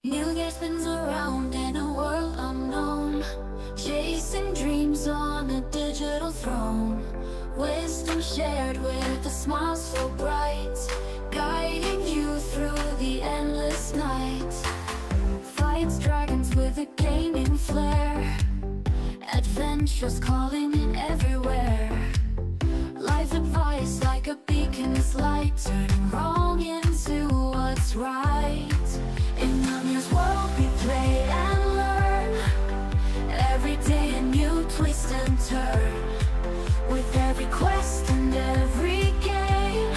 New Year spins around in a world unknown, chasing dreams on a digital throne. Wisdom shared with a smile so bright, guiding you through the endless night. Fights dragons with a gaming flair, adventures calling in everywhere. Life advice like a beacon's light, turning wrong into what's right. In Nami's world we play and learn, every day a new twist and turn. With every quest and every game,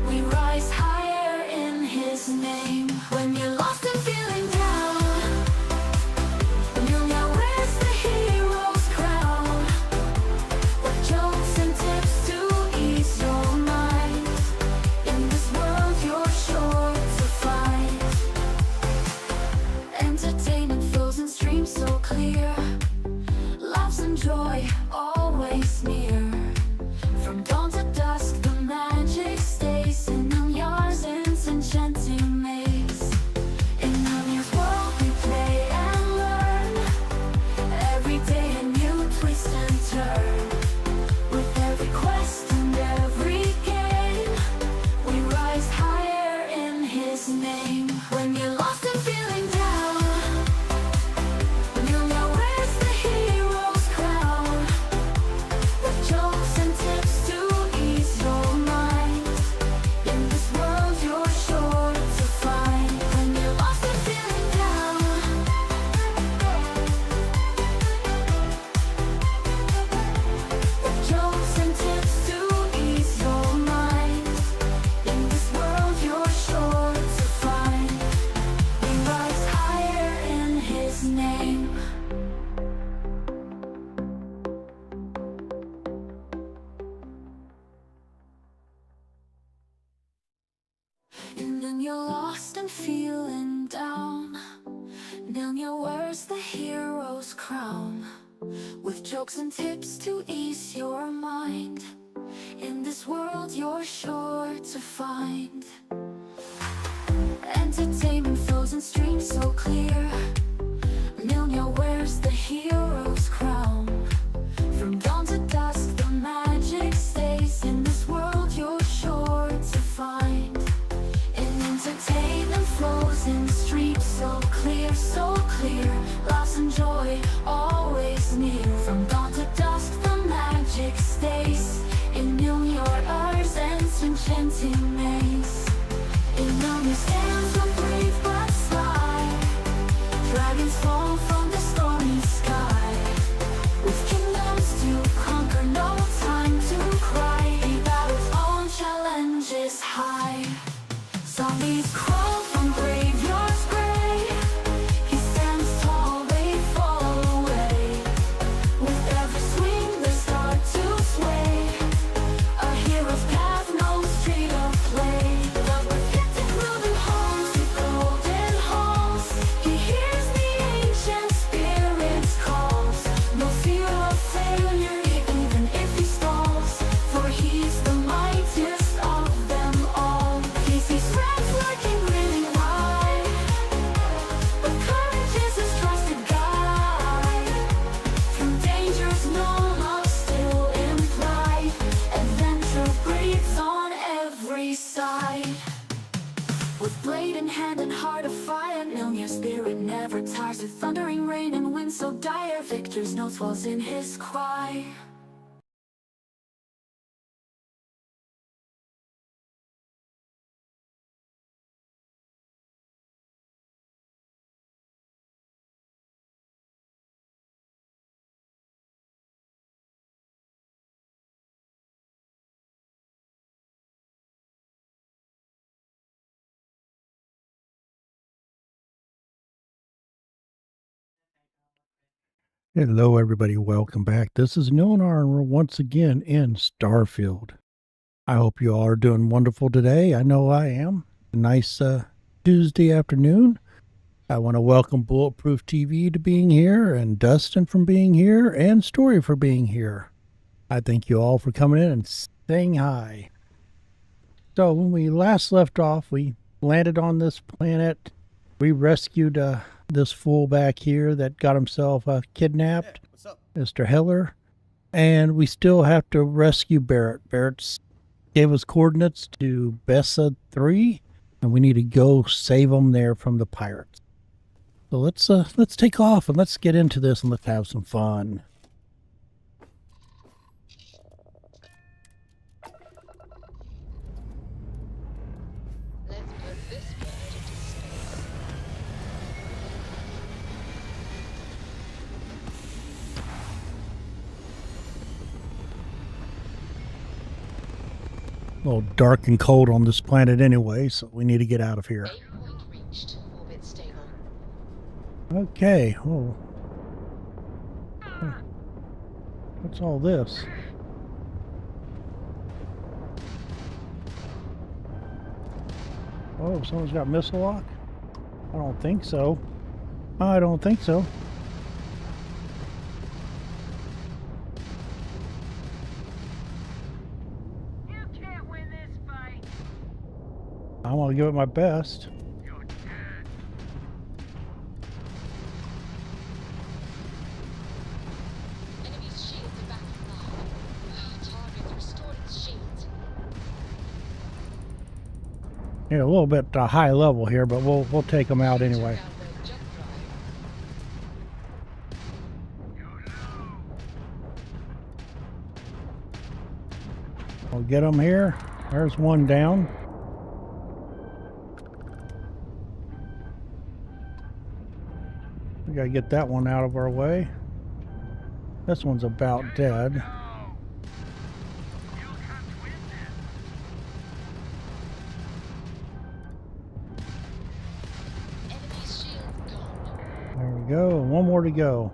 we rise higher in his name. When you're lost and feeling down, you'll know where's the hero's crown. With jokes and tips to ease your mind, in this world you're sure to find entertainment flows and streams so clear, laughs and joy always near. From dawn to dusk the magic stays in Namyar's enchanting maze. In Namyar's world we play and learn, every day a new twist and turn. With every quest and every game, we rise higher in his name. When you're lost and feeling down, you'll know where's the hero's crown. With jokes and tips to ease your mind, in this world you're sure to find. When you're lost and feeling down, with jokes and tips to ease your mind, in this world you're sure to find. We rise higher in his name. And then you're lost and feeling down, Nanya wears the hero's crown. With jokes and tips to ease your mind, in this world you're sure to find entertainment flows and streams so clear, Nanya wears the hero's crown. From dawn to dusk the magic stays, in this world you're sure to find. In entertainment flows in streams so clear, laughs and joy always near. From dawn to dusk the magic stays, in Nanyar's enchanting maze. In Nanya stands the brave but sly, dragons fall from the stormy sky. With kingdoms to conquer, no time to cry, he battles on challenges high. Zombies crawl from graveyards gray, he stands tall, they fall away. With every swing they start to sway, a hero's path, no street of play. The protected moving homes to golden halls, he hears the ancient spirits' calls. No fear of failure even if he stalls, for he's the mightiest of them all. He sees friends lurking, grinning wide, but courage is his trusted guide. Through dangers no love still implied, adventure breathes on every side. With blade in hand and heart of fire, Nilnir's spirit never tires. With thundering rain and wind so dire, victor's note falls in his cry. Hello, everybody. Welcome back. This is Nonar, and we're once again in Starfield. I hope you all are doing wonderful today. I know I am. A nice Tuesday afternoon. I want to welcome Bulletproof TV to being here, and Dustin from being here, and Story for being here. I thank you all for coming in and saying hi. So when we last left off, we landed on this planet We rescued this fool back here that got himself kidnapped, Hey, what's up? Mr. Heller. And we still have to rescue Barret. Barret gave us coordinates to Bessa 3, and we need to go save them there from the pirates. So let's take off and let's get into this and let's have some fun. Let's put this bird into space. A little dark and cold on this planet anyway, so we need to get out of here. Aim point reached. Orbit stable. Okay. Oh. What's all this? Oh, someone's got missile lock? I don't think so. I don't think so. You can't win this fight. I want to give it my best. You're dead. Enemy's shields are back online. Target restored its shields. Yeah, a little bit high level here, but we'll take them out anyway. Took out their jump drive. You lose. We'll get them here. There's one down. We gotta get that one out of our way. This one's about dead. No. You can't win this. Enemy's shield gone. There we go. One more to go.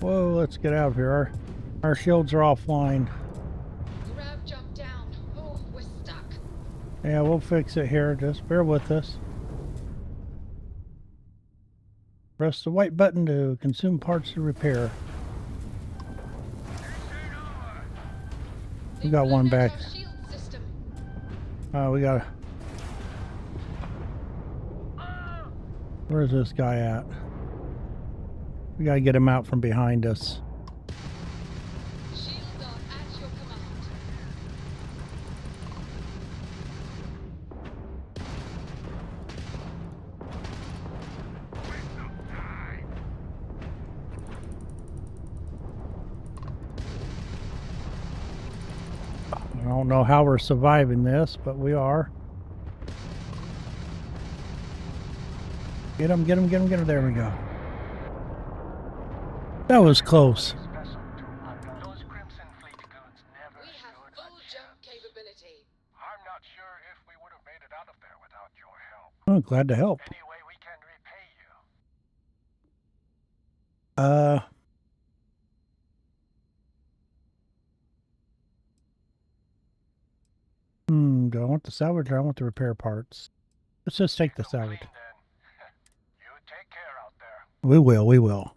Whoa, let's get out of here. Our shields are offline. Grab jump down. Oh, we're stuck. Yeah, we'll fix it here. Just bear with us. Press the white button to consume parts to repair. We got one back. Our shield system. We got. Where's this guy at? We gotta get him out from behind us. Shields are at your command. Waste of time. I don't know how we're surviving this, but we are. Get him, get him, get him, get him. There we go. That was close. Those Crimson Fleet goons never We have stood a full jump chance. capability. I'm not sure if we would have made it out of there without your help. Oh, glad to help. Any way we can repay you? Do I want the salvage or I want the repair parts? Let's just take the Don't salvage. clean then. You take care out there. We will, we will.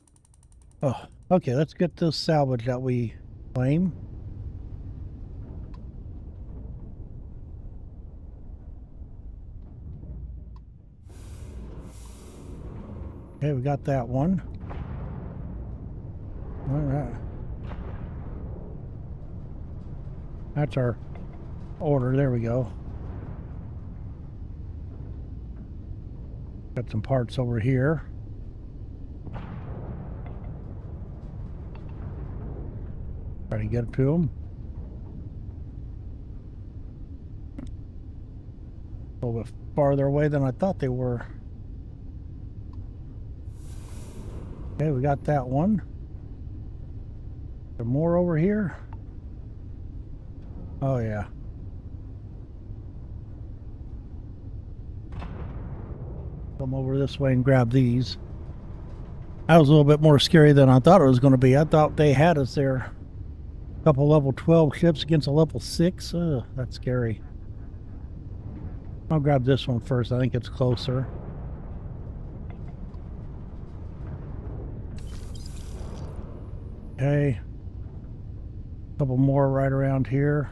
Oh, okay, let's get this salvage that we claim. Okay, we got that one. All right. That's our order. There we go. Got some parts over here. Try to get to them. A little bit farther away than I thought they were. Okay, we got that one. There more over here? Oh yeah. Come over this way and grab these. That was a little bit more scary than I thought it was going to be. I thought they had us there. A couple level 12 ships against a level 6. Ugh, that's scary. I'll grab this one first. I think it's closer. Okay. A couple more right around here.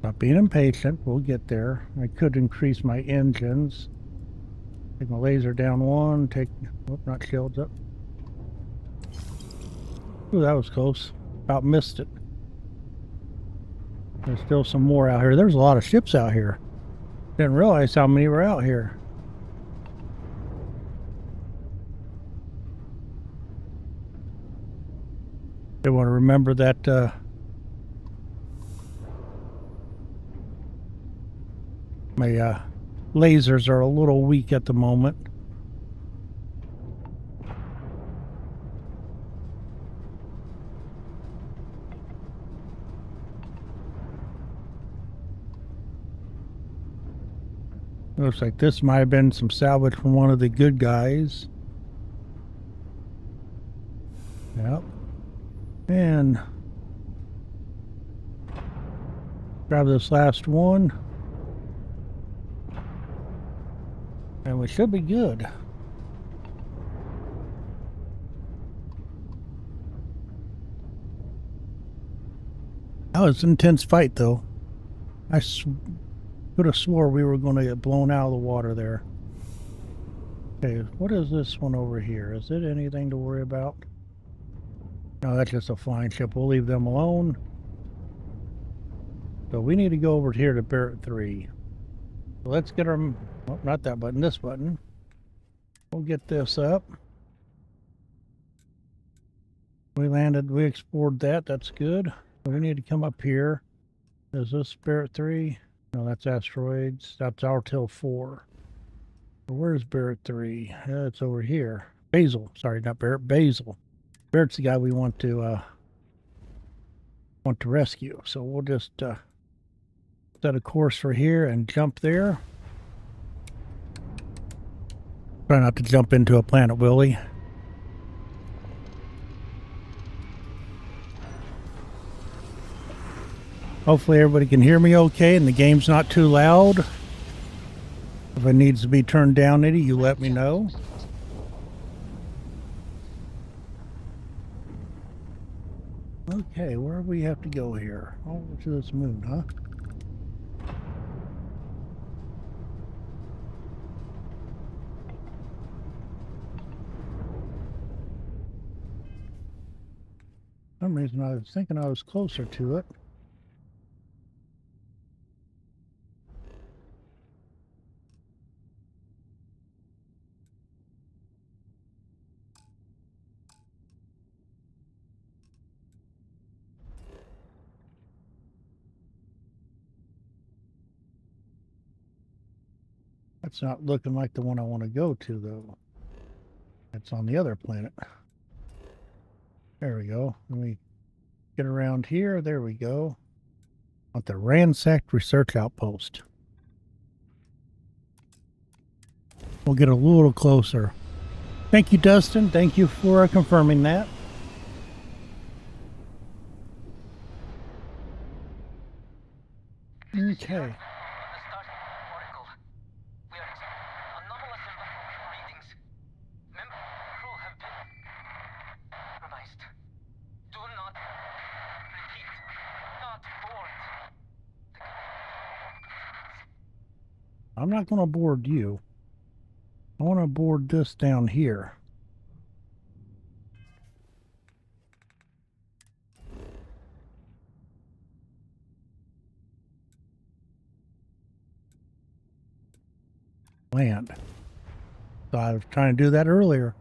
Stop being impatient. We'll get there. I could increase my engines. Take my laser down one. Take... Oh, not shields up. Ooh, that was close. About missed it. There's still some more out here. There's a lot of ships out here. Didn't realize how many were out here. They want to remember that my lasers are a little weak at the moment. Looks like this might have been some salvage from one of the good guys. Yep. And grab this last one. And we should be good. That was an intense fight, though. I could have swore we were going to get blown out of the water there. Okay, what is this one over here? Is it anything to worry about? No, that's just a flying ship. We'll leave them alone. So we need to go over here to Barret 3. So let's get our... Oh, not that button, this button. We'll get this up. We landed, we explored that. That's good. So we need to come up here. Is this Barret 3? No, that's asteroids. That's Artil 4. Where's Barret 3? It's over here. Basil. Sorry, not Barret. Basil. Barret's the guy we want to rescue. So we'll just set a course for here and jump there. Try not to jump into a planet, Willie. Hopefully everybody can hear me okay and the game's not too loud. If it needs to be turned down any, you let me know. Okay, where do we have to go here? Oh, to this moon, huh? For some reason I was thinking I was closer to it. That's not looking like the one I want to go to, though. It's on the other planet. There we go. Let me get around here. There we go. On the ransacked research outpost. We'll get a little closer. Thank you, Dustin. Thank you for confirming that. Okay. I'm not going to board you. I want to board this down here. Land. So I was trying to do that earlier.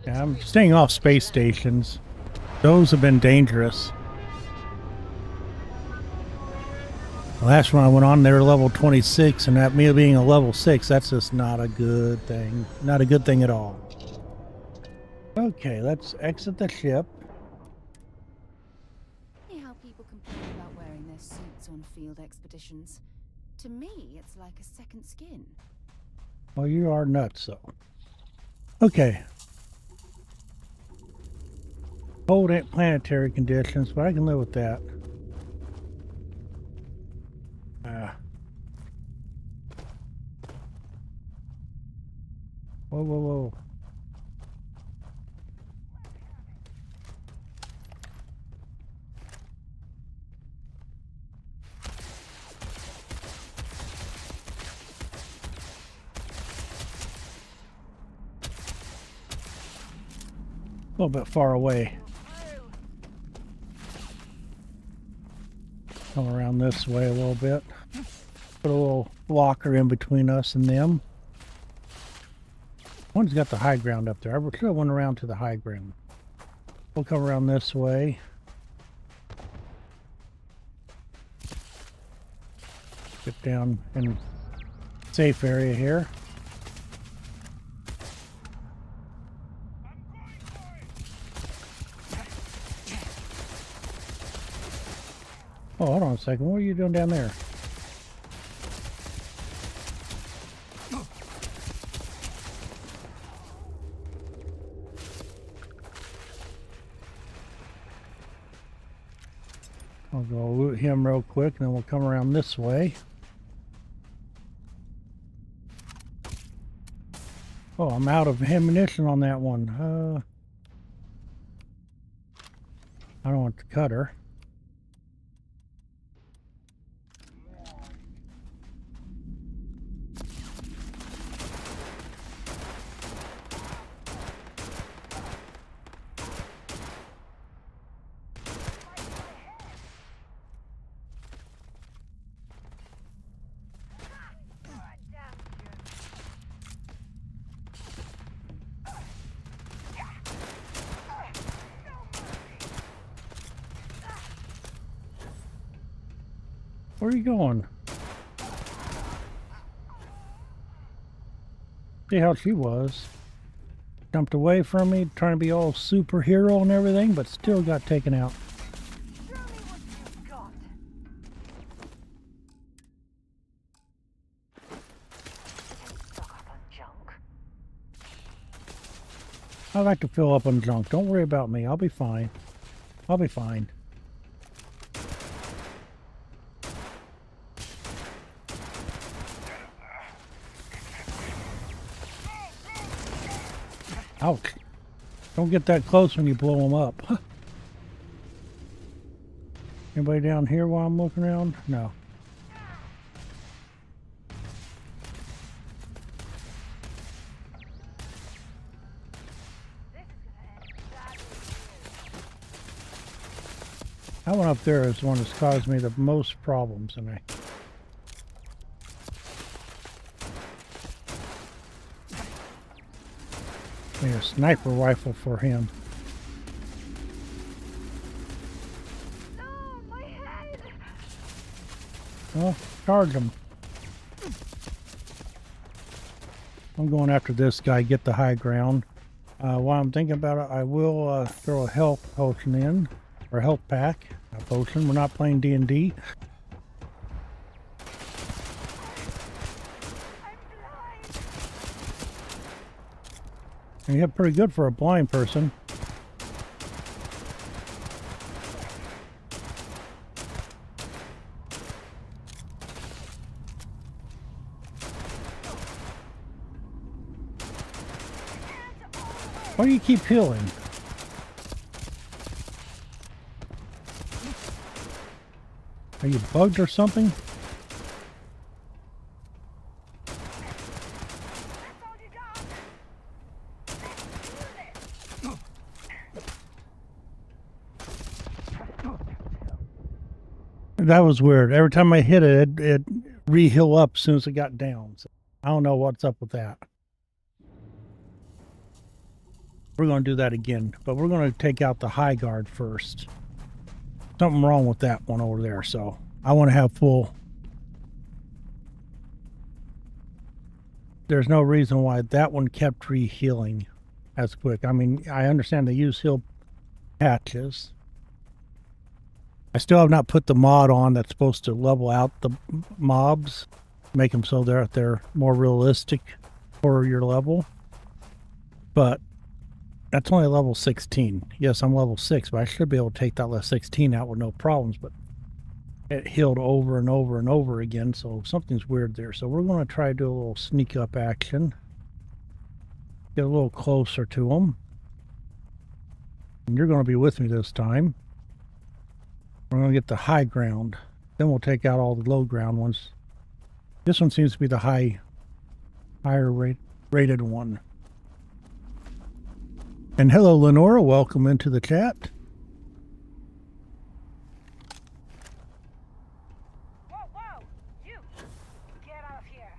Yeah, I'm staying off space stations. Those have been dangerous. The last one I went on, they were level 26, and that me being a level 6, that's just not a good thing. Not a good thing at all. Okay, let's exit the ship. See how people complain about wearing their suits on field expeditions. To me, it's like a second skin. Well, you are nuts, though. Okay. Cold planetary conditions, but I can live with that. Whoa, whoa, whoa. little bit far away. Come around this way a little bit. Put a little blocker in between us and them. One's got the high ground up there. I should have went around to the high ground. We'll come around this way. Get down in safe area here. Oh, hold on a second. What are you doing down there? I'll go loot him real quick, and then we'll come around this way. Oh, I'm out of ammunition on that one. I don't want the cutter. Where are you going? See how she was. Jumped away from me, trying to be all superhero and everything, but still got taken out. Show me what you've got. Stock up on junk. I like to fill up on junk. Don't worry about me. I'll be fine. I'll be fine. Ouch. Don't get that close when you blow them up. Anybody down here while I'm looking around? No. That one up there is the one that's caused me the most problems, and I need a sniper rifle for him. No, my head. Well, charge him. I'm going after this guy, get the high ground. While I'm thinking about it, I will throw a health potion in, or a health pack. A potion. We're not playing D&D. And you have pretty good for a blind person. Why do you keep healing? Are you bugged or something? That was weird. Every time I hit it, it re-heal up as soon as it got down. So I don't know what's up with that. We're going to do that again, but we're going to take out the high guard first. Something wrong with that one over there, so I want to have full. There's no reason why that one kept re-healing as quick. I mean, I understand they use heal patches. I still have not put the mod on that's supposed to level out the mobs, make them so they're more realistic for your level. But that's only level 16. Yes, I'm level 6, but I should be able to take that level 16 out with no problems. But it healed over and over and over again, so something's weird there. So we're going to try to do a little sneak up action. Get a little closer to them. And you're going to be with me this time. We're going to get the high ground. Then we'll take out all the low ground ones. This one seems to be the higher rated one. And hello, Lenora. Welcome into the chat. Whoa, whoa! You! Get out of here!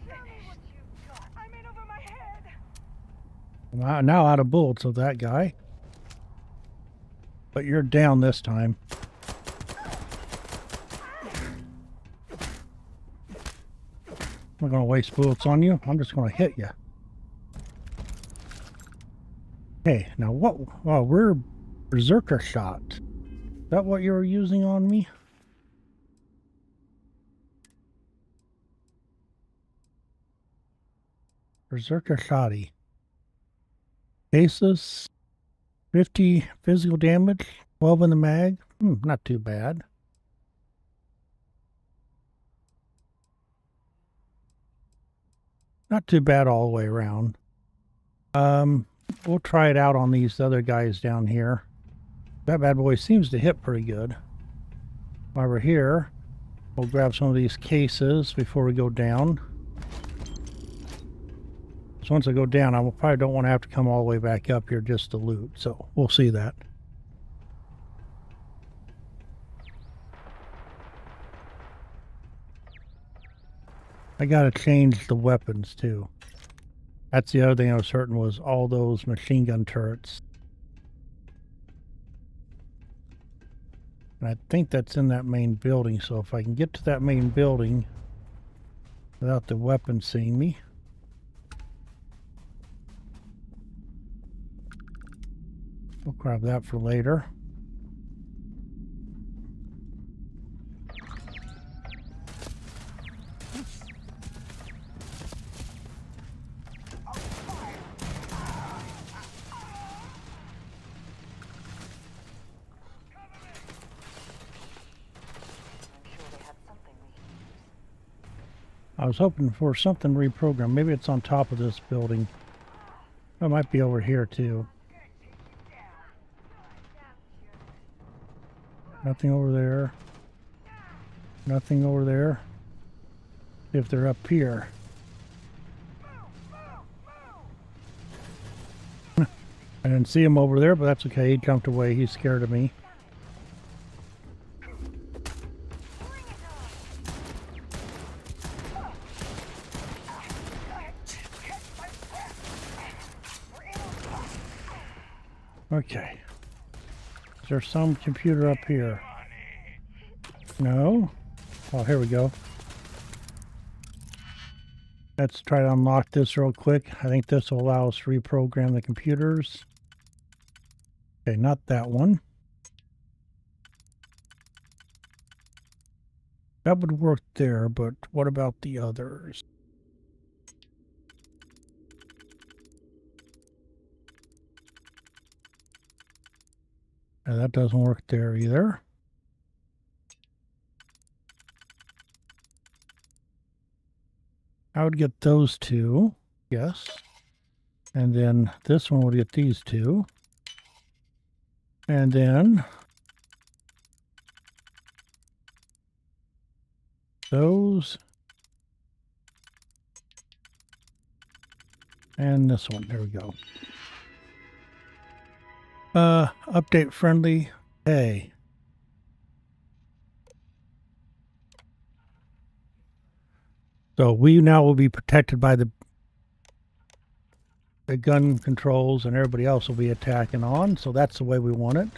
Show me what you've got. I'm in over my head. I'm now out of bullets of that guy. But you're down this time. I'm not going to waste bullets on you. I'm just going to hit you. Hey, now what? Oh, we're berserker shot. Is that what you were using on me? Berserker shotty. Cases, 50 physical damage, 12 in the mag. Not too bad. Not too bad all the way around. We'll try it out on these other guys down here. That bad boy seems to hit pretty good. While we're here, we'll grab some of these cases before we go down. So once I go down, I probably don't want to have to come all the way back up here just to loot. So we'll see that. I gotta change the weapons too. That's the other thing I was certain was all those machine gun turrets. And I think that's in that main building. So if I can get to that main building without the weapon seeing me. We'll grab that for later. I was hoping for something reprogrammed. Maybe it's on top of this building. It might be over here too. Nothing over there. Nothing over there. If they're up here. I didn't see him over there, but that's okay. He jumped away. He's scared of me. Okay. Is there some computer up here? No? Oh, here we go. Let's try to unlock this real quick. I think this will allow us to reprogram the computers. Okay, not that one. That would work there, but what about the others? And that doesn't work there either. I would get those two, yes. And then this one would get these two. And then those. And this one, there we go. Update friendly. Hey. So we now will be protected by the gun controls, and everybody else will be attacking on. So that's the way we want it.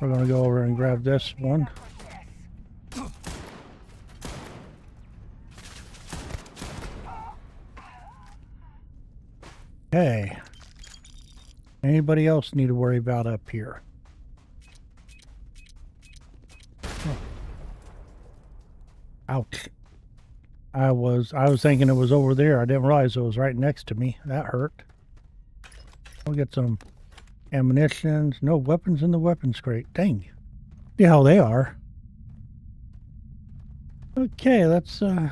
We're going to go over and grab this one. Okay. Anybody else need to worry about up here? Oh. Ouch. I was thinking it was over there. I didn't realize it was right next to me. That hurt. We'll get some ammunition. No weapons in the weapons crate. Dang. See how they are. Okay, let's I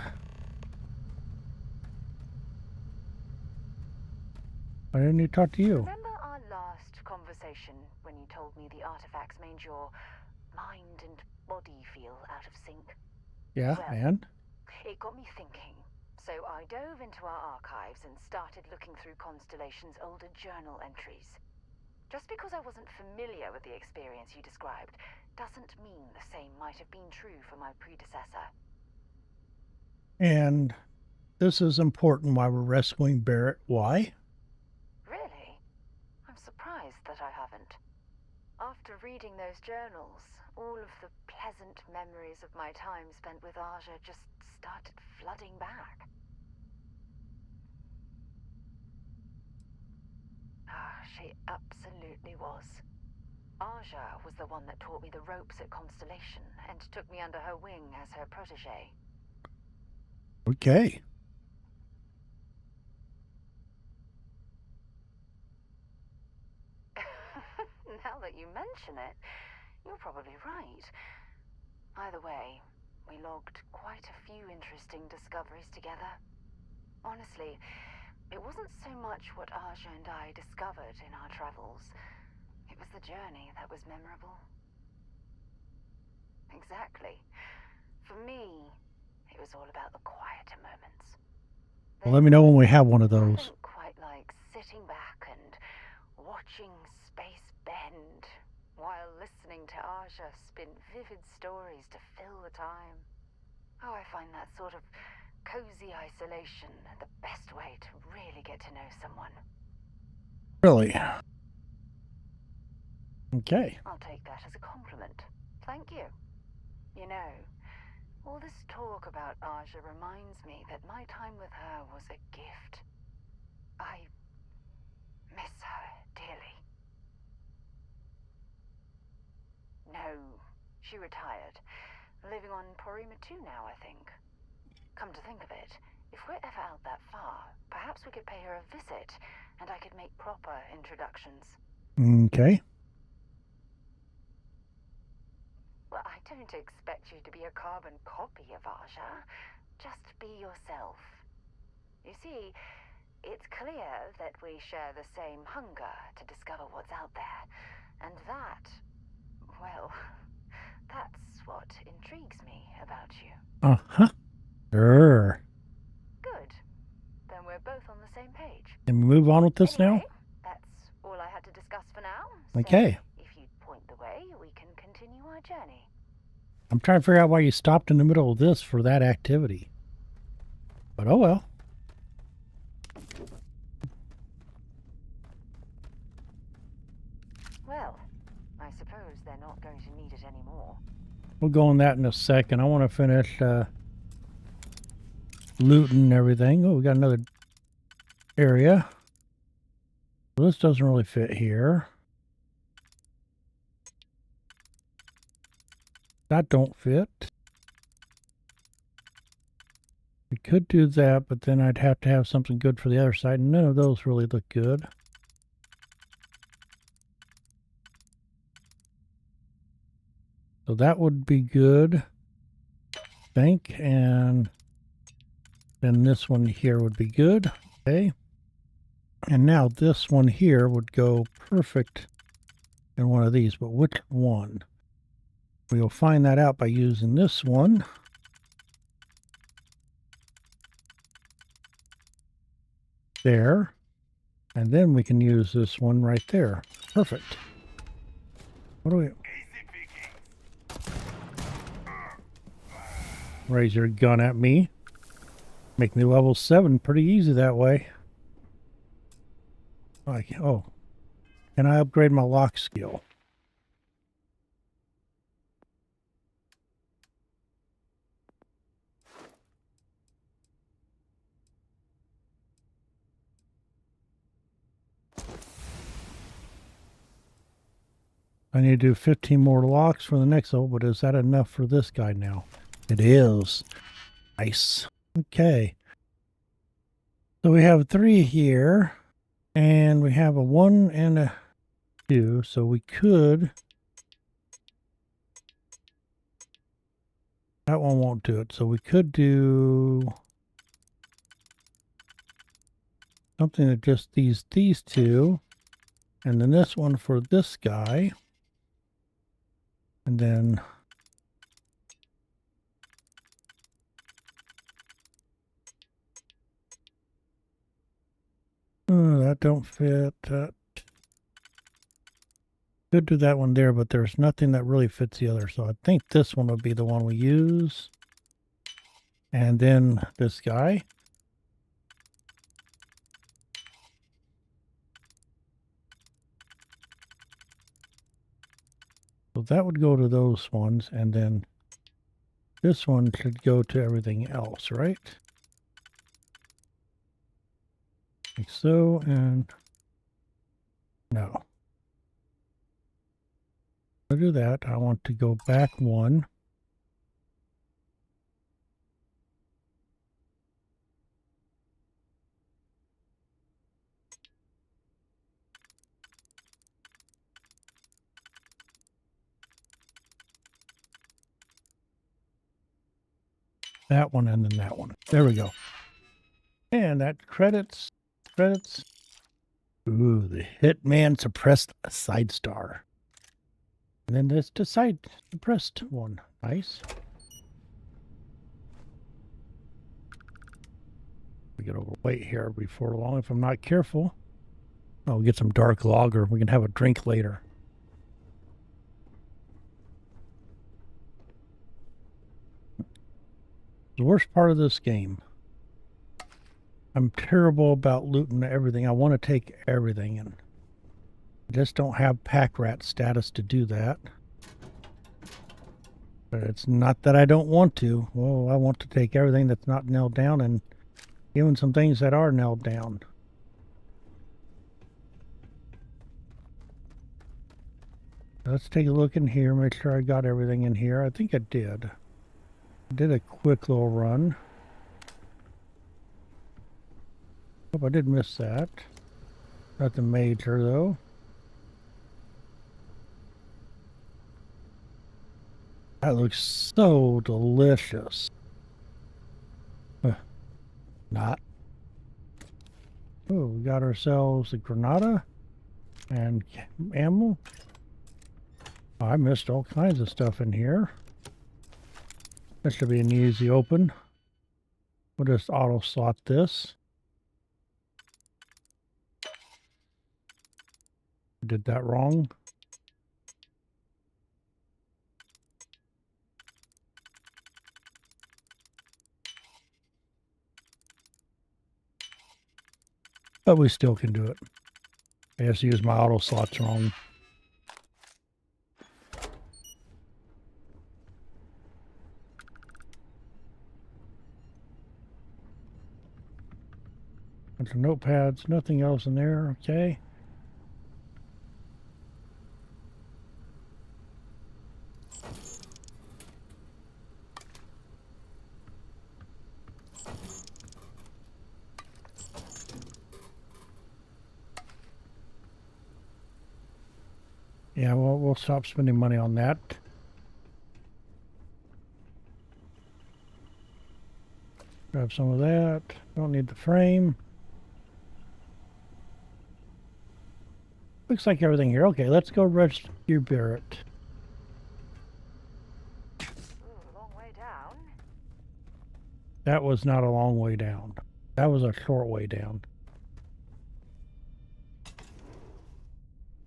didn't need to talk to you. Remember our last conversation when you told me the artifacts made your mind and body feel out of sync? Yeah, Well, and? It got me thinking. So I dove into our archives and started looking through Constellation's older journal entries. Just because I wasn't familiar with the experience you described doesn't mean the same might have been true for my predecessor. And this is important why we're rescuing Barret. Why? Really? I'm surprised that I haven't. After reading those journals, all of the pleasant memories of my time spent with Aja just started flooding back. Ah, she absolutely was. Aja was the one that taught me the ropes at Constellation and took me under her wing as her protege. Okay. Now that you mention it, you're probably right. Either way, we logged quite a few interesting discoveries together. Honestly, it wasn't so much what Aja and I discovered in our travels. It was the journey that was memorable. Exactly. For me, it was all about the quieter moments. Well, let me know when we have one of those. Nothing quite like sitting back and watching space bend while listening to Aja spin vivid stories to fill the time. Oh, I find that sort of cozy isolation the best way to really get to know someone. Really? Okay. I'll take that as a compliment. Thank you. You know, all this talk about Aja reminds me that my time with her was a gift. I miss her dearly. No, she retired. Living on Porima 2 now, I think. Come to think of it, if we're ever out that far, perhaps we could pay her a visit, and I could make proper introductions. Okay. Well, I don't expect you to be a carbon copy of Aja. Just be yourself. You see, it's clear that we share the same hunger to discover what's out there. And that, well, that's what intrigues me about you. Uh-huh. Sure. Good. Then we're both on the same page. Can we move on with this Anyway, now? that's all I had to discuss for now. Okay. So if you'd point the way, we can continue our journey. I'm trying to figure out why you stopped in the middle of this for that activity. But oh well. Well, I suppose they're not going to need it anymore. We'll go on that in a second. I want to finish looting everything. Oh, we got another area. Well, this doesn't really fit here. That don't fit. We could do that, but then I'd have to have something good for the other side. None of those really look good. So that would be good, I think. And then this one here would be good. Okay. And now this one here would go perfect in one of these. But which one? We'll find that out by using this one. There. And then we can use this one right there. Perfect. What do we... Raise your gun at me. Make me level 7 pretty easy that way. Like, oh. Can I upgrade my lock skill? I need to do 15 more locks for the next level, but is that enough for this guy now? It is. Nice. Okay. So we have 3 here, and we have a 1 and a 2, so we could... That one won't do it, so we could do something that just these 2, and then this one for this guy, and then that don't fit. Could do that one there, but there's nothing that really fits the other, so I think this one would be the one we use. And then this guy. So that would go to those ones, and then this one should go to everything else, right? Like so, and no. To do that, I want to go back 1. That one and then that one. There we go. And that credits. Ooh, the Hitman suppressed a side star. And then there's the side suppressed one. Nice. We get overweight here before long if I'm not careful. Oh, we'll get some dark lager. We can have a drink later. The worst part of this game. I'm terrible about looting everything. I want to take everything, and I just don't have pack rat status to do that. But it's not that I don't want to. Well, I want to take everything that's not nailed down, and even some things that are nailed down. Let's take a look in here, make sure I got everything in here. I think I did. I did a quick little run. Hope I did miss that. Nothing major though. That looks so delicious. Not. Oh, we got ourselves a Granada and ammo. Oh, I missed all kinds of stuff in here. This should be an easy open. We'll just auto slot this. Did that wrong. But we still can do it. I just used my auto slots wrong. Bunch of notepads, nothing else in there, okay. Yeah, well, we'll stop spending money on that. Grab some of that. Don't need the frame. Looks like everything here. Okay, let's go rescue Barret. Ooh, a long way down. That was not a long way down. That was a short way down.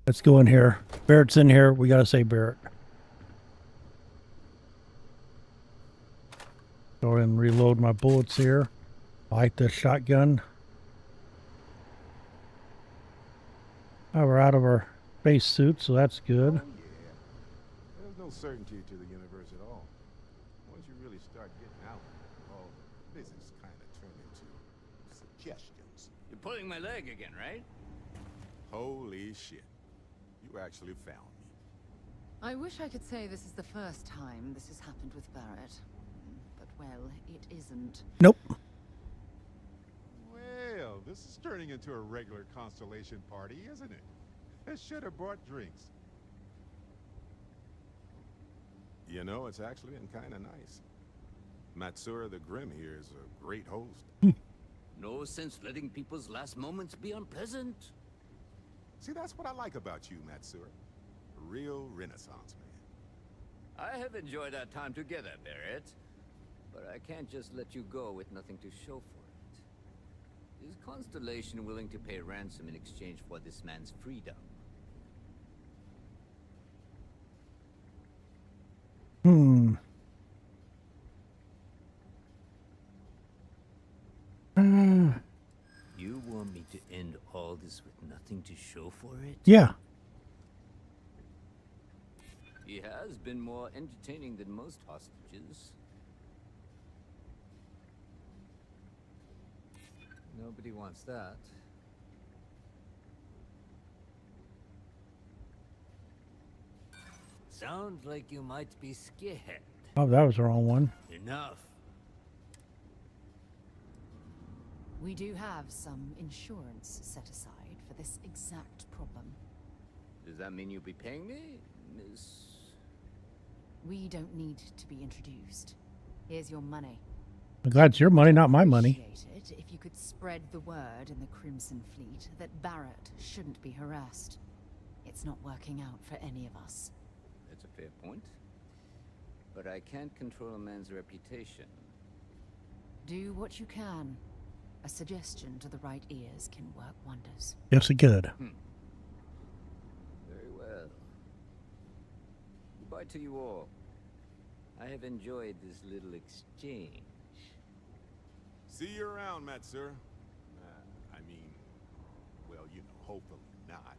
Let's go in here. Barret's in here. We gotta save Barret. Go ahead and reload my bullets here. I like this shotgun. Oh, we're out of our base suit, so that's good. Oh, yeah. There's no certainty to the universe at all. Once you really start getting out, all the business kind of turn into suggestions. You're pulling my leg again, right? Holy shit. You actually found me. I wish I could say this is the first time this has happened with Barret. But, well, it isn't. Nope. This is turning into a regular Constellation party, isn't it? I should have brought drinks. You know, it's actually been kind of nice. Matsura the Grim here is a great host. No sense letting people's last moments be unpleasant. See, that's what I like about you, Matsura. A real Renaissance man. I have enjoyed our time together, Barret. But I can't just let you go with nothing to show for it. Is Constellation willing to pay ransom in exchange for this man's freedom? You want me to end all this with nothing to show for it? Yeah. He has been more entertaining than most hostages. Nobody wants that. Sounds like you might be scared. Oh, that was the wrong one. Enough. We do have some insurance set aside for this exact problem. Does that mean you'll be paying me, Miss? We don't need to be introduced. Here's your money. I'm glad it's your money, not my money. Appreciate it if you could spread the word in the Crimson Fleet that Barret shouldn't be harassed. It's not working out for any of us. That's a fair point. But I can't control a man's reputation. Do what you can. A suggestion to the right ears can work wonders. Yes, it could. Very well. Goodbye to you all. I have enjoyed this little exchange. See you around, Matsura. I mean, well, you know, hopefully not.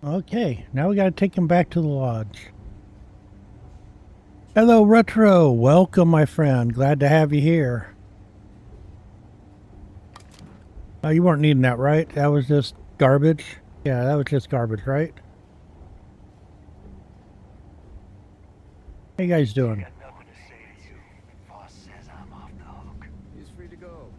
Okay, now we gotta take him back to the lodge. Hello, Retro. Welcome, my friend. Glad to have you here. Oh, you weren't needing that, right? That was just garbage? Yeah, that was just garbage, right? How you guys doing? He's free to go.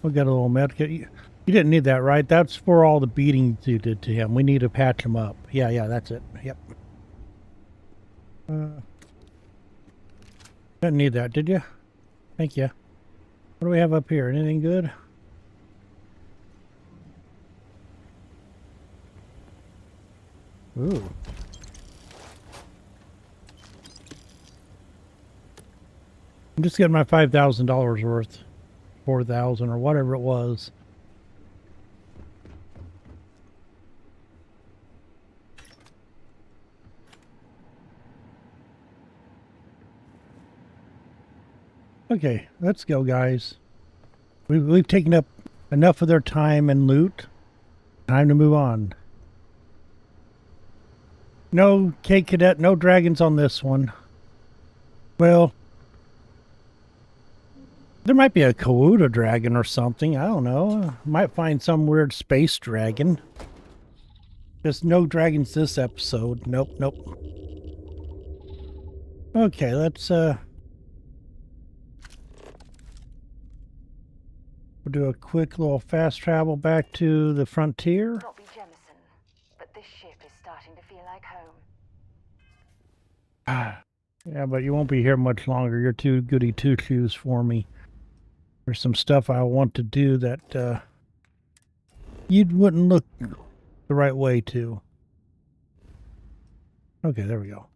We got a little medkit. You didn't need that, right? That's for all the beating you did to him. We need to patch him up. Yeah, that's it. Yep. Didn't need that, did you? Thank you. What do we have up here? Anything good? Ooh. I'm just getting my $5,000 worth. 4,000 or whatever it was. Okay, let's go, guys. We've taken up enough of their time and loot. Time to move on. No K Cadet, no dragons on this one. Well, there might be a Kawuda dragon or something. I don't know. Might find some weird space dragon. Just no dragons this episode. Nope. Okay, let's we'll do a quick little fast travel back to the frontier. Not be Jemison, but this ship is starting to feel like home. Yeah, but you won't be here much longer. You're too goody two-shoes for me. There's some stuff I want to do that you wouldn't look the right way to. Okay, there we go.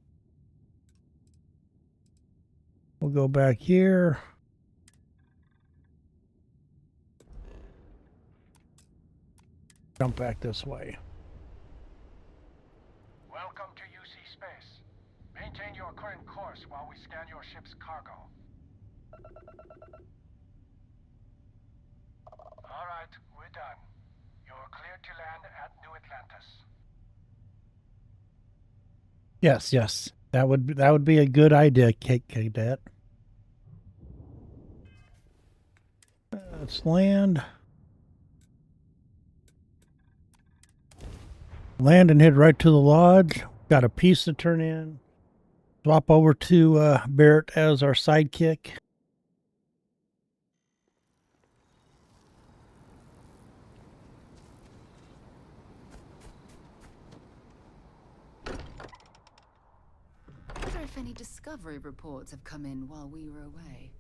We'll go back here. Jump back this way. Welcome to UC Space. Maintain your current course while we scan your ship's cargo. All right, we're done. You're cleared to land at New Atlantis. Yes. That would be a good idea, Cadet. Let's land. Land and head right to the lodge. Got a piece to turn in. swap over to Barret as our sidekick. I wonder if any discovery reports have come in while we were away.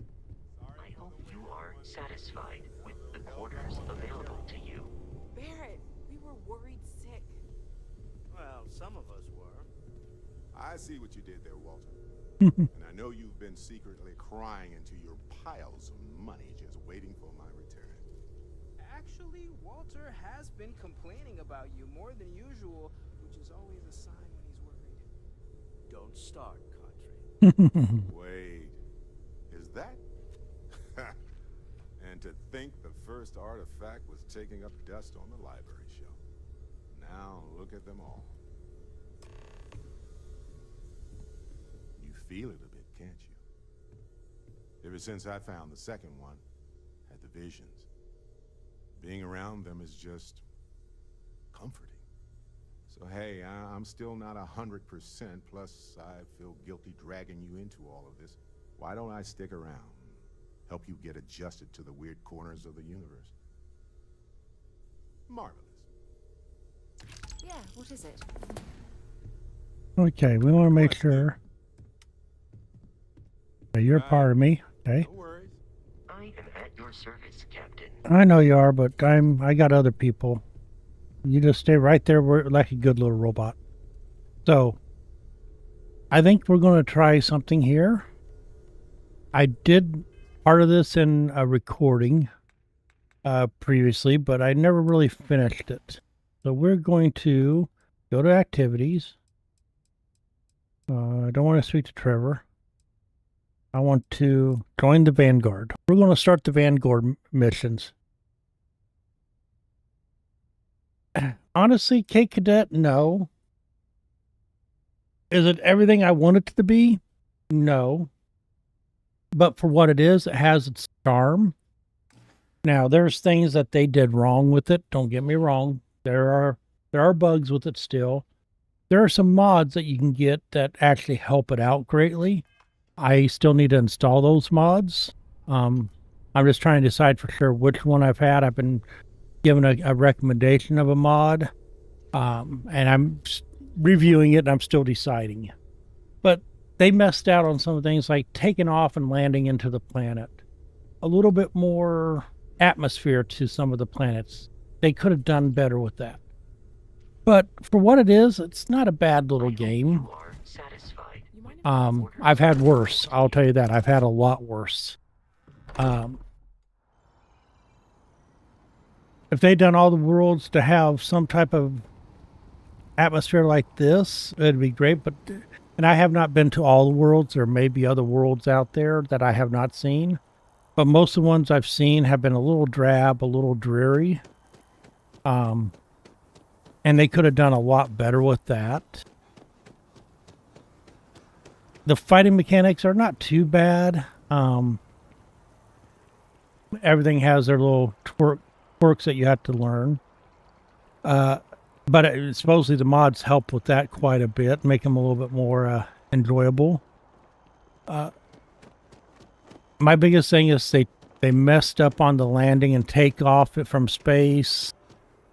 I hope you are satisfied with the quarters available to you. Barret, we were worried sick. Well, some of us were. I see what you did there, Walter. And I know you've been secretly crying into your piles of money just waiting for my return. Actually, Walter has been complaining about you more than usual, which is always a sign when he's worried. Don't start, Country. Wait, is that? And to think the first artifact was taking up dust on the library shelf. Now look at them all. You feel it a bit, can't you? Ever since I found the second one, had the visions. Being around them is just comforting. So hey, I'm still not 100%, plus I feel guilty dragging you into all of this. Why don't I stick around? Help you get adjusted to the weird corners of the universe. Marvelous. Yeah, what is it? Okay, we want to make sure. Okay, you're part of me. Okay. No worries. I am at your service, Captain. I know you are, but I got other people. You just stay right there like a good little robot. So, I think we're going to try something here. I did part of this in a recording previously, but I never really finished it. So we're going to go to activities. I don't want to speak to Trevor. I want to join the Vanguard. We're going to start the Vanguard missions. Honestly, K Cadet, no. Is it everything I want it to be? No. But for what it is, it has its charm. Now, there's things that they did wrong with it. Don't get me wrong. There are bugs with it still. There are some mods that you can get that actually help it out greatly. I still need to install those mods. I'm just trying to decide for sure which one I've had. I've been given a recommendation of a mod, and I'm reviewing it, and I'm still deciding. But they messed out on some things like taking off and landing into the planet. A little bit more atmosphere to some of the planets. They could have done better with that. But for what it is, it's not a bad little game. You are satisfied. I've had worse. I'll tell you that. I've had a lot worse. If they'd done all the worlds to have some type of atmosphere like this, it'd be great. And I have not been to all the worlds. There may be other worlds out there that I have not seen. But most of the ones I've seen have been a little drab, a little dreary. And they could have done a lot better with that. The fighting mechanics are not too bad. Everything has their little quirks that you have to learn. But supposedly the mods help with that quite a bit, make them a little bit more enjoyable. My biggest thing is they messed up on the landing and takeoff from space,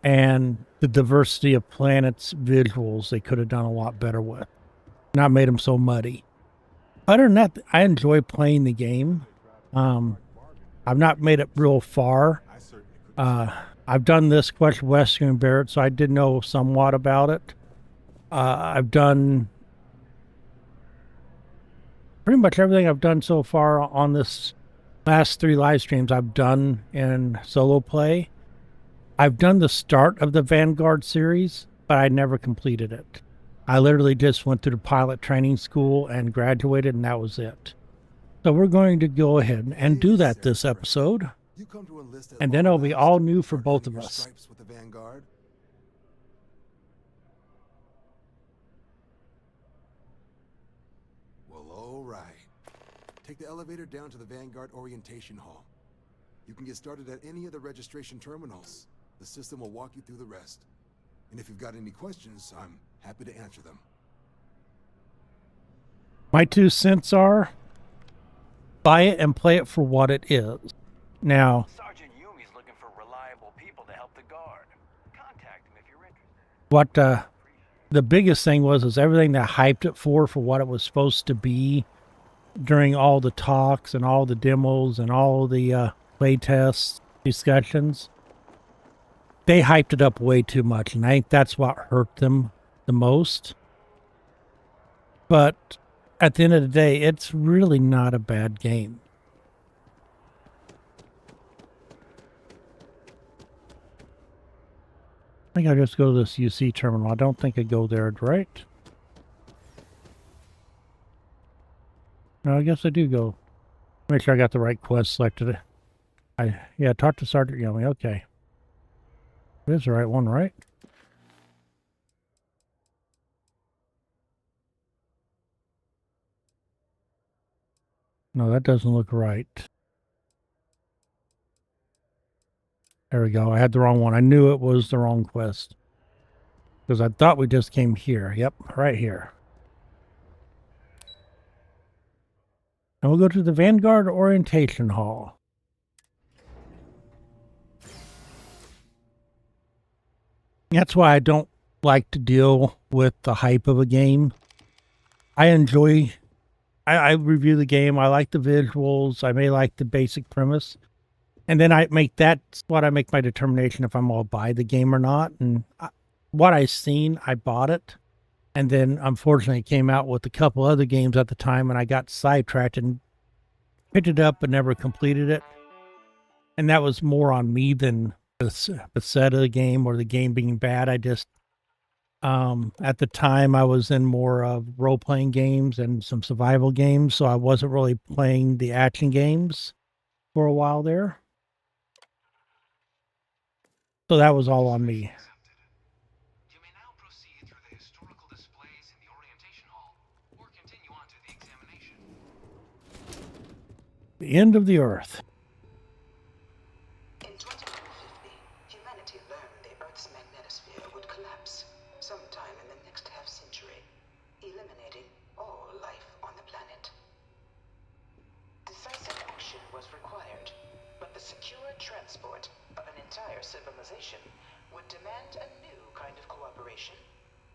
and the diversity of planets visuals they could have done a lot better with. Not made them so muddy. Other than that, I enjoy playing the game. I've not made it real far. I've done this question Western Barret, so I did know somewhat about it. I've done pretty much everything I've done so far on this last 3 live streams I've done in solo play. I've done the start of the Vanguard series, but I never completed it. I literally just went through the pilot training school and graduated, and that was it. So we're going to go ahead and do that this episode. And then it'll be all new for both of us. With the Vanguard. Well, all right. Take the elevator down to the Vanguard Orientation Hall. You can get started at any of the registration terminals. The system will walk you through the rest. And if you've got any questions, I'm happy to answer them. My 2 cents are, buy it and play it for what it is. Now, Sergeant Yumi's looking for reliable people to help the guard. Contact him if you're interested. what the biggest thing was everything that hyped it for what it was supposed to be during all the talks and all the demos and all the play test discussions. They hyped it up way too much, and I think that's what hurt them the most. But at the end of the day, it's really not a bad game. I think I'll just go to this UC terminal. I don't think I go there, right? No, I guess I do go. Make sure I got the right quest selected. Yeah, talk to Sergeant Yumi. Okay. It is the right one, right? No, that doesn't look right. There we go. I had the wrong one. I knew it was the wrong quest. Because I thought we just came here. Yep, right here. And we'll go to the Vanguard Orientation Hall. That's why I don't like to deal with the hype of a game. I enjoy... I review the game. I like the visuals. I may like the basic premise. And then that's what I make my determination if I'm going to buy the game or not. And what I seen, I bought it. And then, unfortunately, it came out with a couple other games at the time, and I got sidetracked and picked it up but never completed it. And that was more on me than the set of the game or the game being bad. I just... at the time, I was in more role-playing games and some survival games, so I wasn't really playing the action games for a while there. So that was all on me. You may now proceed through the historical displays in the orientation hall, or continue on to the examination. The end of the Earth. In 2150, humanity learned the Earth's magnetosphere would collapse sometime in the next half-century, eliminating all life on the planet. Decisive action was required, but the secure transport of an entire civilization would demand a new kind of cooperation,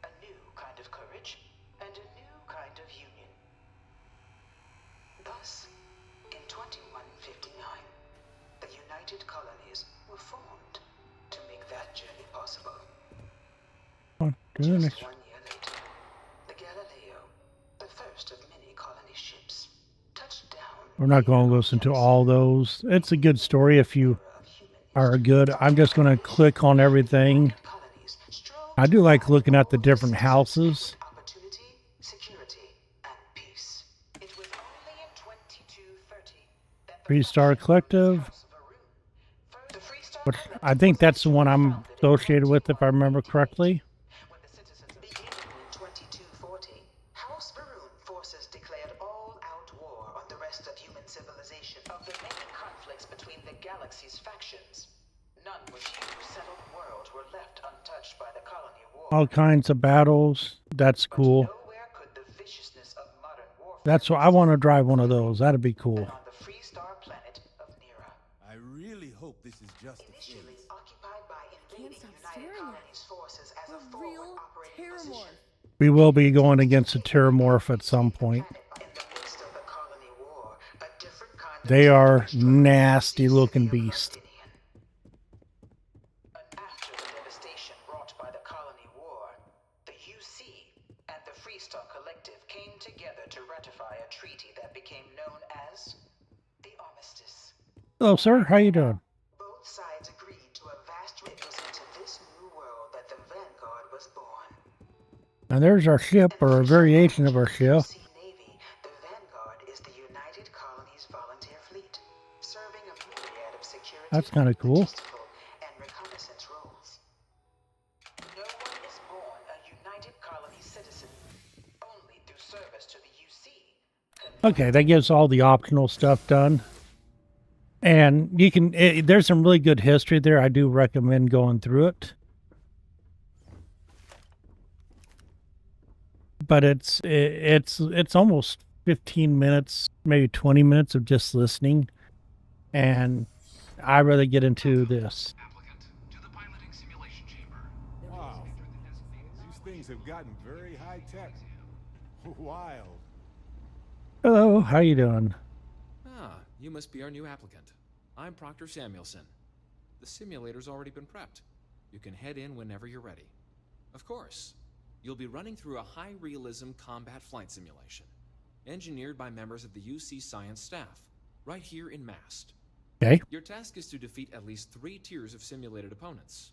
a new kind of courage, and a new kind of union. Thus, in 2159, the United Colonies were formed to make that journey possible. Just 1 year later, the Galileo, the first of many colony ships, touched down. We're not going to listen to all those. It's a good story if you are good. I'm just going to click on everything. I do like looking at the different houses. Opportunity, security, and peace. It was only in 2230 that the Three-Star Collective. the Freestar Which I think that's the one I'm associated with, if I remember correctly. when the citizens beginning in 2240, House Baroon forces declared all-out war on the rest of human civilization. Of the many conflicts between the galaxy's factions, none with few settled worlds were left untouched by the colony war. All kinds of battles. That's cool. Nowhere could the viciousness of modern warfare That's what I want to drive one of those. That'd be cool. on the Freestar planet of Nera. I really hope this is just a Initially phase. occupied by invading stop United staring at Colonies forces as a forward real operating terror position. We will be going against a Terramorph at some point. In the midst of the colony war, a different kind of They are terrorist nasty is looking the beasts. Londinian. After the devastation wrought by the colony war, the UC and the Freestar Collective came together to ratify a treaty that became known as the Armistice. Hello, sir. How you doing? Both sides agreed to a vast it was into this new world that the Vanguard was born. And there's our ship, or a variation of our ship. Sea Navy, the Vanguard is the United Colonies Volunteer Fleet, serving a myriad of security, That's kind of cool. logistical, and reconnaissance roles. No one is born a United Colony citizen. Only through service to the UC can Okay, that gives all the optional stuff done. And you can, there's some really good history there. I do recommend going through it. But it's almost 15 minutes, maybe 20 minutes of just listening. And I'd rather get into this. Applicant to the piloting simulation chamber. Wow. These things have gotten very high tech. Wild. Hello, how you doing? Ah, you must be our new applicant. I'm Proctor Samuelson. The simulator's already been prepped. You can head in whenever you're ready. Of course, you'll be running through a high-realism combat flight simulation, engineered by members of the UC Science staff, right here in Mast. Okay. Your task is to defeat at least 3 tiers of simulated opponents.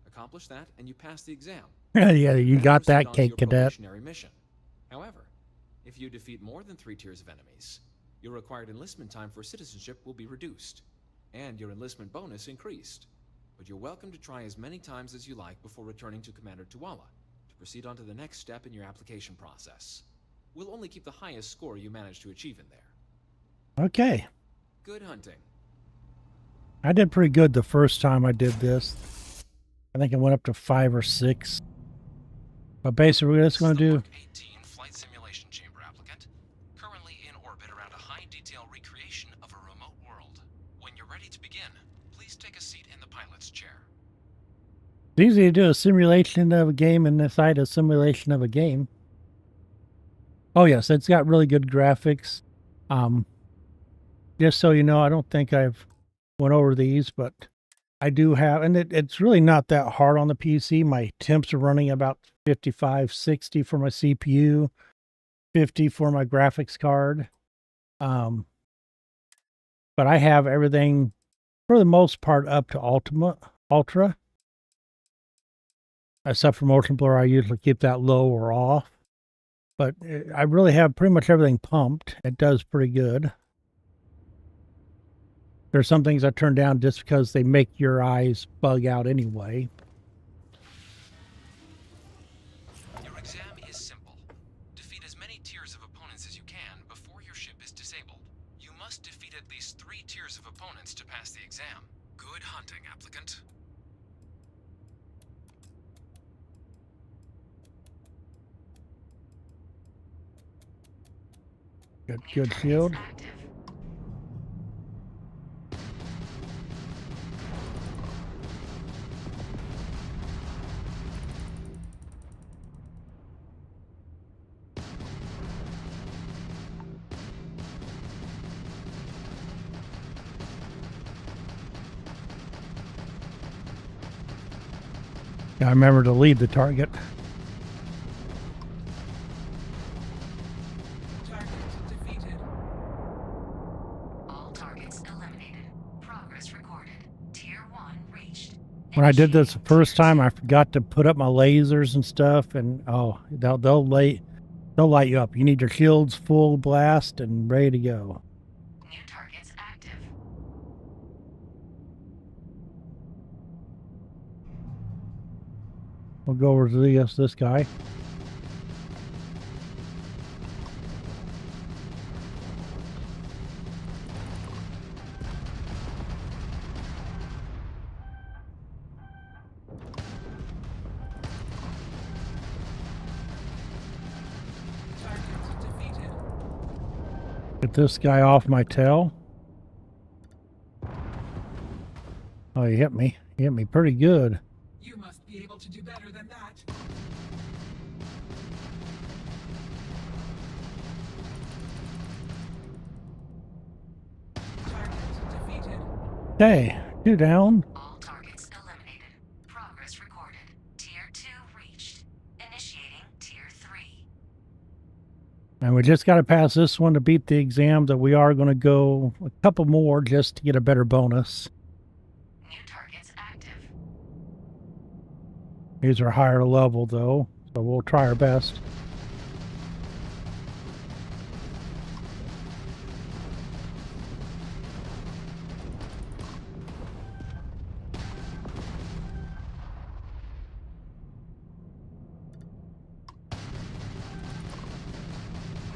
Accomplish that, and you pass the exam. Yeah, you Then got proceed that, on to Cake your Cadet. probationary mission. However, if you defeat more than 3 tiers of enemies, your required enlistment time for citizenship will be reduced, and your enlistment bonus increased. But you're welcome to try as many times as you like before returning to Commander Tuala to proceed on to the next step in your application process. We'll only keep the highest score you manage to achieve in there. Okay. Good hunting. I did pretty good the first time I did this. I think I went up to 5 or 6. But basically, what it's going to do... 18 flight simulation chamber applicant, currently in orbit around a high-detail recreation of a remote world. When you're ready to begin, please take a seat in the pilot's chair. It's easy to do a simulation of a game inside a simulation of a game. Oh yes, it's got really good graphics. Just so you know, I don't think I've went over these, but I do have, and it's really not that hard on the PC. My temps are running about 55, 60 for my CPU, 50 for my graphics card. But I have everything for the most part up to Ultra. Except for motion blur, I usually keep that low or off. But I really have pretty much everything pumped. It does pretty good. There's some things I turn down just because they make your eyes bug out anyway. Your exam is simple. Defeat as many tiers of opponents as you can before your ship is disabled. You must defeat at least 3 tiers of opponents to pass the exam. Good hunting, applicant. Good shield. I remember to lead the target. Target defeated. All targets eliminated. Progress recorded. Tier 1 reached. When I did this the first time, I forgot to put up my lasers and stuff, and oh, they'll light you up. You need your shields full blast and ready to go. New targets active. We'll go over to this guy. Get this guy off my tail. Oh, he hit me. He hit me pretty good. You must be able to do better than that. Target defeated. Hey, 2 down. All targets eliminated. Progress recorded. Tier 2 reached. Initiating Tier 3. And we just got to pass this one to beat the exam, that we are going to go a couple more just to get a better bonus. New targets active. These are higher level though, so we'll try our best.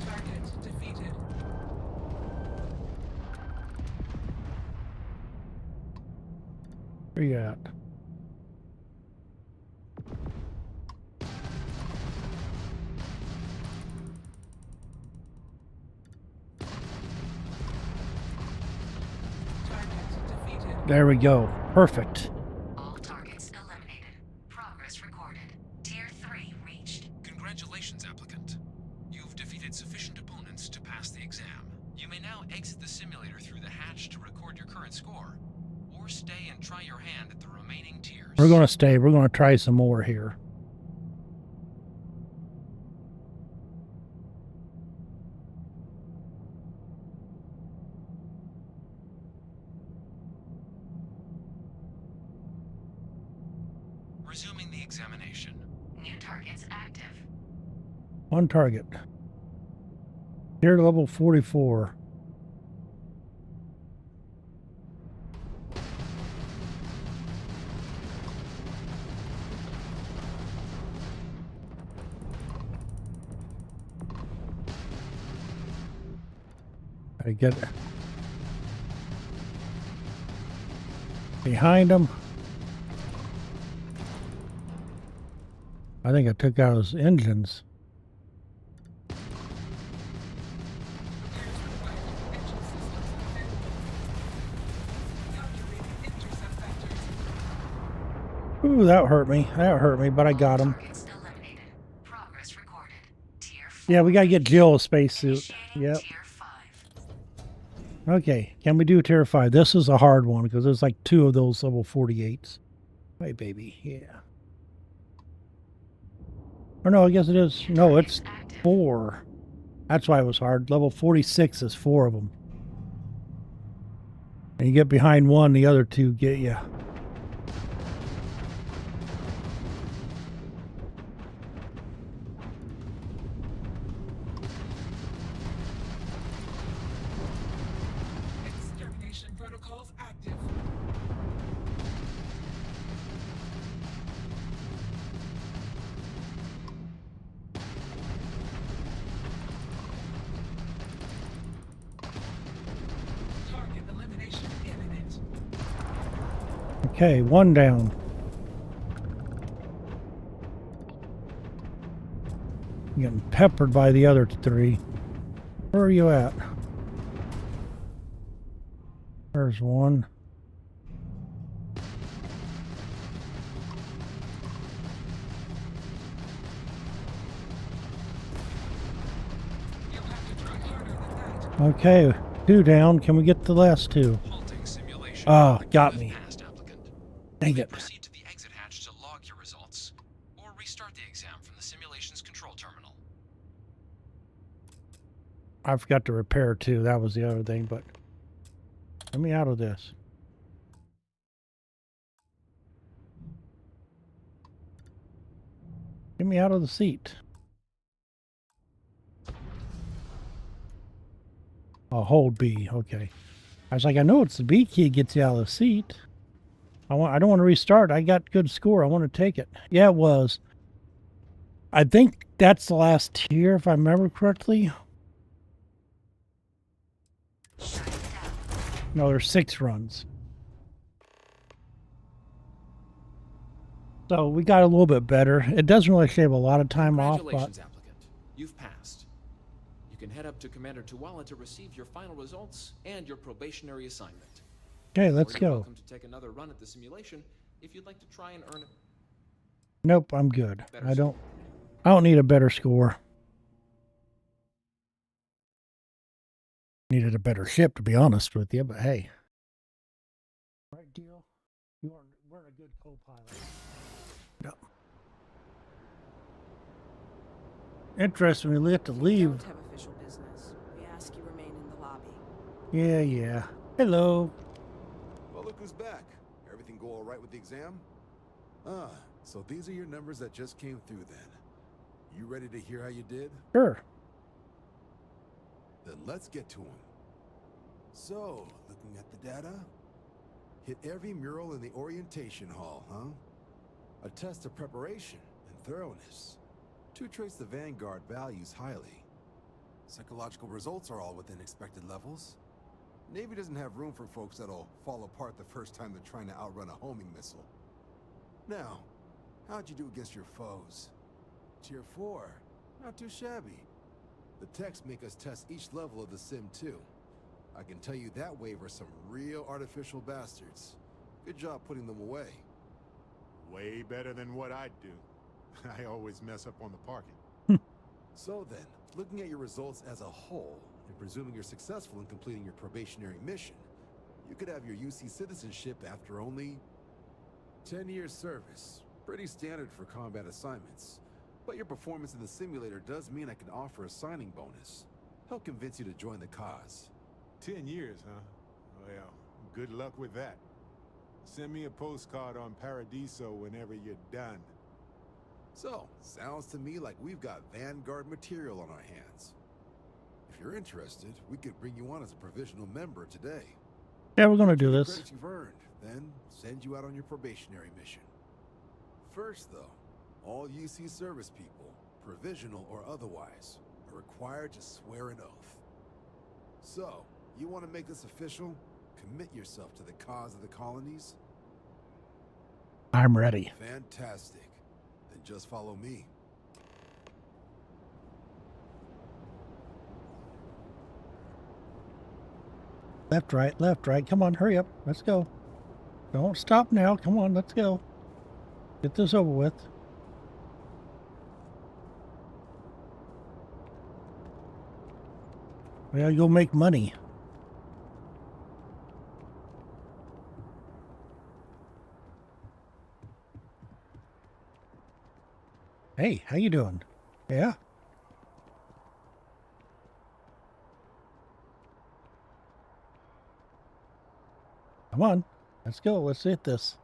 Target defeated. Where you at? There we go. Perfect. All targets eliminated. Progress recorded. Tier 3 reached. Congratulations, applicant. You've defeated sufficient opponents to pass the exam. You may now exit the simulator through the hatch to record your current score, or stay and try your hand at the remaining tiers. We're going to stay. We're going to try some more here. Resuming the examination. New targets active. One target. Tier level 44. I get behind him. I think I took out his engines. Ooh, that hurt me. That hurt me, but I got him. Yeah, we gotta get Jill a spacesuit. Yep. Okay, can we do tier 5? This is a hard one because there's like 2 of those level 48s. Hey, baby, yeah. Or no, I guess it is. No, it's 4. That's why it was hard. Level 46 is 4 of them. And you get behind one, the other 2 get you. Extermination protocols active. Target elimination imminent. Okay, 1 down. I'm getting peppered by the other 3. Where are you at? There's 1. Okay, 2 down. Can we get the last 2? Ah, got me. Dang it. Proceed to the exit hatch to log your results, or restart the exam from the simulation's control terminal. I forgot to repair too. That was the other thing, but let me out of this. Get me out of the seat. Oh, hold B. Okay. I was like, I know it's the B key gets you out of the seat. I don't want to restart. I got good score. I want to take it. Yeah, it was. I think that's the last tier, if I remember correctly. No, there's 6 runs. So we got a little bit better. It doesn't really shave a lot of time off, but Congratulations, applicant. You've passed. You can head up to Commander Tuwala to receive your final results and your probationary assignment. okay, let's Or you're go. welcome to take another run at the simulation if you'd like to try and earn Nope, I'm good. Better I don't need a better score. Needed a better ship, to be honest with you, but hey. Right deal. You weren't a good co-pilot. No. Interesting, we have to leave. Don't have official business. We ask you remain in the lobby. Yeah. Hello. Well, look who's back. Everything go all right with the exam? Ah, so these are your numbers that just came through then. You ready to hear how you did? Sure. Then let's get to them. So, looking at the data, hit every mural in the orientation hall, huh? A test of preparation and thoroughness. To trace the Vanguard values highly. Psychological results are all within expected levels. Navy doesn't have room for folks that'll fall apart the first time they're trying to outrun a homing missile. Now, how'd you do against your foes? Tier 4, not too shabby. The techs make us test each level of the sim too. I can tell you that wave are some real artificial bastards. Good job putting them away. Way better than what I'd do. I always mess up on the parking. So then, looking at your results as a whole, and presuming you're successful in completing your probationary mission, you could have your UC citizenship after only 10 years service. Pretty standard for combat assignments. But your performance in the simulator does mean I can offer a signing bonus. Help convince you to join the cause. 10 years, huh? Well, good luck with that. Send me a postcard on Paradiso whenever you're done. So, sounds to me like we've got Vanguard material on our hands. If you're interested, we could bring you on as a provisional member today. Yeah, we're gonna do this. Credits you've earned, then send you out on your probationary mission. First, though, all UC service people, provisional or otherwise, are required to swear an oath. So, you want to make this official? Commit yourself to the cause of the colonies? I'm ready. Fantastic. Then just follow me. Left, right, left, right. Come on, hurry up. Let's go. Don't stop now. Come on, let's go. Get this over with. We gotta go make money. Hey, how you doing? Yeah? Come on. Let's go. Let's hit this.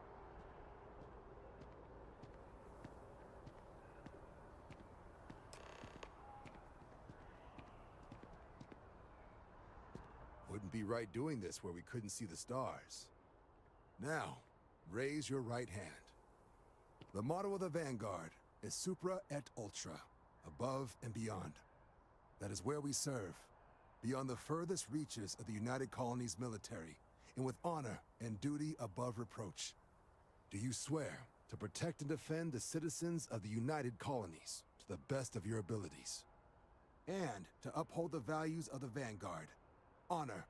Wouldn't be right doing this where we couldn't see the stars. Now, raise your right hand. The motto of the Vanguard is Supra et Ultra, above and beyond. That is where we serve, beyond the furthest reaches of the United Colonies military, and with honor and duty above reproach. Do you swear to protect and defend the citizens of the United Colonies to the best of your abilities, and to uphold the values of the Vanguard, honor,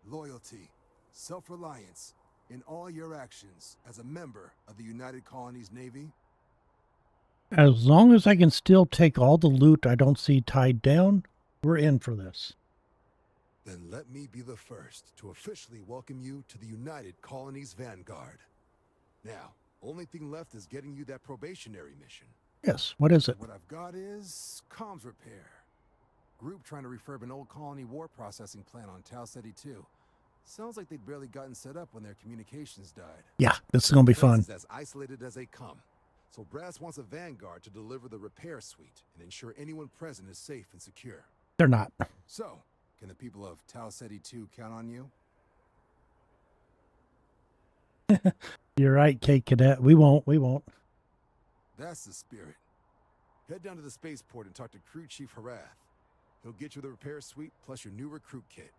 loyalty, self-reliance, in all your actions as a member of the United Colonies Navy? As long as I can still take all the loot I don't see tied down, we're in for this. Then let me be the first to officially welcome you to the United Colonies Vanguard. Now, only thing left is getting you that probationary mission. Yes, what is it? What I've got is comms repair. Group trying to refurb an old colony war processing plant on Tau Ceti 2. Sounds like they'd barely gotten set up when their communications died. Yeah, this is gonna be fun. This is as isolated as they come. So Brass wants a Vanguard to deliver the repair suite and ensure anyone present is safe and secure. They're not. So, can the people of Tau Ceti 2 count on you? You're right, Kate Cadet. We won't. That's the spirit. Head down to the spaceport and talk to Crew Chief Harath. He'll get you the repair suite plus your new recruit kit.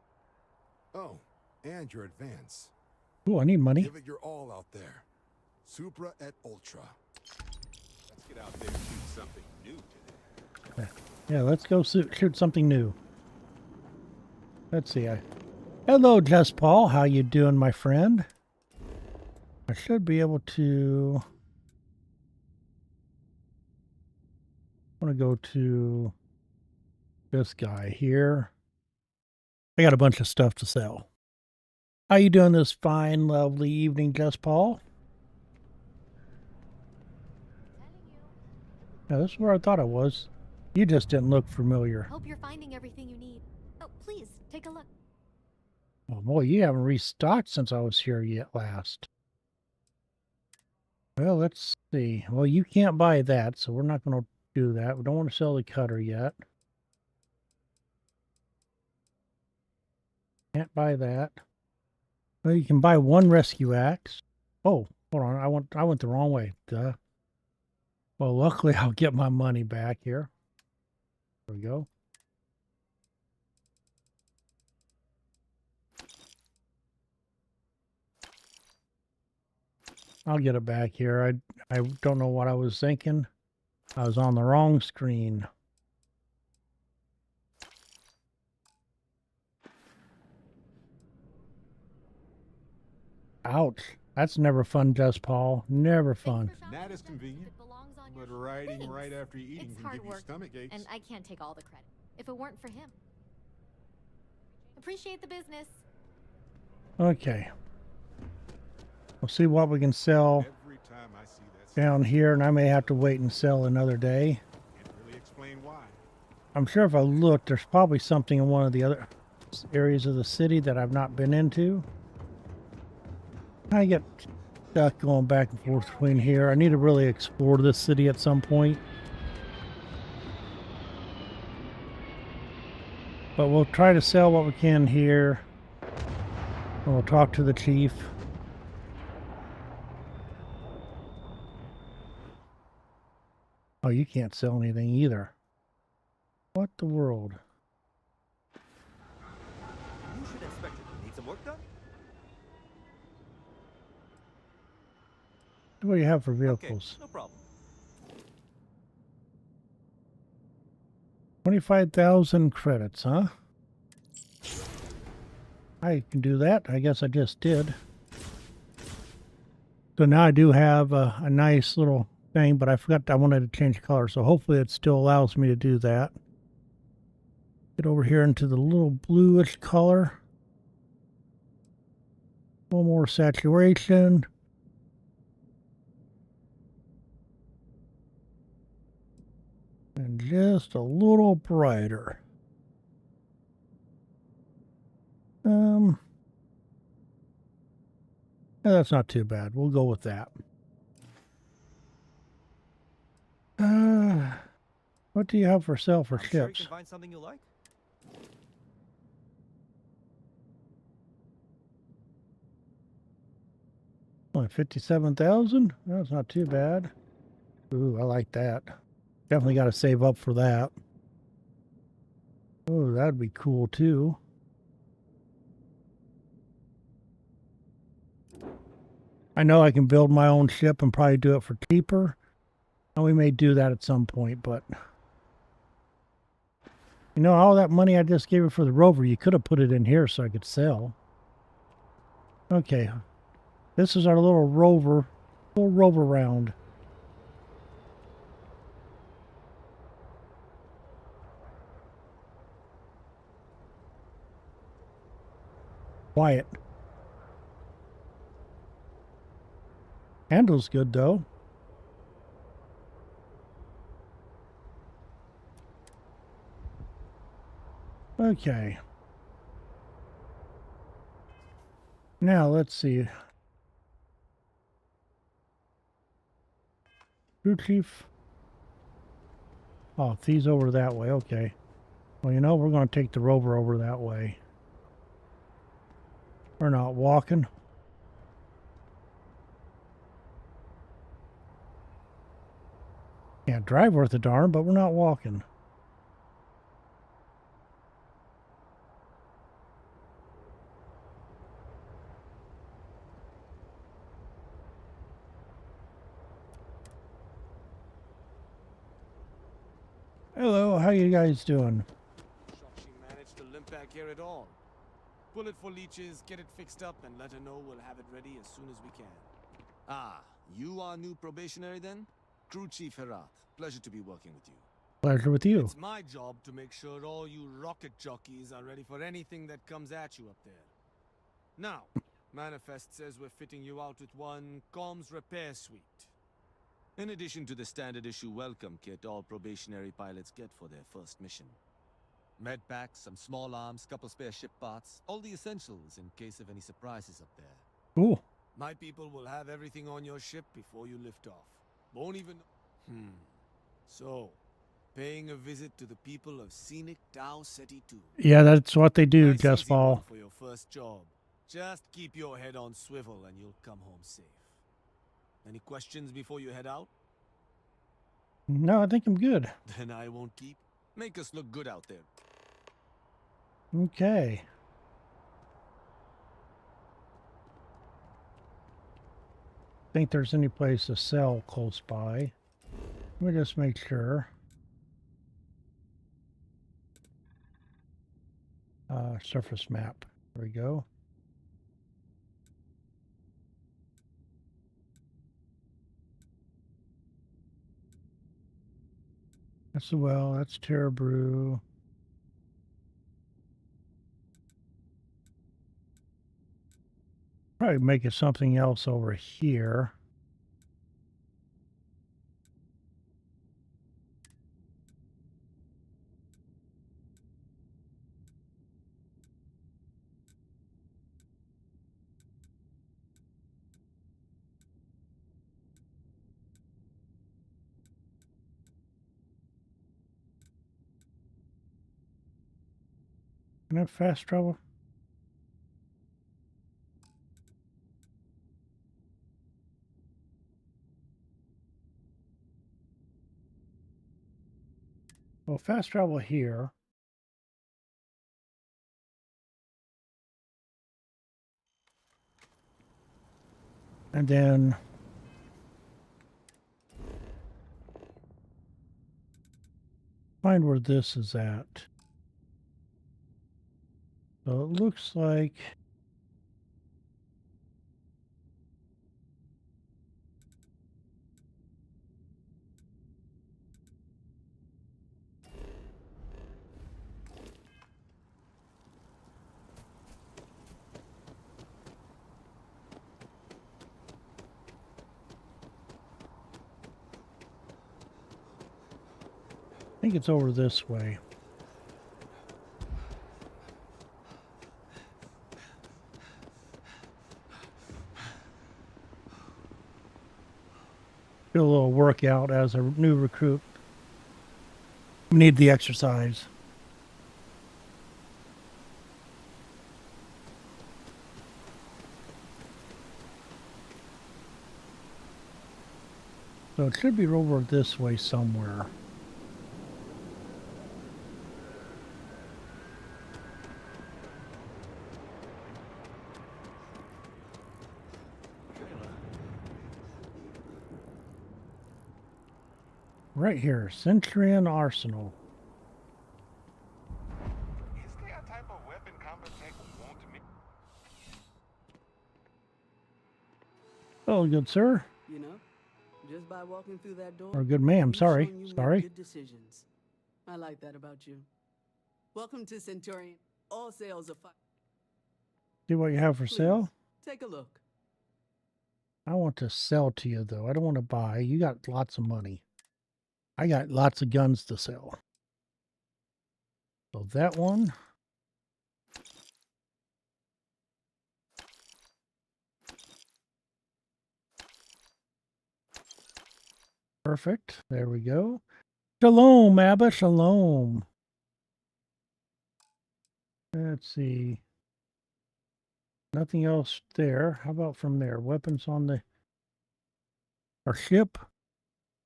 Oh, and your advance. Ooh, I need money. Give it your all out there. Supra et Ultra. Let's get out there and shoot something new today. Yeah, let's go shoot something new. Let's see. Hello, Just Paul. How you doing, my friend? I should be able to... I want to go to this guy here. I got a bunch of stuff to sell. How you doing this fine, lovely evening, Just Paul? Now, this is where I thought I was. You just didn't look familiar. Hope you're finding everything you need. Oh, please, take a look. Oh boy, you haven't restocked since I was here yet last. Well, let's see. Well, you can't buy that, so we're not going to do that. We don't want to sell the cutter yet. Can't buy that. Well, you can buy one rescue axe. Oh, hold on. I went the wrong way. Duh. Well, luckily I'll get my money back here. There we go. I'll get it back here. I don't know what I was thinking. I was on the wrong screen. Ouch. That's never fun, Just Paul. Never fun. That is convenient, but riding right after you eating It's can hard give you work, stomach aches. and I can't take all the credit. If it weren't for him. Appreciate the business. Okay. We'll see what we can sell Every time I see that down here, and I may have to wait and sell another day. can't really explain why. I'm sure if I look, there's probably something in one of the other areas of the city that I've not been into. I get stuck going back and forth between here. I need to really explore this city at some point. But we'll try to sell what we can here. And we'll talk to the chief. Oh, you can't sell anything either. What the world? You should inspect it. Need some work done? What do you have for vehicles? Okay, no problem. 25,000 credits, huh? I can do that. I guess I just did. So now I do have a nice little thing, but I forgot I wanted to change color, so hopefully it still allows me to do that. Get over here into the little bluish color. A little more saturation. And just a little brighter. Yeah, that's not too bad. We'll go with that. What do you have for sale for I'm sure you ships? can find something you like. Only 57,000? That's not too bad. Ooh, I like that. Definitely got to save up for that. Oh, that'd be cool too. I know I can build my own ship and probably do it for cheaper. And we may do that at some point, but you know, all that money I just gave you for the rover, you could have put it in here so I could sell. Okay. This is our little rover round. Quiet. Handles good though. Okay. Now let's see. Crew chief. Oh, he's over that way. Okay. Well, you know, we're going to take the rover over that way. We're not walking. Can't drive worth a darn, but we're not walking. Hello, how you guys doing? Shocked she managed to limp back here at all. Pull it for leeches, get it fixed up, and let her know we'll have it ready as soon as we can. Ah, you are new probationary then? Crew Chief Herat. Pleasure to be working with you. Pleasure with you. It's my job to make sure all you rocket jockeys are ready for anything that comes at you up there. Now, Manifest says we're fitting you out with one comms repair suite. In addition to the standard issue welcome kit all probationary pilots get for their first mission. Med packs, some small arms, couple spare ship parts, all the essentials in case of any surprises up there. Ooh. My people will have everything on your ship before you lift off. Won't even... So, paying a visit to the people of scenic Tau Ceti 2. Yeah, that's what they do, Nice Just easy one Paul. for your first job. Just keep your head on swivel and you'll come home safe. Any questions before you head out? No, I think I'm good. Then I won't keep. Make us look good out there. Okay. Think there's any place to sell close by. Let me just make sure. Surface map. There we go. That's the well. That's Terra Brew. Probably make it something else over here. Can I have fast travel? Well, fast travel here. And then find where this is at. So it looks like I think it's over this way. Do a little workout as a new recruit. We need the exercise. So it should be over this way somewhere. Right here, Centurion Arsenal. Is there a type of weapon combat tech want to make? Oh, good sir. You know, just by walking through that door. Or good ma'am, you've sorry. shown you make Sorry. Good decisions. I like that about you. Welcome to Centurion. All sales are fine. See what you have for sale? Take a look. I want to sell to you, though. I don't want to buy. You got lots of money. I got lots of guns to sell. So that one. Perfect. There we go. Shalom, Abba. Shalom. Let's see. Nothing else there. How about from there? Weapons on our ship.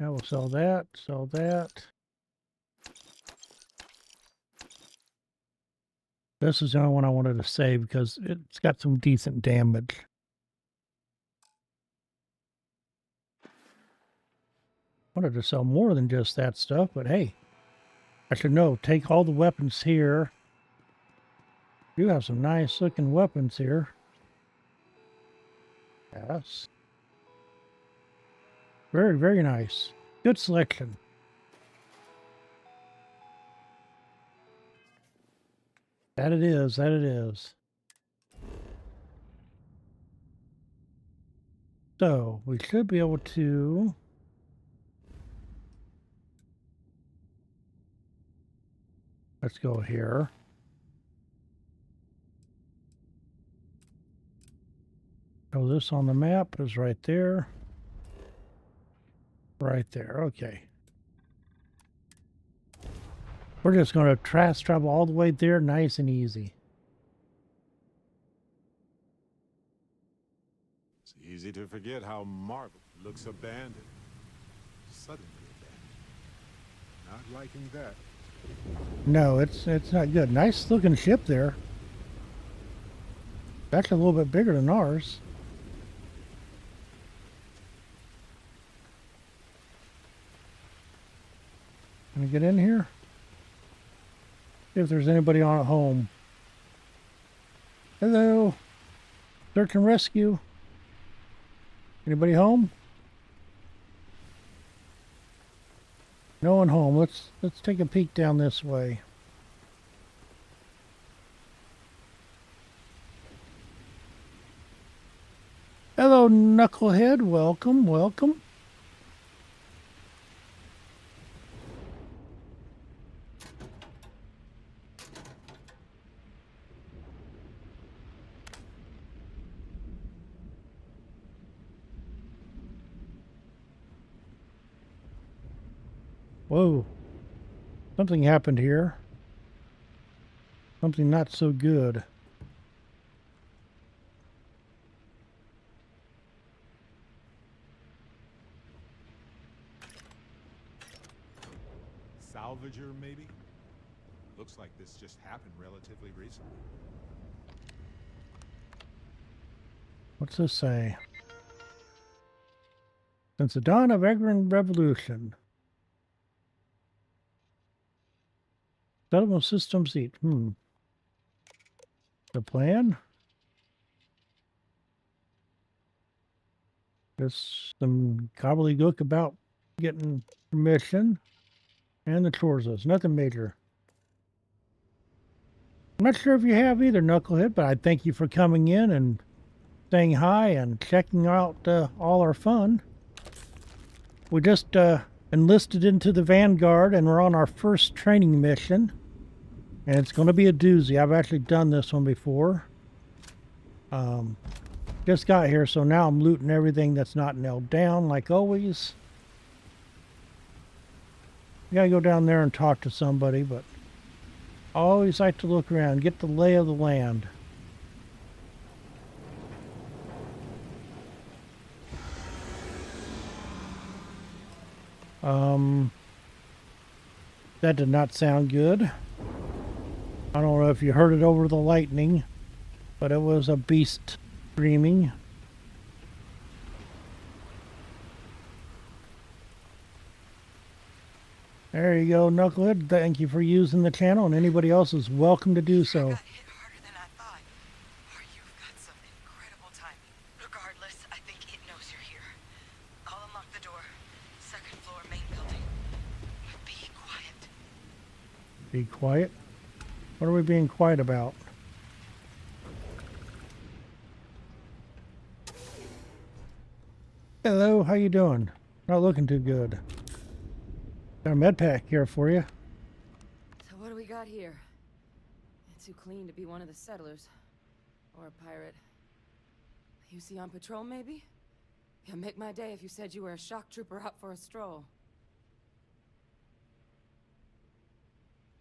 I will sell that. Sell that. This is the only one I wanted to save because it's got some decent damage. Wanted to sell more than just that stuff, but hey, I should know. Take all the weapons here. You have some nice looking weapons here. Yes. Very, very nice. Good selection. That it is. That it is. So, we should be able to... Let's go here. Oh, this on the map is right there. Right there. Okay. We're just going to fast travel all the way there, nice and easy. It's easy to forget how Marvel looks abandoned. Suddenly abandoned. Not liking that. No, it's not good. Nice looking ship there. Actually a little bit bigger than ours. Can I get in here? See if there's anybody on at home. Hello. Search and rescue. Anybody home? No one home. Let's take a peek down this way. Hello, Knucklehead. Welcome, welcome. Whoa. Something happened here. Something not so good. Salvager, maybe? Looks like this just happened relatively recently. What's this say? Since the dawn of agrarian revolution, settlement systems eat. The plan? There's some gobbledygook about getting permission and the chores list. Nothing major. I'm not sure if you have either, Knucklehead, but I thank you for coming in and saying hi and checking out all our fun. We just enlisted into the Vanguard and we're on our first training mission. And it's going to be a doozy. I've actually done this one before. Just got here, so now I'm looting everything that's not nailed down, like always. You gotta go down there and talk to somebody, but I always like to look around, get the lay of the land. That did not sound good. I don't know if you heard it over the lightning, but it was a beast screaming. There you go, Knucklehead. Thank you for using the channel, and anybody else is welcome to do so. Regardless, I think it knows you're here. I'll unlock the door. Second floor, main building. Be quiet. Be quiet? What are we being quiet about? Hello, how you doing? Not looking too good. Got a med pack here for you. So what do we got here? It's too clean to be one of the settlers. Or a pirate. You see on patrol, maybe? Yeah, make my day if you said you were a shock trooper out for a stroll.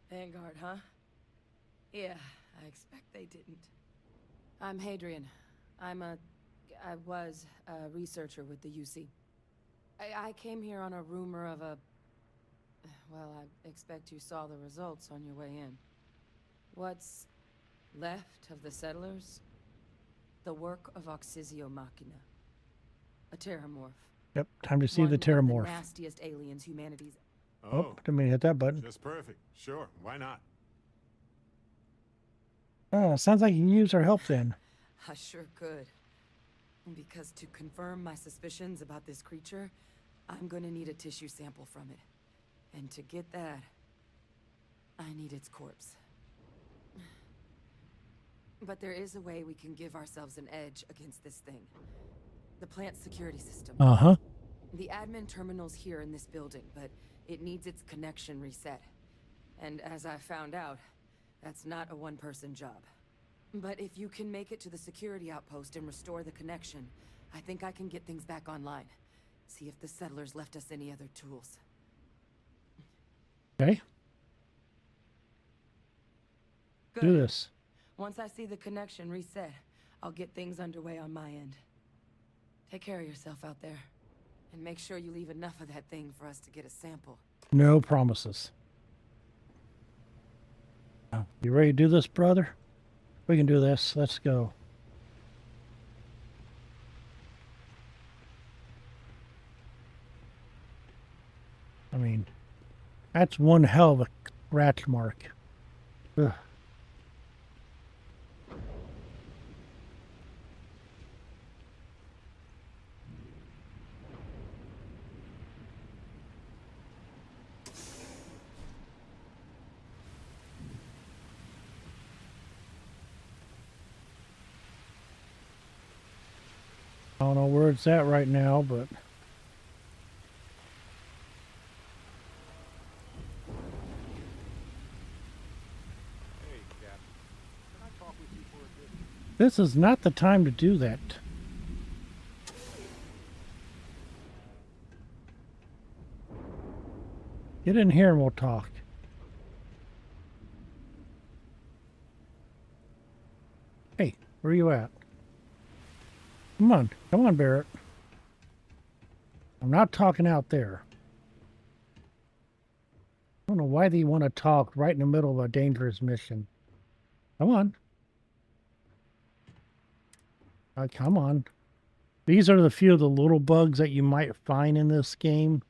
Vanguard, huh? Yeah, I expect they didn't. I'm Hadrian. I was a researcher with the UC. I came here on a rumor of a... Well, I expect you saw the results on your way in. What's left of the settlers? The work of Oxysio Machina. A terramorph. Yep, time to see the terramorph. The nastiest aliens humanity's... Oh, didn't mean to hit that button. Just perfect. Sure, why not? Sounds like you can use our help then. I sure could. Because to confirm my suspicions about this creature, I'm gonna need a tissue sample from it. And to get that, I need its corpse. But there is a way we can give ourselves an edge against this thing. The plant security system. Uh-huh. The admin terminal's here in this building, but it needs its connection reset. And as I found out, that's not a one-person job. But if you can make it to the security outpost and restore the connection, I think I can get things back online. See if the settlers left us any other tools. Okay. Good. Do this. Once I see the connection reset, I'll get things underway on my end. Take care of yourself out there. And make sure you leave enough of that thing for us to get a sample. No promises. You ready to do this, brother? We can do this. Let's go. I mean, that's one hell of a scratch mark. Ugh. I don't know where it's at right now, but... This is not the time to do that. Get in here and we'll talk. Hey, where are you at? Come on, Barret. I'm not talking out there. I don't know why they want to talk right in the middle of a dangerous mission. Come on. Come on. These are the few of the little bugs that you might find in this game.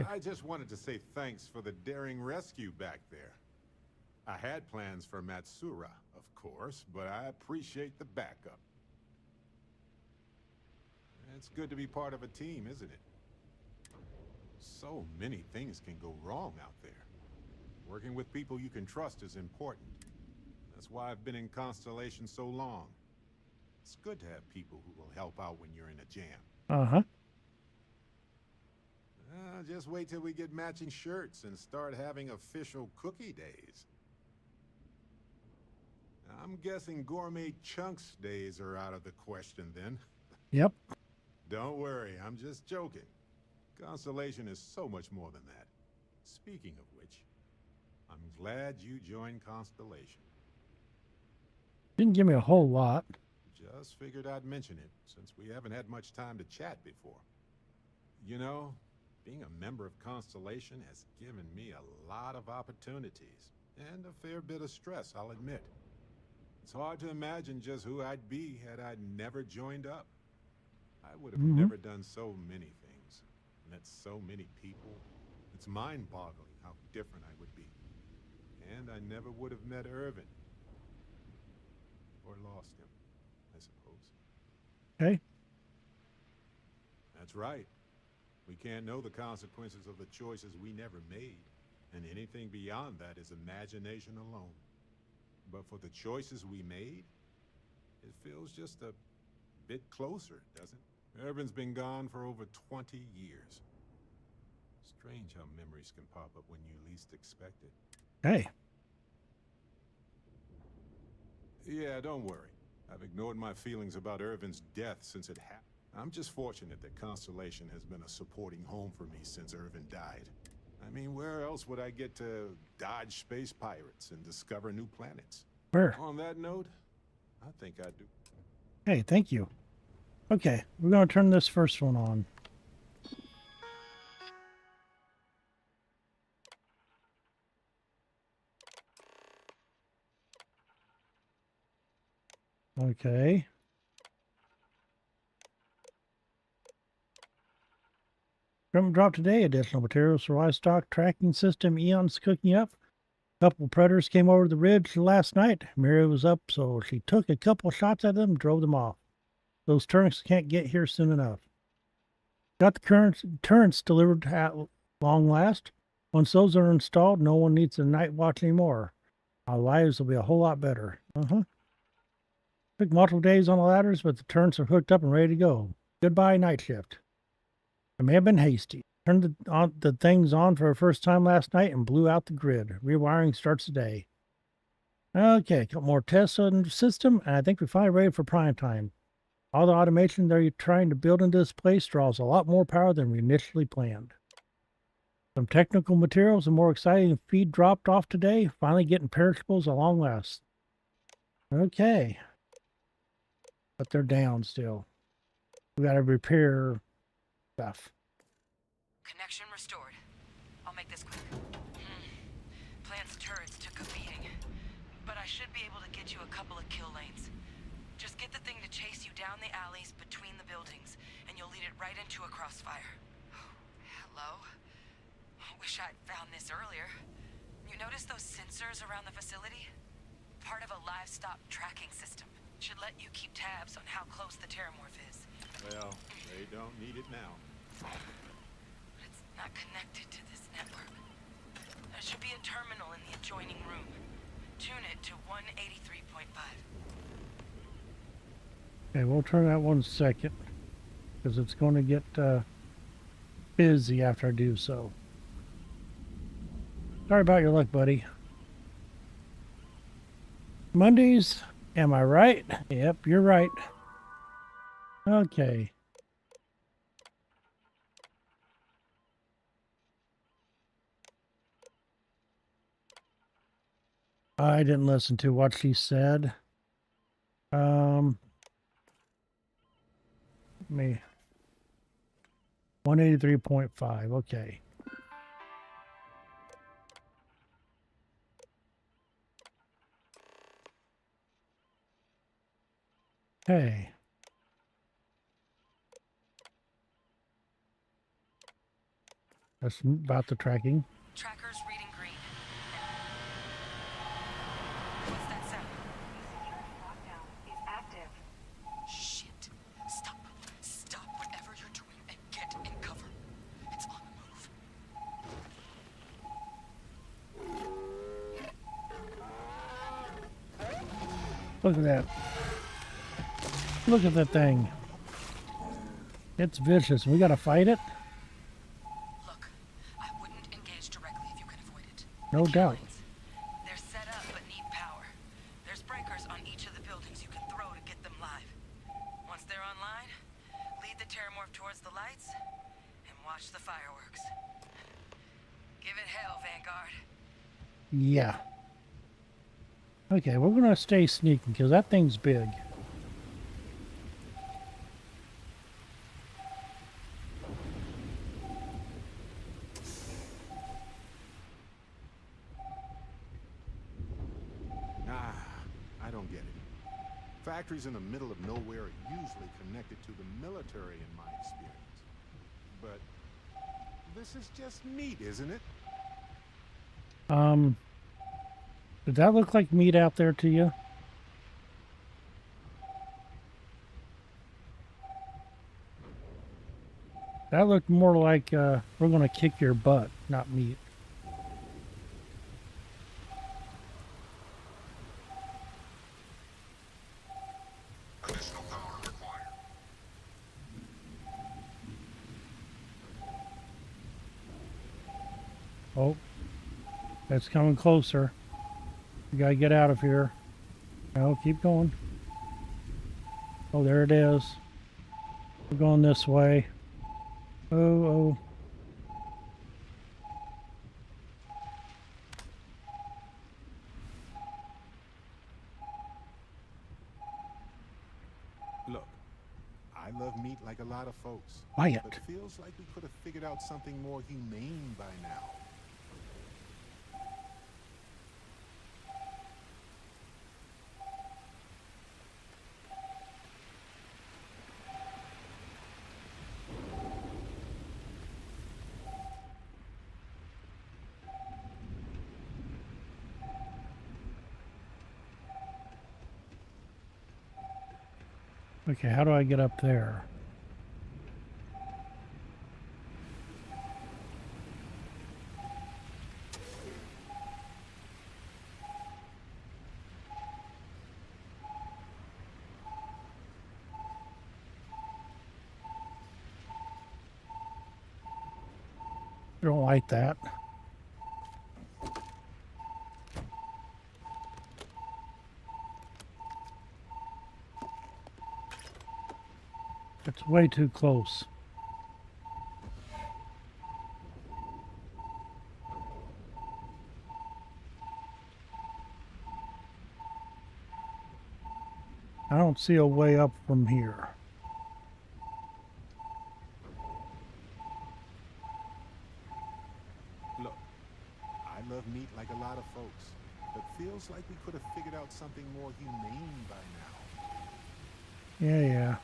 I just wanted to say thanks for the daring rescue back there. I had plans for Matsura, of course, but I appreciate the backup. It's good to be part of a team, isn't it? So many things can go wrong out there. Working with people you can trust is important. That's why I've been in Constellation so long. It's good to have people who will help out when you're in a jam. Uh-huh. Just wait till we get matching shirts and start having official cookie days. I'm guessing gourmet chunks days are out of the question then. Yep. Don't worry, I'm just joking. Constellation is so much more than that. Speaking of which, I'm glad you joined Constellation. Didn't give me a whole lot. Just figured I'd mention it, since we haven't had much time to chat before. You know, being a member of Constellation has given me a lot of opportunities, and a fair bit of stress, I'll admit. It's hard to imagine just who I'd be had I never joined up. I would have never done so many things, met so many people. It's mind-boggling how different I would be. And I never would have met Irvin. Or lost him, I suppose. Okay. That's right. We can't know the consequences of the choices we never made, and anything beyond that is imagination alone. But for the choices we made, it feels just a bit closer, doesn't it? Irvin's been gone for over 20 years. Strange how memories can pop up when you least expect it. Hey. Yeah, don't worry. I've ignored my feelings about Irvin's death since it happened. I'm just fortunate that Constellation has been a supporting home for me since Irvin died. I mean, where else would I get to dodge space pirates and discover new planets? Where? On that note, I think I do. Hey, thank you. Okay, we're going to turn this first one on. Okay. Drop today. Additional materials for livestock tracking system. Eon's cooking up. A couple predators came over the ridge last night. Mira was up, so she took a couple shots at them and drove them off. Those turrets can't get here soon enough. Got the turrets delivered at long last. Once those are installed, no one needs a night watch anymore. Our lives will be a whole lot better. Took multiple days on the ladders, but the turrets are hooked up and ready to go. Goodbye, night shift. I may have been hasty. Turned the things on for the first time last night and blew out the grid. Rewiring starts today. Okay, a couple more tests on the system, and I think we're finally ready for prime time. All the automation they're trying to build into this place draws a lot more power than we initially planned. Some technical materials and more exciting feed dropped off today, finally getting perishables at long last. Okay. But they're down still. We gotta repair stuff. Connection restored. I'll make this quick. Plant's turrets took a beating, but I should be able to get you a couple of kill lanes. Just get the thing to chase you down the alleys between the buildings, and you'll lead it right into a crossfire. Hello? Wish I'd found this earlier. You notice those sensors around the facility? Part of a livestock tracking system. Should let you keep tabs on how close the terramorph is. Well, they don't need it now. It's not connected to this network. There should be a terminal in the adjoining room. Tune it to 183.5. Okay, we'll turn that 1 second. because it's going to get busy after I do so. Sorry about your luck, buddy. Mondays, am I right? Yep, you're right. Okay. I didn't listen to what she said. Me. 183.5, okay. Hey. That's about the tracking. Tracker's reading green. What's that sound? Lockdown is active. Shit. Stop. Stop whatever you're doing and get in cover. It's on the move. Look at that. Look at that thing. It's vicious. We gotta fight it? Look, I wouldn't engage directly if you can avoid it. No doubt. They're set up but need power. There's breakers on each of the buildings you can throw to get them live. Once they're online, lead the terramorph towards the lights and watch the fireworks. Give it hell, Vanguard. Yeah. Okay, we're gonna stay sneaking because that thing's big. I don't get it. Factories in the middle of nowhere are usually connected to the military in my experience. But this is just meat, isn't it? Did that look like meat out there to you? That looked more like we're gonna kick your butt, not meat. Oh, it's coming closer. We gotta get out of here. No, keep going. Oh, there it is. We're going this way. Oh. Look, I love meat like a lot of folks. Quiet. But it feels like we could have figured out something more humane by now. Okay, how do I get up there? I don't like that. It's way too close. I don't see a way up from here. Look, I love meat like a lot of folks, but feels like we could have figured out something more humane by now. Yeah.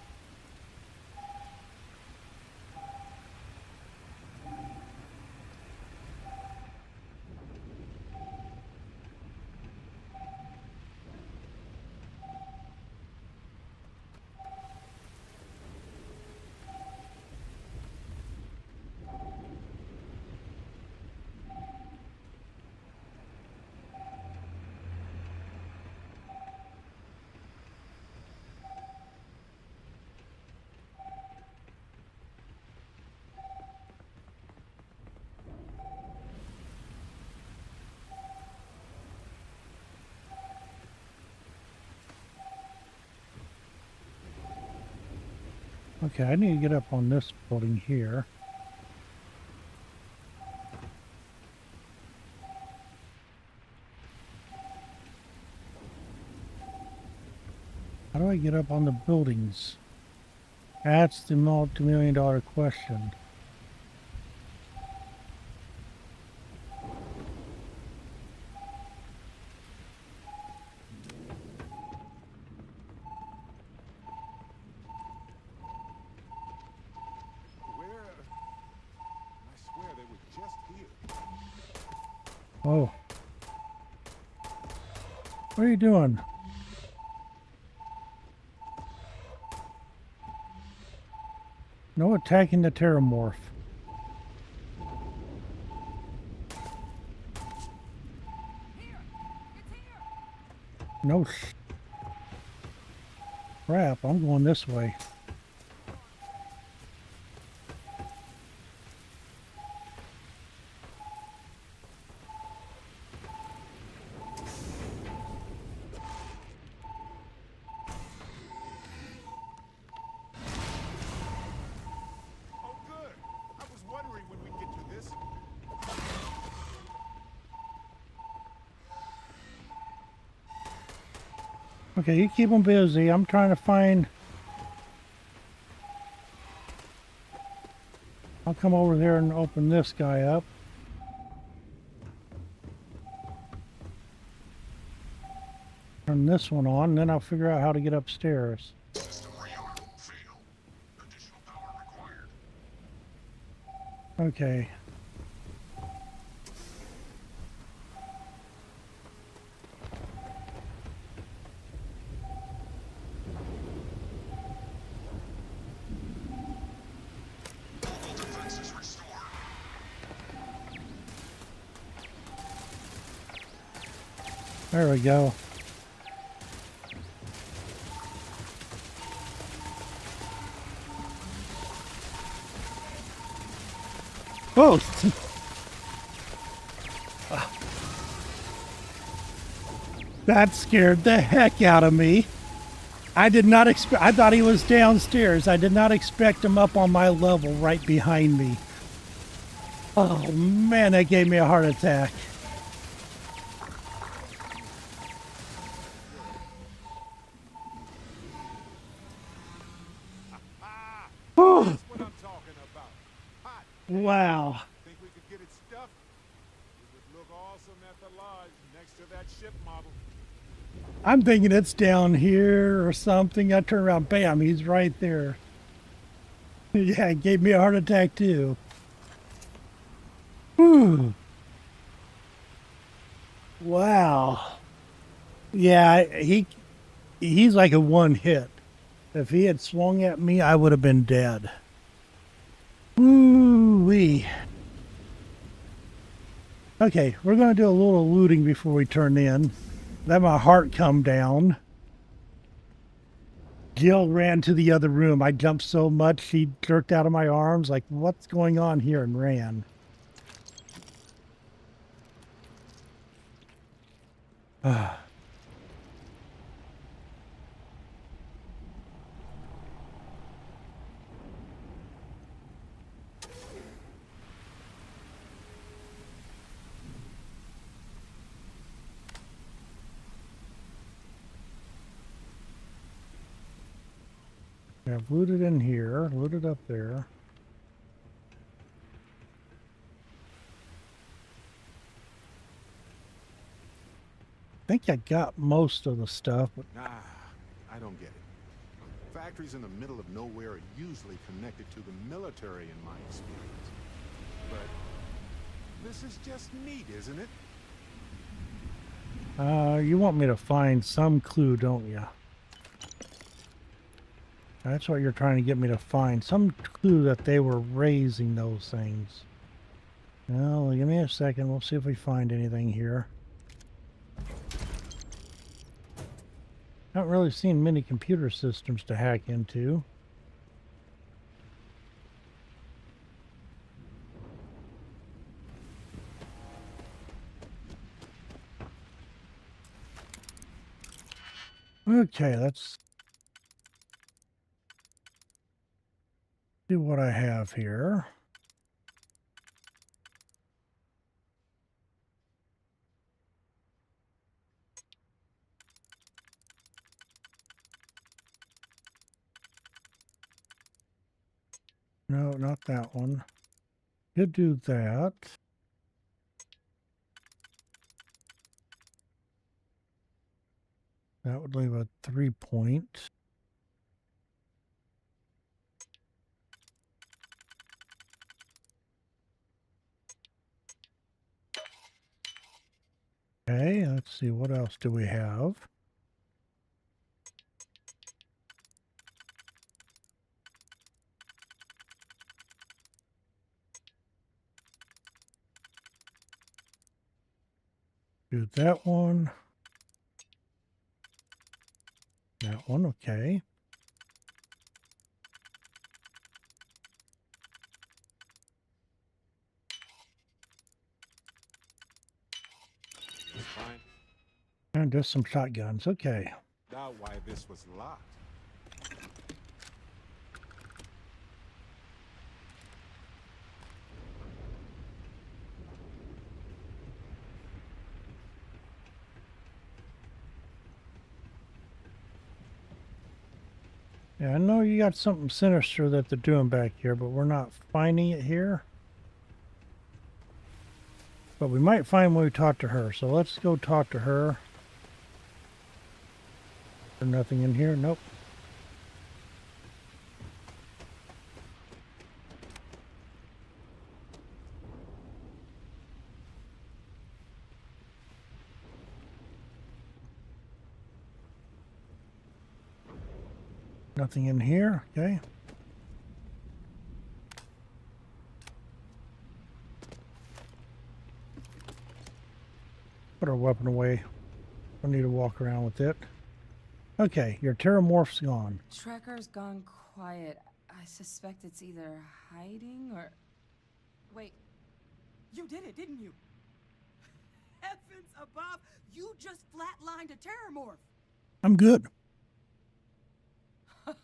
Okay, I need to get up on this building here. How do I get up on the buildings? That's the multi-million-dollar question. I swear they were just here. Oh. What are you doing? No attacking the Terramorph. No crap, I'm going this way. Oh, good. I was wondering when we'd get to this. Okay, you keep them busy. I'm trying to find... I'll come over there and open this guy up. Turn this one on, then I'll figure out how to get upstairs. Okay. There we go. Whoa! That scared the heck out of me. I did not expect, I thought he was downstairs. I did not expect him up on my level right behind me. Oh man, that gave me a heart attack. Oh. Wow. Think we could get it stuffed? It would look awesome at the lodge next to that ship model. I'm thinking it's down here or something. I turn around, bam, he's right there. Yeah, it gave me a heart attack too. Whew. Wow. Yeah, he's like a one hit. If he had swung at me, I would have been dead. Woo-wee. Okay, we're going to do a little looting before we turn in. Let my heart come down. Jill ran to the other room. I jumped so much, she jerked out of my arms like, what's going on here, and ran. I've looted in here, looted up there. I think I got most of the stuff, but Nah, I don't get it. Factories in the middle of nowhere are usually connected to the military in my experience. But this is just neat, isn't it? You want me to find some clue, don't you? That's what you're trying to get me to find. Some clue that they were raising those things. Well, give me a second. We'll see if we find anything here. Haven't really seen many computer systems to hack into. Okay, let's... See what I have here. No, not that one. Could do that. That would leave a 3-point. Okay, let's see, what else do we have? Do that one. That one, okay. Fine. And just some shotguns, okay. Doubt why this was locked. Yeah, I know you got something sinister that they're doing back here, but we're not finding it here. But we might find when we talk to her, so let's go talk to her. There's nothing in here? Nope. Nothing in here, okay. Put our weapon away. Don't need to walk around with it. Okay, your terramorph's gone. Trekker's gone quiet. I suspect it's either hiding or... Wait, you did it, didn't you? Heavens above, you just flatlined a terramorph. I'm good.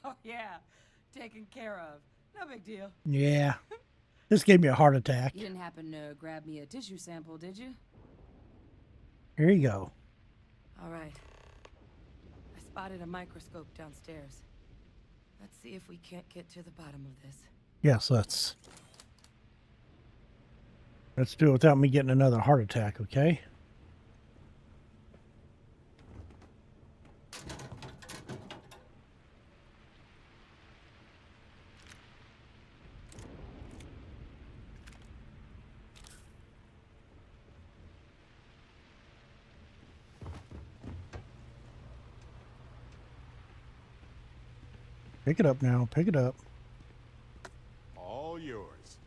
Oh, yeah. Taken care of. No big deal. Yeah. This gave me a heart attack. You didn't happen to grab me a tissue sample, did you? Here you go. All right. I spotted a microscope downstairs. Let's see if we can't get to the bottom of this. Yes, let's do it without me getting another heart attack, okay? Pick it up now. Pick it up. All yours.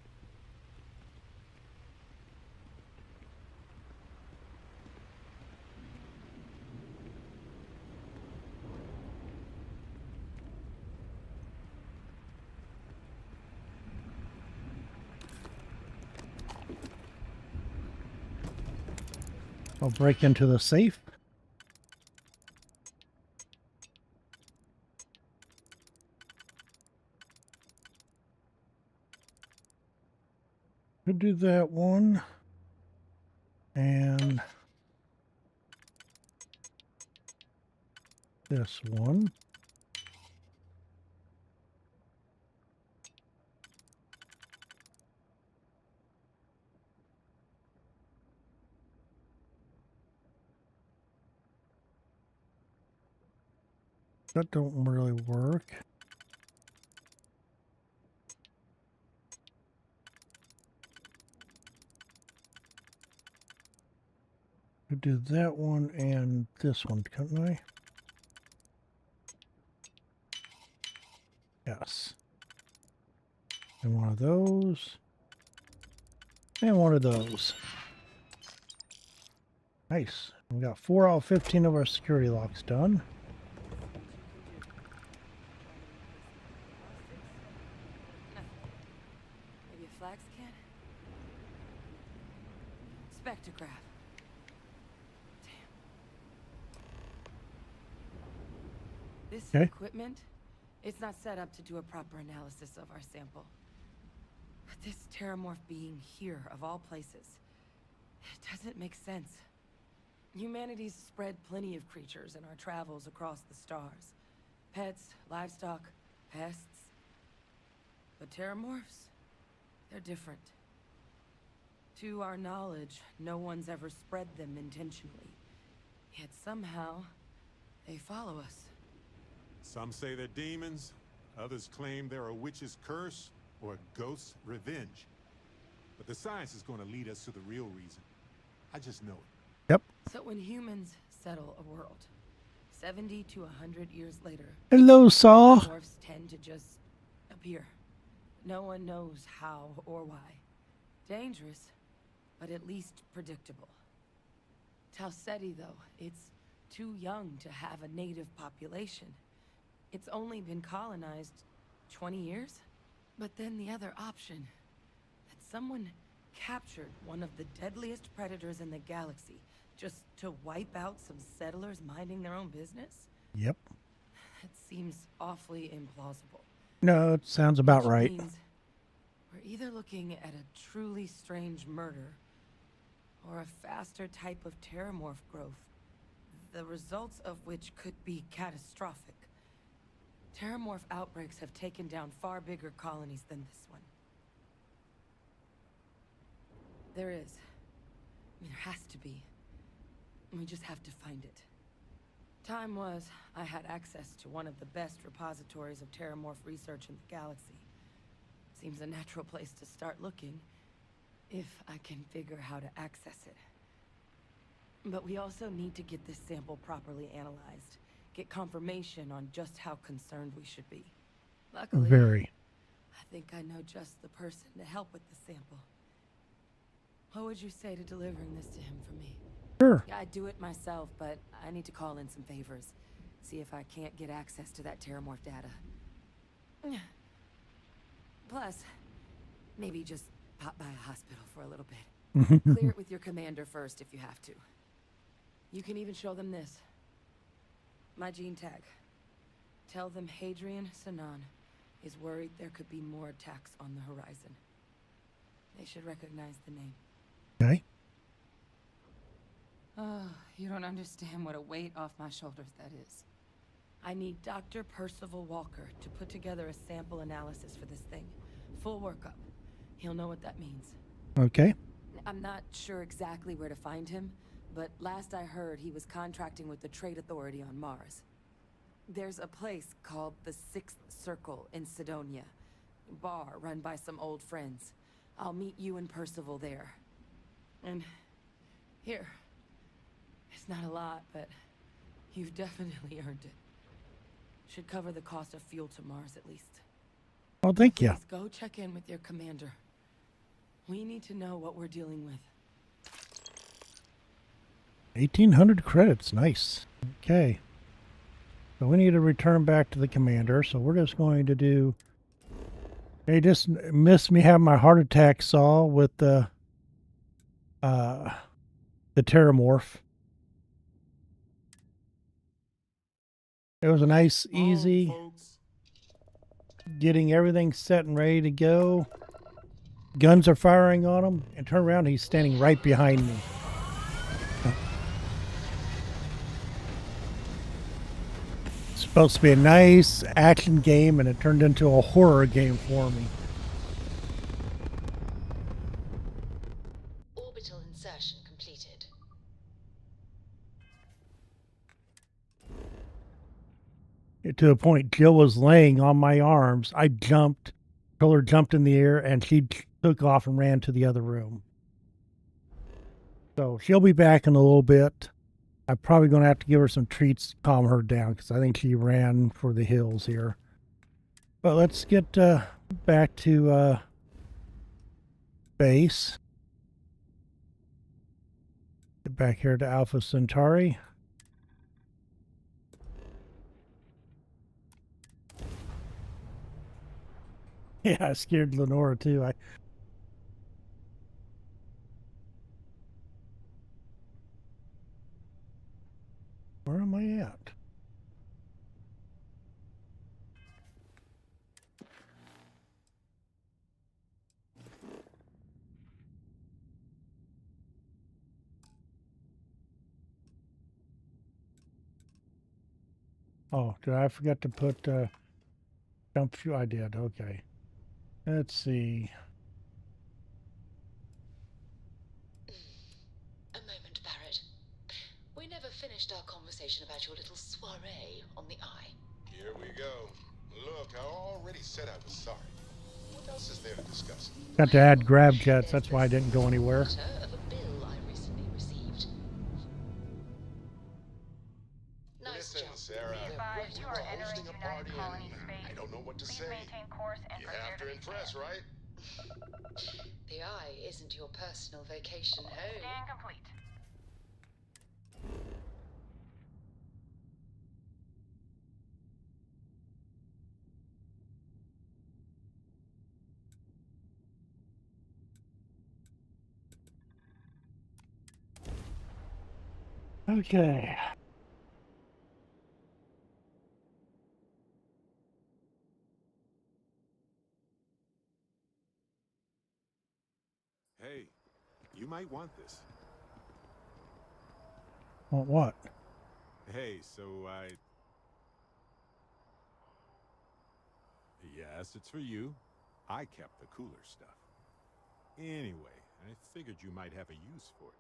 I'll break into the safe. Could do that one. And this one. That don't really work. Could do that one and this one, couldn't I? Yes. And one of those. And one of those. Nice. We got 4 out of 15 of our security locks done. Maybe a flax can? Spectrograph. This Okay. equipment It's not set up to do a proper analysis of our sample. But this terramorph being here, of all places, it doesn't make sense. Humanity's spread plenty of creatures in our travels across the stars. Pets, livestock, pests. But terramorphs? They're different. To our knowledge, no one's ever spread them intentionally. Yet somehow, they follow us. Some say they're demons, others claim they're a witch's curse or a ghost's revenge. But the science is going to lead us to the real reason. I just know it. Yep. So when humans settle a world, 70 to 100 years later, Hello, Saw. terramorphs tend to just appear. No one knows how or why. Dangerous, but at least predictable. Tau Ceti, though, it's too young to have a native population. It's only been colonized 20 years? But then the other option, that someone captured one of the deadliest predators in the galaxy just to wipe out some settlers minding their own business? Yep. That seems awfully implausible. No, it sounds about Which right. means we're either looking at a truly strange murder or a faster type of terramorph growth, the results of which could be catastrophic. Terramorph outbreaks have taken down far bigger colonies than this one. There is. I mean, there has to be. We just have to find it. Time was, I had access to one of the best repositories of terramorph research in the galaxy. Seems a natural place to start looking, if I can figure how to access it. But we also need to get this sample properly analyzed. Get confirmation on just how concerned we should be. Luckily, Very. I think I know just the person to help with the sample. What would you say to delivering this to him for me? Sure. Yeah, I'd do it myself, but I need to call in some favors. See if I can't get access to that terramorph data. Plus, maybe just pop by a hospital for a little bit. Clear it with your commander first if you have to. You can even show them this. My gene tag. Tell them Hadrian Sinan is worried there could be more attacks on the horizon. They should recognize the name. Okay. Oh, you don't understand what a weight off my shoulders that is. I need Dr. Percival Walker to put together a sample analysis for this thing. Full workup. He'll know what that means. Okay. I'm not sure exactly where to find him, but last I heard he was contracting with the Trade Authority on Mars. There's a place called the Sixth Circle in Sidonia. Bar run by some old friends. I'll meet you and Percival there. And here. It's not a lot, but you've definitely earned it. Should cover the cost of fuel to Mars at least. Well, thank you. Please go check in with your commander. We need to know what we're dealing with. 1,800 credits. Nice. Okay. So we need to return back to the commander. So we're just going to do... They just missed me having my heart attack, Saw, with the terramorph. It was a nice, easy, getting everything set and ready to go. Guns are firing on him, and turn around, he's standing right behind me. It's supposed to be a nice action game, and it turned into a horror game for me. Orbital insertion completed. To the point, Jill was laying on my arms. I jumped, controller jumped in the air, and she took off and ran to the other room. So she'll be back in a little bit. I'm probably going to have to give her some treats to calm her down because I think she ran for the hills here. But let's get back to base. Get back here to Alpha Centauri. Yeah, I scared Lenora too. Where am I at? Oh, did I forget to put jump fuel? I did. Okay. Let's see. A moment, Barret. We never finished our conversation about your little soiree on the Eye. Here we go. Look, I already said I was sorry. What else is there to discuss? Got to add grab jets. That's why I didn't go anywhere. Matter of a bill I recently received. Nice Listen, job. Sarah, Advised we you were are entering hosting a United party Colony and space. I don't know what to Please say. maintain course and You prepare have to impress, right? The Eye isn't your personal vacation home. Scan complete. Okay. Hey, you might want this. Want what? Hey, so Yes, it's for you. I kept the cooler stuff. Anyway, I figured you might have a use for it.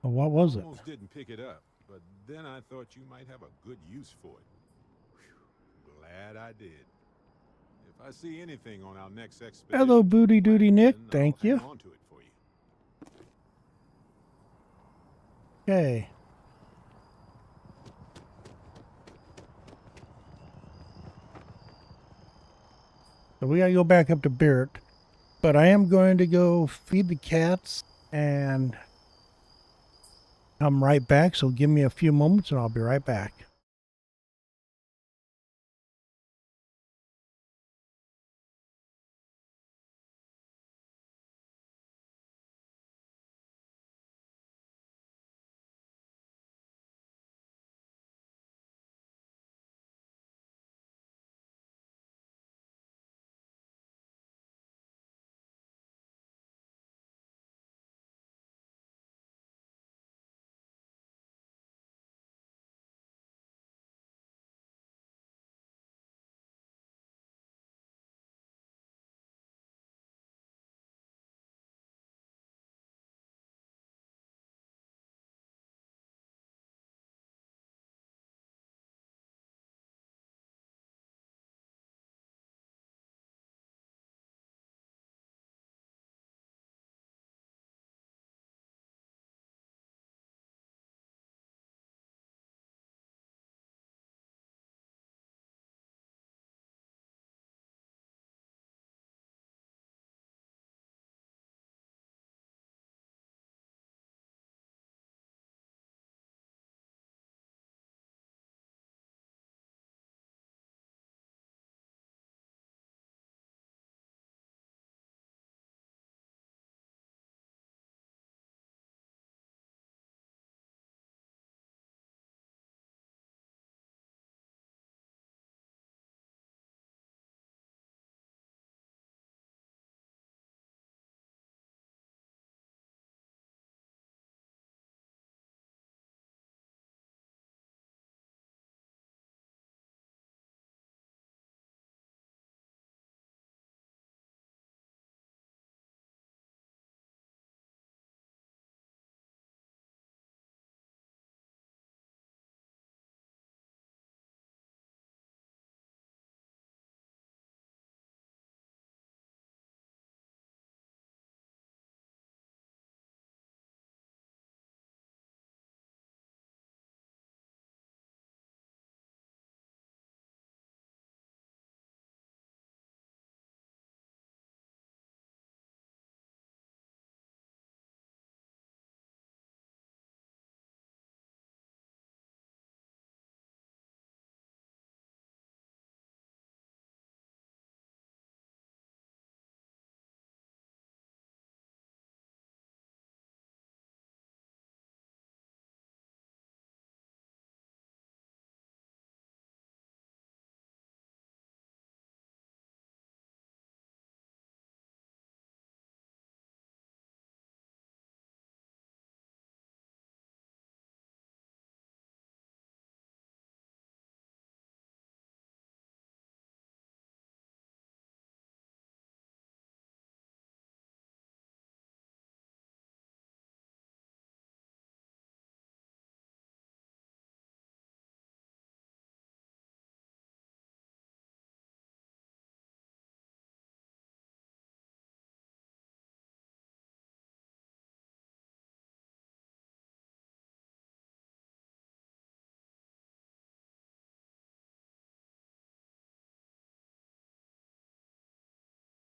Well, what was it? Almost didn't pick it up, but then I thought you might have a good use for it. Whew, glad I did. If I see anything on our next expedition, Hello, Booty Duty Nick. then Thank I'll you. hang on to it for you. Okay. So we gotta go back up to Barret, but I am going to go feed the cats and come right back. So give me a few moments and I'll be right back.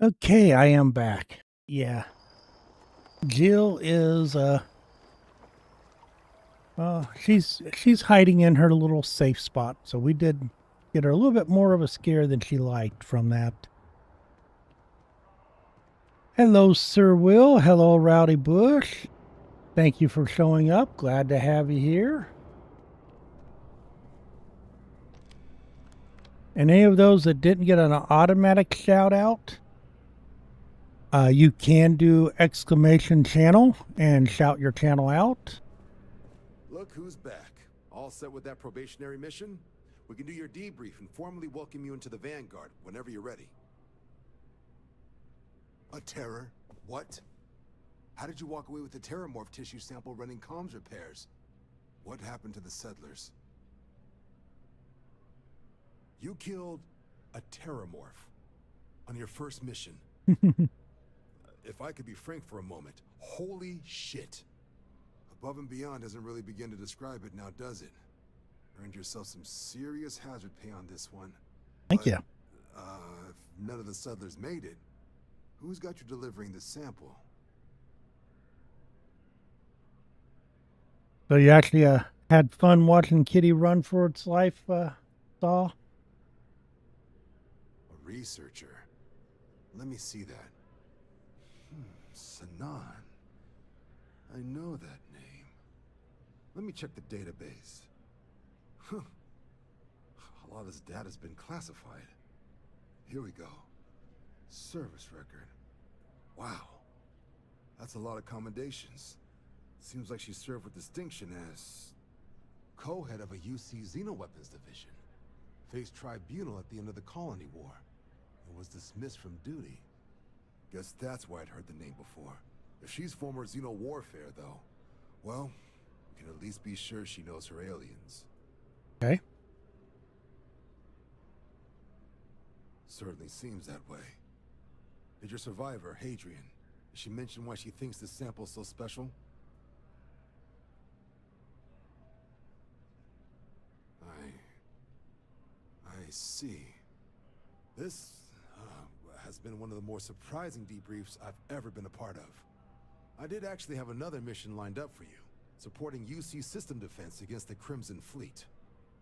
Okay, I am back. Yeah. Jill is she's hiding in her little safe spot. So we did get her a little bit more of a scare than she liked from that. Hello, Sir Will. Hello, Rowdy Bush. Thank you for showing up. Glad to have you here. And any of those that didn't get an automatic shout out, you can do exclamation channel and shout your channel out. Look who's back. All set with that probationary mission? We can do your debrief and formally welcome you into the Vanguard whenever you're ready. A terror? What? How did you walk away with the terramorph tissue sample running comms repairs? What happened to the settlers? You killed a terramorph on your first mission. If I could be frank for a moment, holy shit. Above and beyond doesn't really begin to describe it now, does it? Earned yourself some serious hazard pay on this one. Thank you. If none of the settlers made it, who's got you delivering the sample? So you actually had fun watching Kitty run for its life, Saw? A researcher. Let me see that. Sanan. I know that name. Let me check the database. Huh. A lot of this data's been classified. Here we go. Service record. Wow. That's a lot of commendations. Seems like she served with distinction as co-head of a UC Xenoweapons division. Faced tribunal at the end of the Colony War. And was dismissed from duty. Guess that's why I'd heard the name before. If she's former Xeno warfare, though, well, we can at least be sure she knows her aliens. Okay. Certainly seems that way. Did your survivor, Hadrian, did she mention why she thinks this sample's so special? I see. This has been one of the more surprising debriefs I've ever been a part of. I did actually have another mission lined up for you, supporting UC system defense against the Crimson Fleet.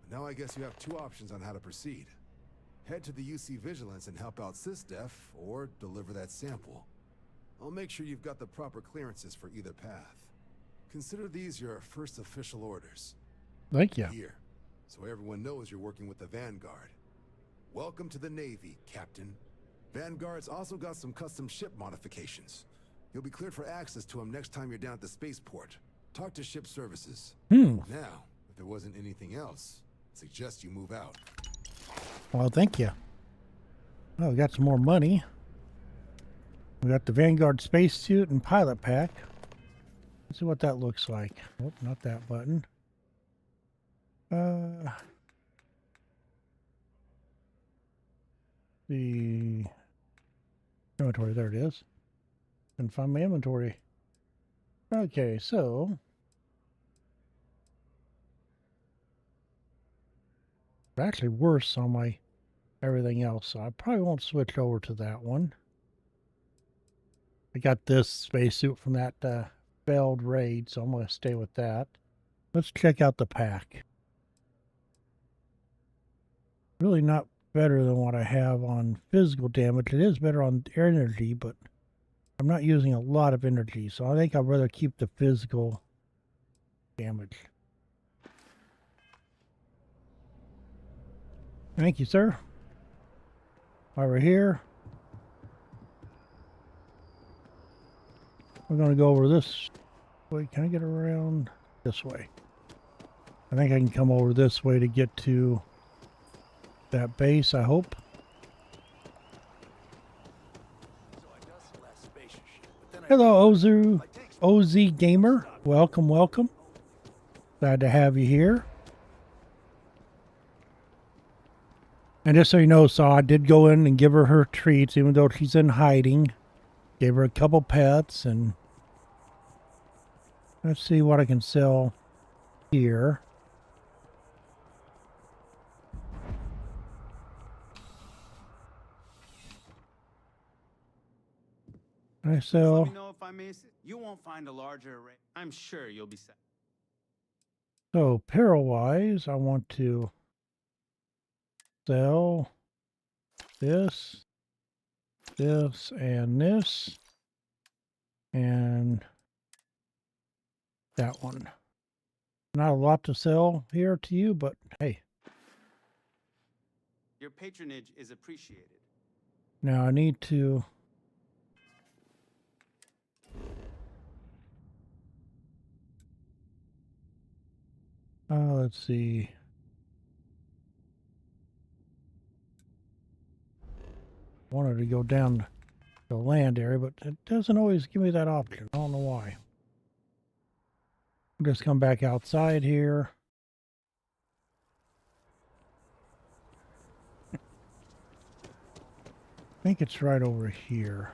But now I guess you have two options on how to proceed. Head to the UC Vigilance and help out SysDef, or deliver that sample. I'll make sure you've got the proper clearances for either path. Consider these your first official orders. Thank you. Here, so everyone knows you're working with the Vanguard. Welcome to the Navy, Captain. Vanguard's also got some custom ship modifications. You'll be cleared for access to them next time you're down at the spaceport. Talk to ship services. Now, if there wasn't anything else, I suggest you move out. Well, thank you. Oh, we got some more money. We got the Vanguard spacesuit and pilot pack. Let's see what that looks like. Oh, not that button. The inventory, there it is. Couldn't find my inventory. Okay, so it's actually worse on my everything else, so I probably won't switch over to that one. I got this spacesuit from that failed raid, so I'm going to stay with that. Let's check out the pack. Really not better than what I have on physical damage. It is better on energy, but I'm not using a lot of energy, so I think I'd rather keep the physical damage. Thank you, sir. While we're here, we're going to go over this way. Can I get around this way? I think I can come over this way to get to that base, I hope. Hello, OZ Gamer. Welcome, welcome. Glad to have you here. And just so you know, so I did go in and give her her treats, even though she's in hiding. Gave her a couple pets, and let's see what I can sell here. I Let sell. me know if I miss it. You won't find a larger array. I'm sure you'll be set. So peril-wise, I want to sell this, this, and this, and that one. Not a lot to sell here to you, but hey. Your patronage is appreciated. Now I need to... let's see. Wanted to go down the land area, but it doesn't always give me that option. I don't know why. I'll just come back outside here. I think it's right over here.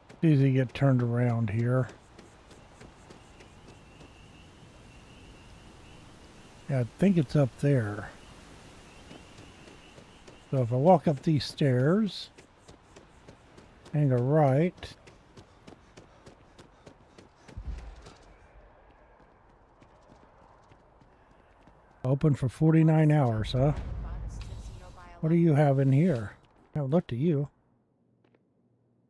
It's easy to get turned around here. Yeah, I think it's up there. So if I walk up these stairs and go right, open for 49 hours, huh? What do you have in here? I haven't looked at you.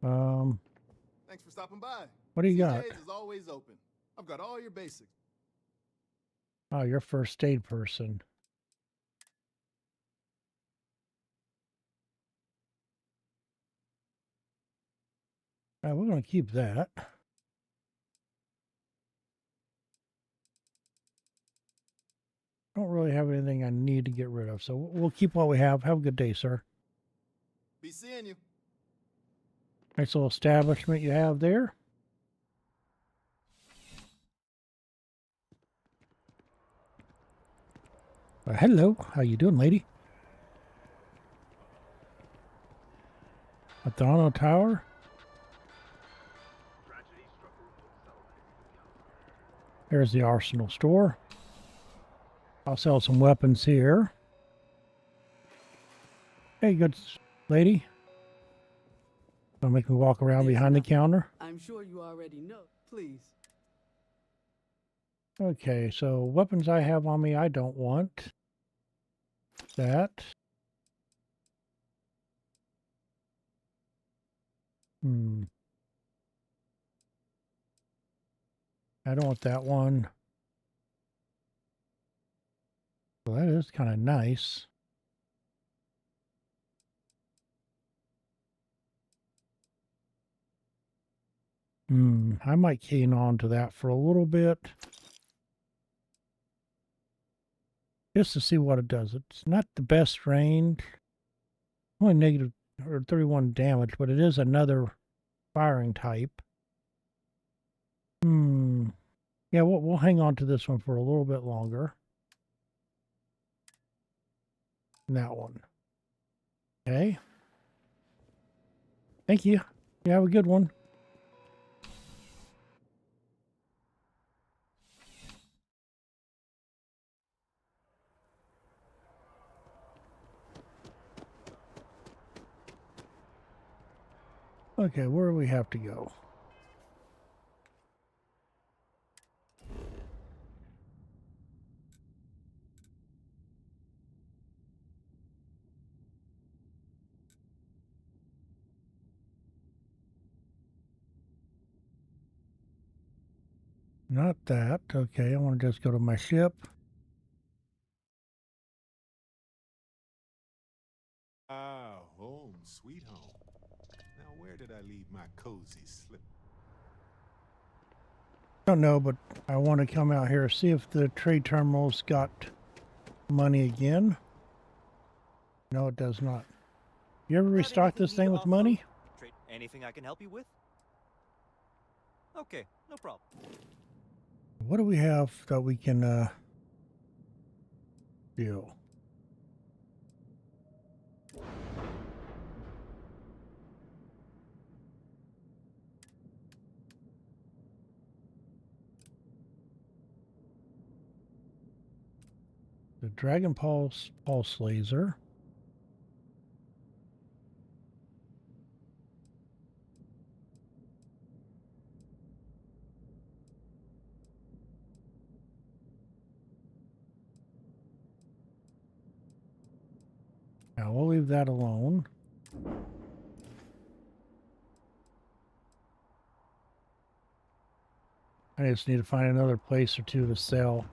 Thanks for stopping by. What do you got? CJ's is always open. I've got all your basics. Oh, you're first aid person. We're going to keep that. Don't really have anything I need to get rid of, so we'll keep what we have. Have a good day, sir. Be seeing you. Nice little establishment you have there. Hello, how you doing, lady? Athano Tower. There's the arsenal store. I'll sell some weapons here. Hey, good lady. Don't make me walk around behind the counter. I'm sure you already know. Please. Okay, so weapons I have on me I don't want. That. I don't want that one. Well, that is kind of nice. I might keen on to that for a little bit. Just to see what it does. It's not the best range. Only negative or 31 damage, but it is another firing type. Yeah, we'll hang on to this one for a little bit longer. And that one. Okay. Thank you. You have a good one. Okay, where do we have to go? Not that. Okay, I want to just go to my ship. Ah, home, sweet home. Now, where did I leave my cozy slip? Don't know, but I want to come out here, see if the trade terminal's got money again. No, it does not. You ever restock this thing with money? Anything I can help you with? Okay, no problem. What do we have that we can do? The Dragon Pulse laser. Now we'll leave that alone. I just need to find another place or two to sell.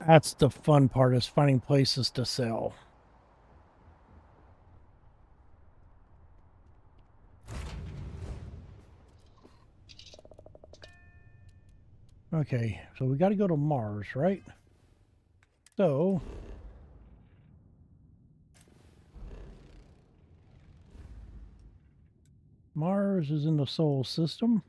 That's the fun part, is finding places to sell. Okay, so we got to go to Mars, right? So Mars is in the solar system.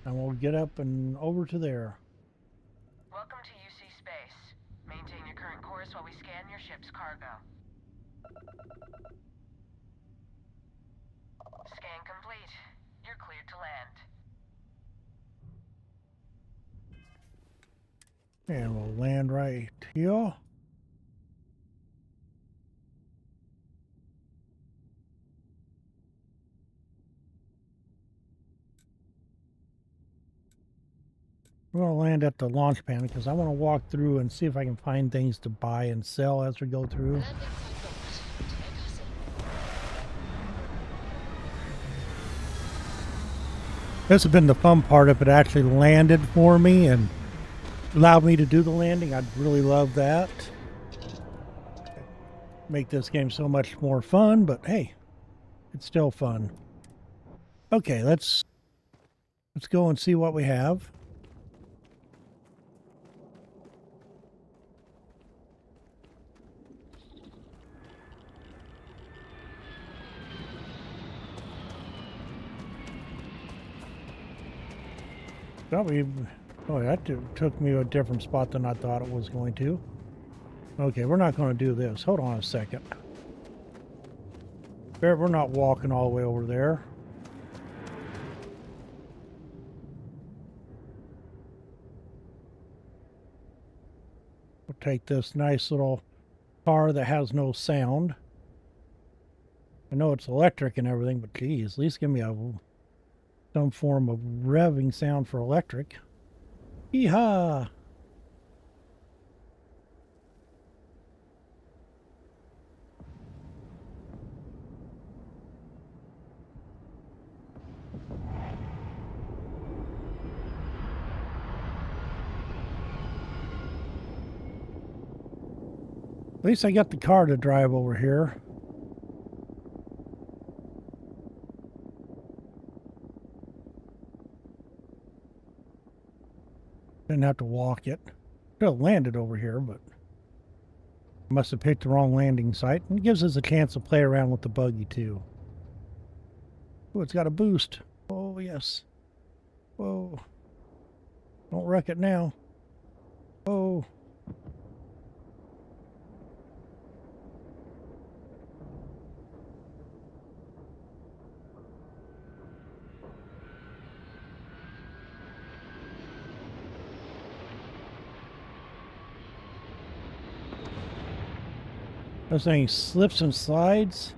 And we'll get up and over to there. Welcome to UC Space. Maintain your current course while we scan your ship's cargo. Scan complete. You're cleared to land. And we'll land right here. We're going to land at the launch pad because I want to walk through and see if I can find things to buy and sell as we go through. This has been the fun part if it actually landed for me and allowed me to do the landing. I'd really love that. Make this game so much more fun, but hey, it's still fun. Okay, let's go and see what we have. Oh, that took me to a different spot than I thought it was going to. Okay, we're not going to do this. Hold on a second. Barret, we're not walking all the way over there. We'll take this nice little car that has no sound. I know it's electric and everything, but geez, at least give me some form of revving sound for electric. Yeehaw! At least I got the car to drive over here. Didn't have to walk it. Could have landed over here, but must have picked the wrong landing site. And it gives us a chance to play around with the buggy too. Oh, it's got a boost. Oh, yes. Whoa. Don't wreck it now. Oh. This thing slips and slides.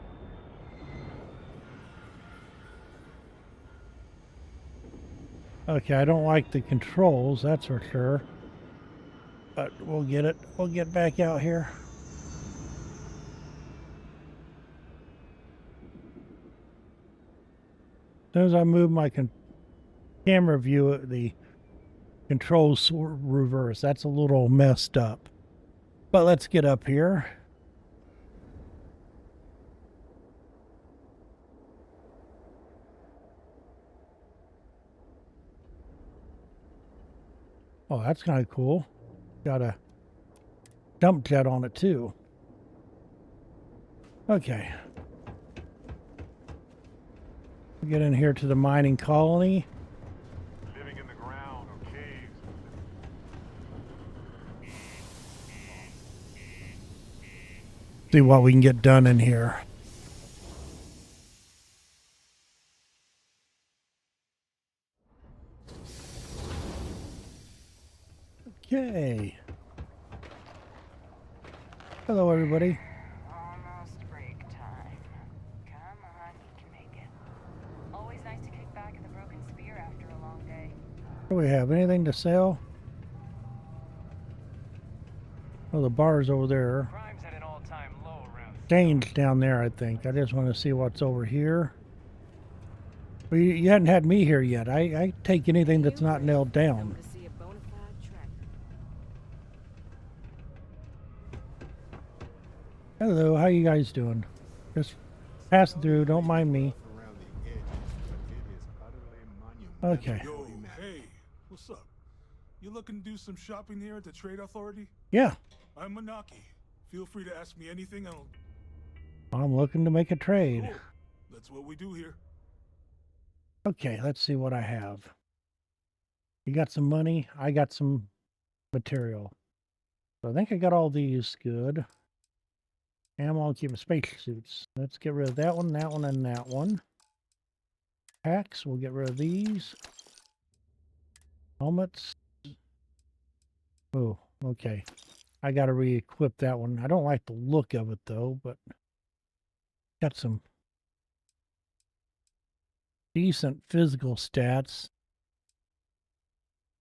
Okay, I don't like the controls, that's for sure. But we'll get it. We'll get back out here. As soon as I move my camera view, the controls reverse. That's a little messed up. But let's get up here. Oh, that's kind of cool. Got a dump jet on it too. Okay. We'll get in here to the mining colony. Living in the ground or caves. See what we can get done in here. Okay. Hello, everybody. Almost break time. Come on, you can make it. Always nice to kick back at the Broken Spear after a long day. Do we have anything to sell? Oh, the bar's over there. Crime's at an all-time low around. Dane's down there, I think. I just want to see what's over here. Well, you hadn't had me here yet. I take anything that's not nailed down. Hello, how you guys doing? Just passing through, don't mind me. Okay. Yo, hey, what's up? You looking to do some shopping here at the Trade Authority? Yeah. I'm Manaki. Feel free to ask me anything. I'm looking to make a trade. Cool. That's what we do here. Okay, let's see what I have. You got some money, I got some material. So I think I got all these good. Ammo, keep space suits. Let's get rid of that one, and that one. Packs, we'll get rid of these. Helmets. Oh, okay. I gotta re-equip that one. I don't like the look of it though, but got some decent physical stats.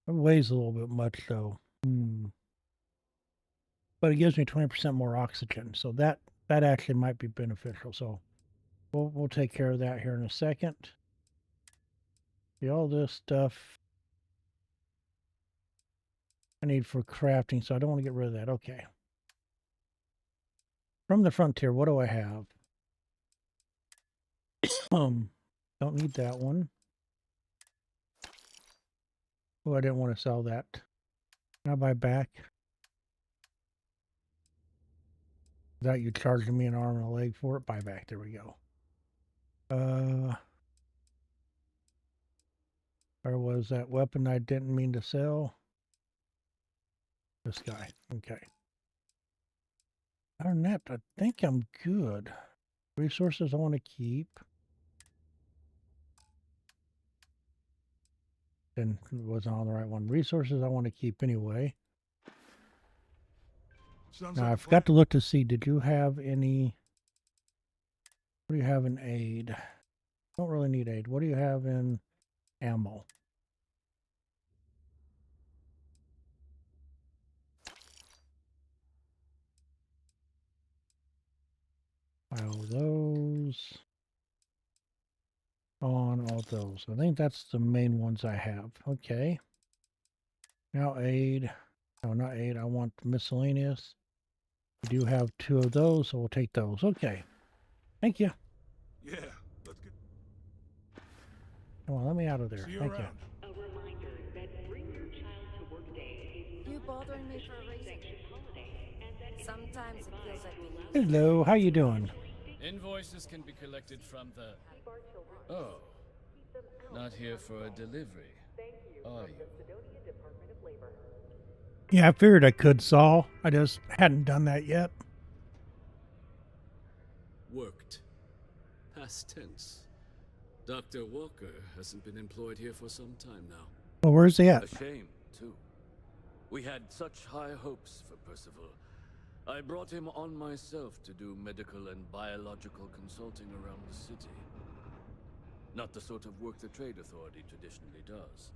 It weighs a little bit much though. But it gives me 20% more oxygen, so that actually might be beneficial. So we'll take care of that here in a second. See, all this stuff I need for crafting, so I don't want to get rid of that. Okay. From the frontier, what do I have? Don't need that one. Oh, I didn't want to sell that. Can I buy back? That you charging me an arm and a leg for it? Buy back. There we go. Where was that weapon I didn't mean to sell? This guy. Okay. Other than that, I think I'm good. Resources I want to keep. Then wasn't on the right one. Resources I want to keep anyway. Now, I forgot to look to see, did you have any... What do you have in aid? Don't really need aid. What do you have in ammo? File those. On all those. I think that's the main ones I have. Okay. Now aid. No, not aid. I want miscellaneous. We do have 2 of those, so we'll take those. Okay. Thank you. Yeah, let's get... Come on, let me out of there. Thank you. A reminder that Bring Your Child to Work Day is You bothering me for a reason? Sometimes it feels like we lose. Hello, how you doing? Invoices can be collected from the... Oh, not here for a delivery, are you? Yeah, I figured I could, Saul. I just hadn't done that yet. Worked. Past tense. Dr. Walker hasn't been employed here for some time now. Well, where's he at? A shame, too. We had such high hopes for Percival. I brought him on myself to do medical and biological consulting around the city. Not the sort of work the Trade Authority traditionally does.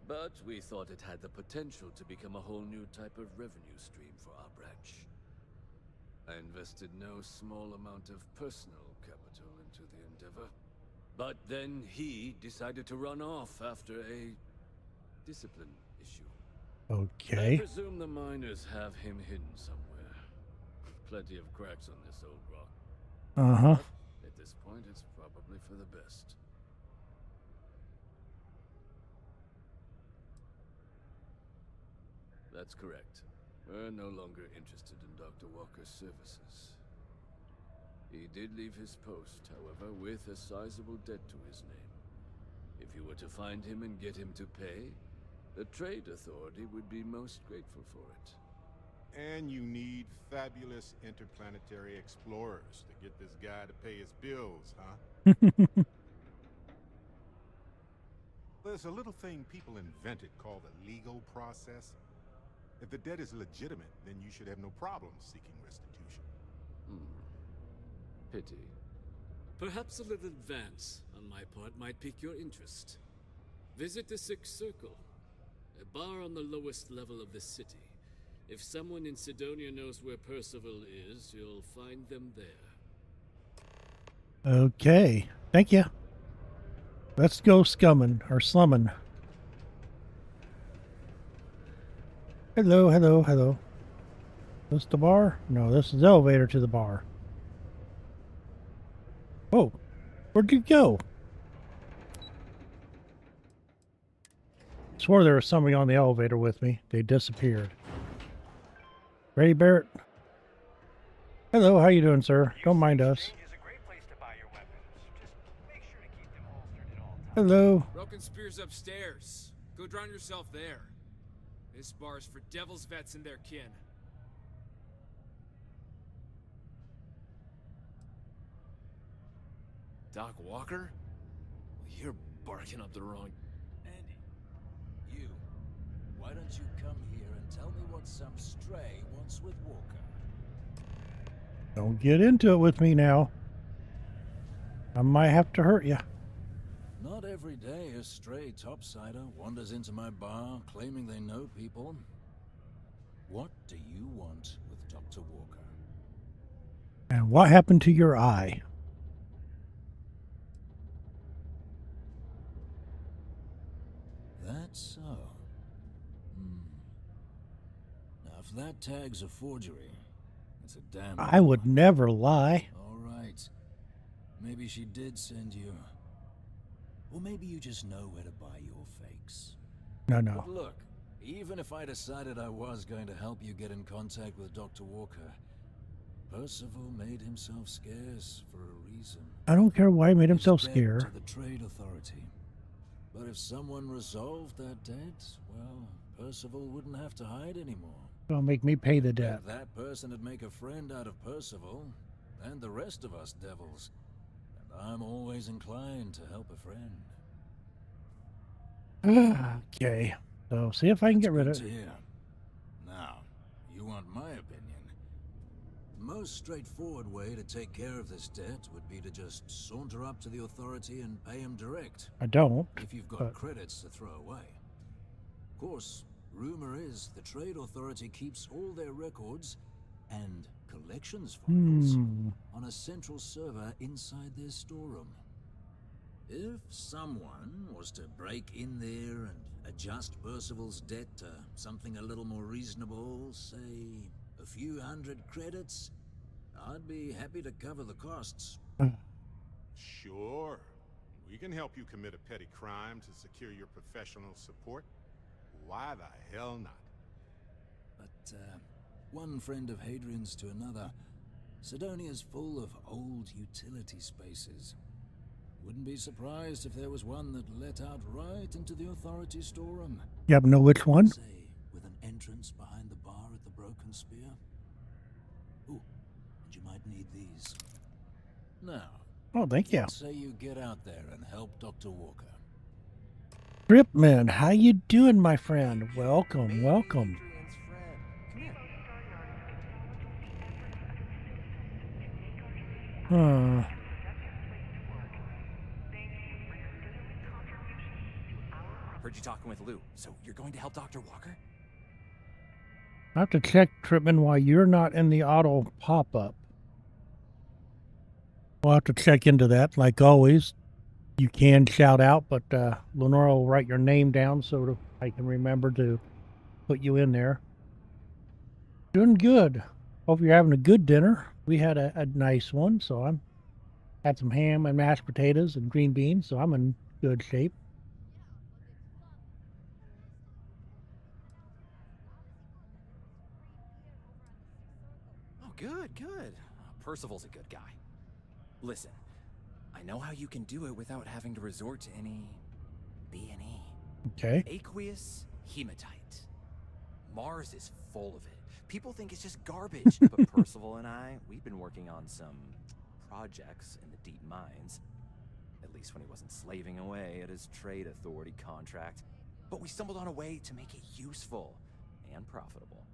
But we thought it had the potential to become a whole new type of revenue stream for our branch. I invested no small amount of personal capital into the endeavor. But then he decided to run off after a discipline issue. Okay. I presume the miners have him hidden somewhere. Plenty of cracks on this old rock. Uh-huh. At this point, it's probably for the best. That's correct. We're no longer interested in Dr. Walker's services. He did leave his post, however, with a sizable debt to his name. If you were to find him and get him to pay, the Trade Authority would be most grateful for it. And you need fabulous interplanetary explorers to get this guy to pay his bills, huh? There's a little thing people invented called the legal process. If the debt is legitimate, then you should have no problem seeking restitution. Pity. Perhaps a little advance on my part might pique your interest. Visit the Sixth Circle, a bar on the lowest level of the city. If someone in Sidonia knows where Percival is, you'll find them there. Okay. Thank you. Let's go scumming or slumming. Hello, hello, hello. This the bar? No, this is the elevator to the bar. Whoa. Where'd you go? Swore there was somebody on the elevator with me. They disappeared. Ready, Barret? Hello, how you doing, sir? Don't mind us. Hello. Broken Spear's upstairs. Go drown yourself there. This bar's for devil's vets and their kin. Doc Walker? You're barking up the wrong... Andy, you. Why don't you come here and tell me what some stray wants with Walker? Don't get into it with me now. I might have to hurt you. Not every day a stray topsider wanders into my bar claiming they know people. What do you want with Dr. Walker? And what happened to your eye? That's so. Now, if that tag's a forgery, it's a damn... I would never lie. All right. Maybe she did send you. Or maybe you just know where to buy your fakes. No. But look, even if I decided I was going to help you get in contact with Dr. Walker, Percival made himself scarce for a reason. I don't care why he made himself He's dead scarce. to the Trade Authority. But if someone resolved that debt, well, Percival wouldn't have to hide anymore. Don't make me pay the debt. That person would make a friend out of Percival, and the rest of us devils. I'm always inclined to help a friend. Okay. So see if I can get rid of it. Here. Now, you want my opinion. The most straightforward way to take care of this debt would be to just saunter up to the authority and pay him direct. I don't. If you've got credits to throw away. Of course, rumor is the Trade Authority keeps all their records and collections files on a central server inside their storeroom. If someone was to break in there and adjust Percival's debt to something a little more reasonable, say a few hundred credits, I'd be happy to cover the costs. Sure. We can help you commit a petty crime to secure your professional support. Why the hell not? But, one friend of Hadrian's to another, Sidonia's full of old utility spaces. Wouldn't be surprised if there was one that let out right into the authority storeroom. You happen to know which one? Say, with an entrance behind the bar at the Broken Spear. Ooh, and you might need these. Now, Oh, thank you. let's say you get out there and help Dr. Walker. Tripman, how you doing, my friend? Welcome, welcome. Heard you talking with Lou, so you're going to help Dr. Walker? I have to check, Tripman, why you're not in the auto pop-up. We'll have to check into that. Like always, you can shout out, but Lenora will write your name down so I can remember to put you in there. Doing good. Hope you're having a good dinner. We had a nice one, so I'm had some ham and mashed potatoes and green beans, so I'm in good shape. Oh, good, good. Percival's a good guy. Listen, I know how you can do it without having to resort to any B&E. Okay. Aqueous hematite. Mars is full of it. People think it's just garbage, but Percival and I, we've been working on some projects in the deep mines. At least when he wasn't slaving away at his Trade Authority contract. But we stumbled on a way to make it useful. and profitable.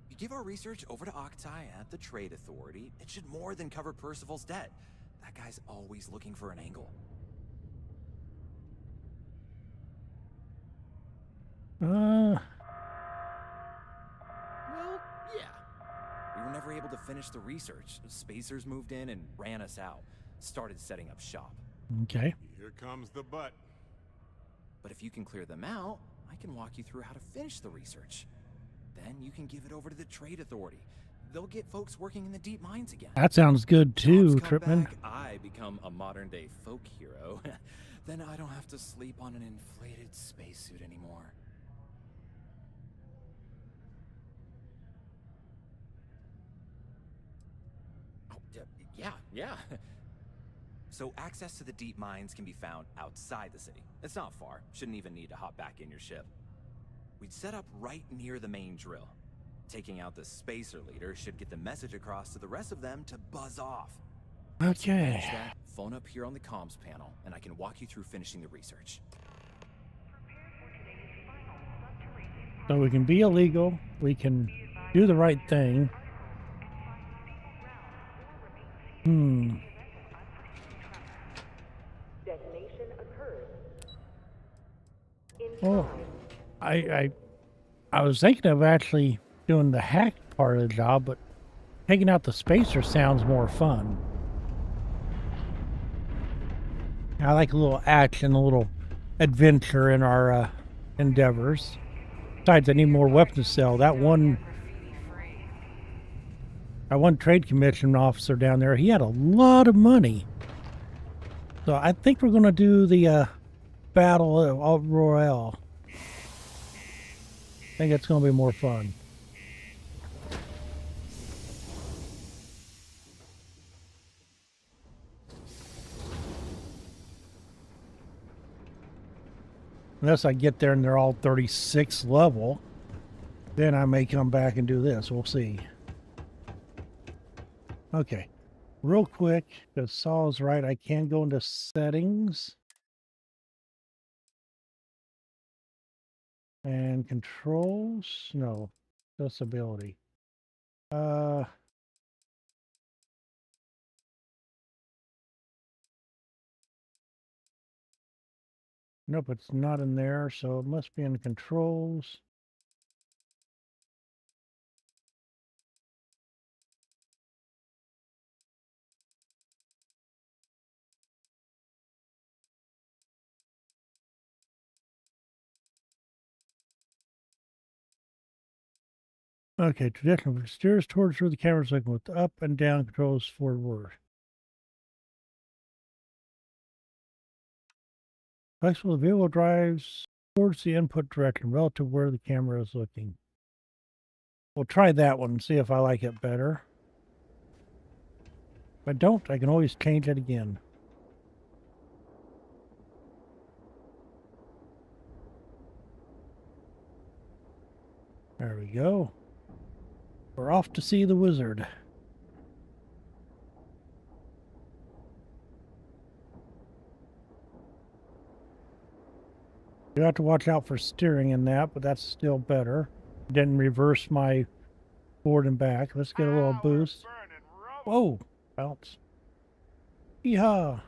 You give our research over to Octai at the Trade Authority, it should more than cover Percival's debt. That guy's always looking for an angle. Uh, Well, yeah. We were never able to finish the research. Spacers moved in and ran us out. Started setting up shop. okay. Here comes the butt. But if you can clear them out, I can walk you through how to finish the research. Then you can give it over to the Trade Authority. They'll get folks working in the deep mines again. That sounds good too, Jobs come Tripman. back, I become a modern-day folk hero. Then I don't have to sleep on an inflated spacesuit anymore. Oh, yeah. So access to the deep mines can be found outside the city. It's not far. Shouldn't even need to hop back in your ship. We'd set up right near the main drill. Taking out the spacer leader should get the message across to the rest of them to buzz off. Once you Okay. manage that, phone up here on the comms panel, and I can walk you through finishing the research. So we can be illegal. We can do the right thing. Detonation occurred. Well, I was thinking of actually doing the hack part of the job, but taking out the spacer sounds more fun. I like a little action, a little adventure in our endeavors. Besides, I need more weapons to sell. That one trade commission officer down there, he had a lot of money. So I think we're going to do the battle royale. I think it's going to be more fun. Unless I get there and they're all 36 level, then I may come back and do this. We'll see. Okay. Real quick, because Saul's right, I can go into settings. And controls? No. Accessibility. Nope, it's not in there, so it must be in the controls. Okay, traditional steers towards where the camera's looking with up and down controls forward. Flexible vehicle drives towards the input direction relative to where the camera is looking. We'll try that one and see if I like it better. If I don't, I can always change it again. There we go. We're off to see the wizard. You have to watch out for steering in that, but that's still better. Didn't reverse my forward and back. Let's get a little boost. Whoa! Bounce. Yeehaw!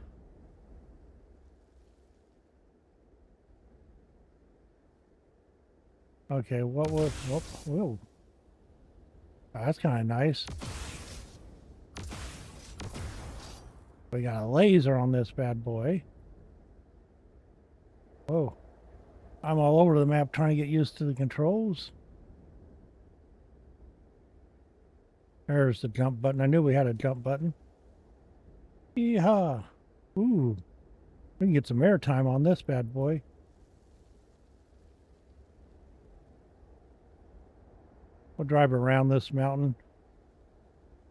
Okay, what was... Whoa. That's kind of nice. We got a laser on this bad boy. Whoa. I'm all over the map trying to get used to the controls. There's the jump button. I knew we had a jump button. Yeehaw. Ooh. We can get some airtime on this bad boy. We'll drive around this mountain.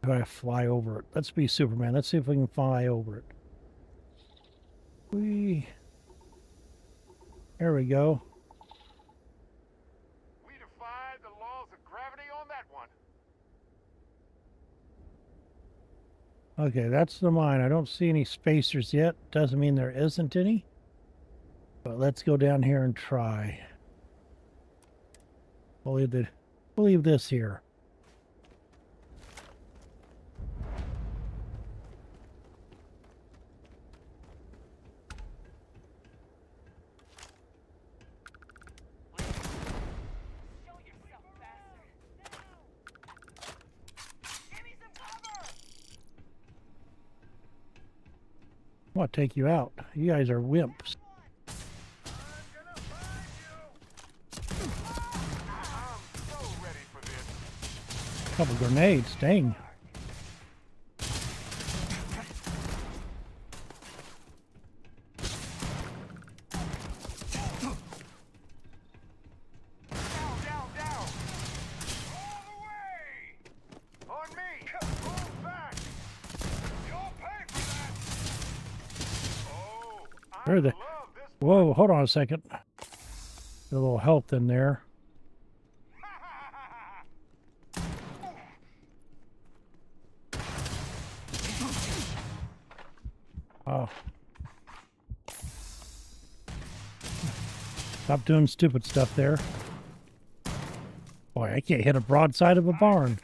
Do I fly over it? Let's be Superman. Let's see if we can fly over it. There we go. We defied the laws of gravity on that one. Okay, that's the mine. I don't see any spacers yet. Doesn't mean there isn't any. But let's go down here and try. We'll leave the We'll leave this here. I want to take you out. You guys are wimps. Couple grenades, dang. Where the? Whoa, hold on a second. A little health in there. Oh. Stop doing stupid stuff there. Boy, I can't hit a broadside of a barn.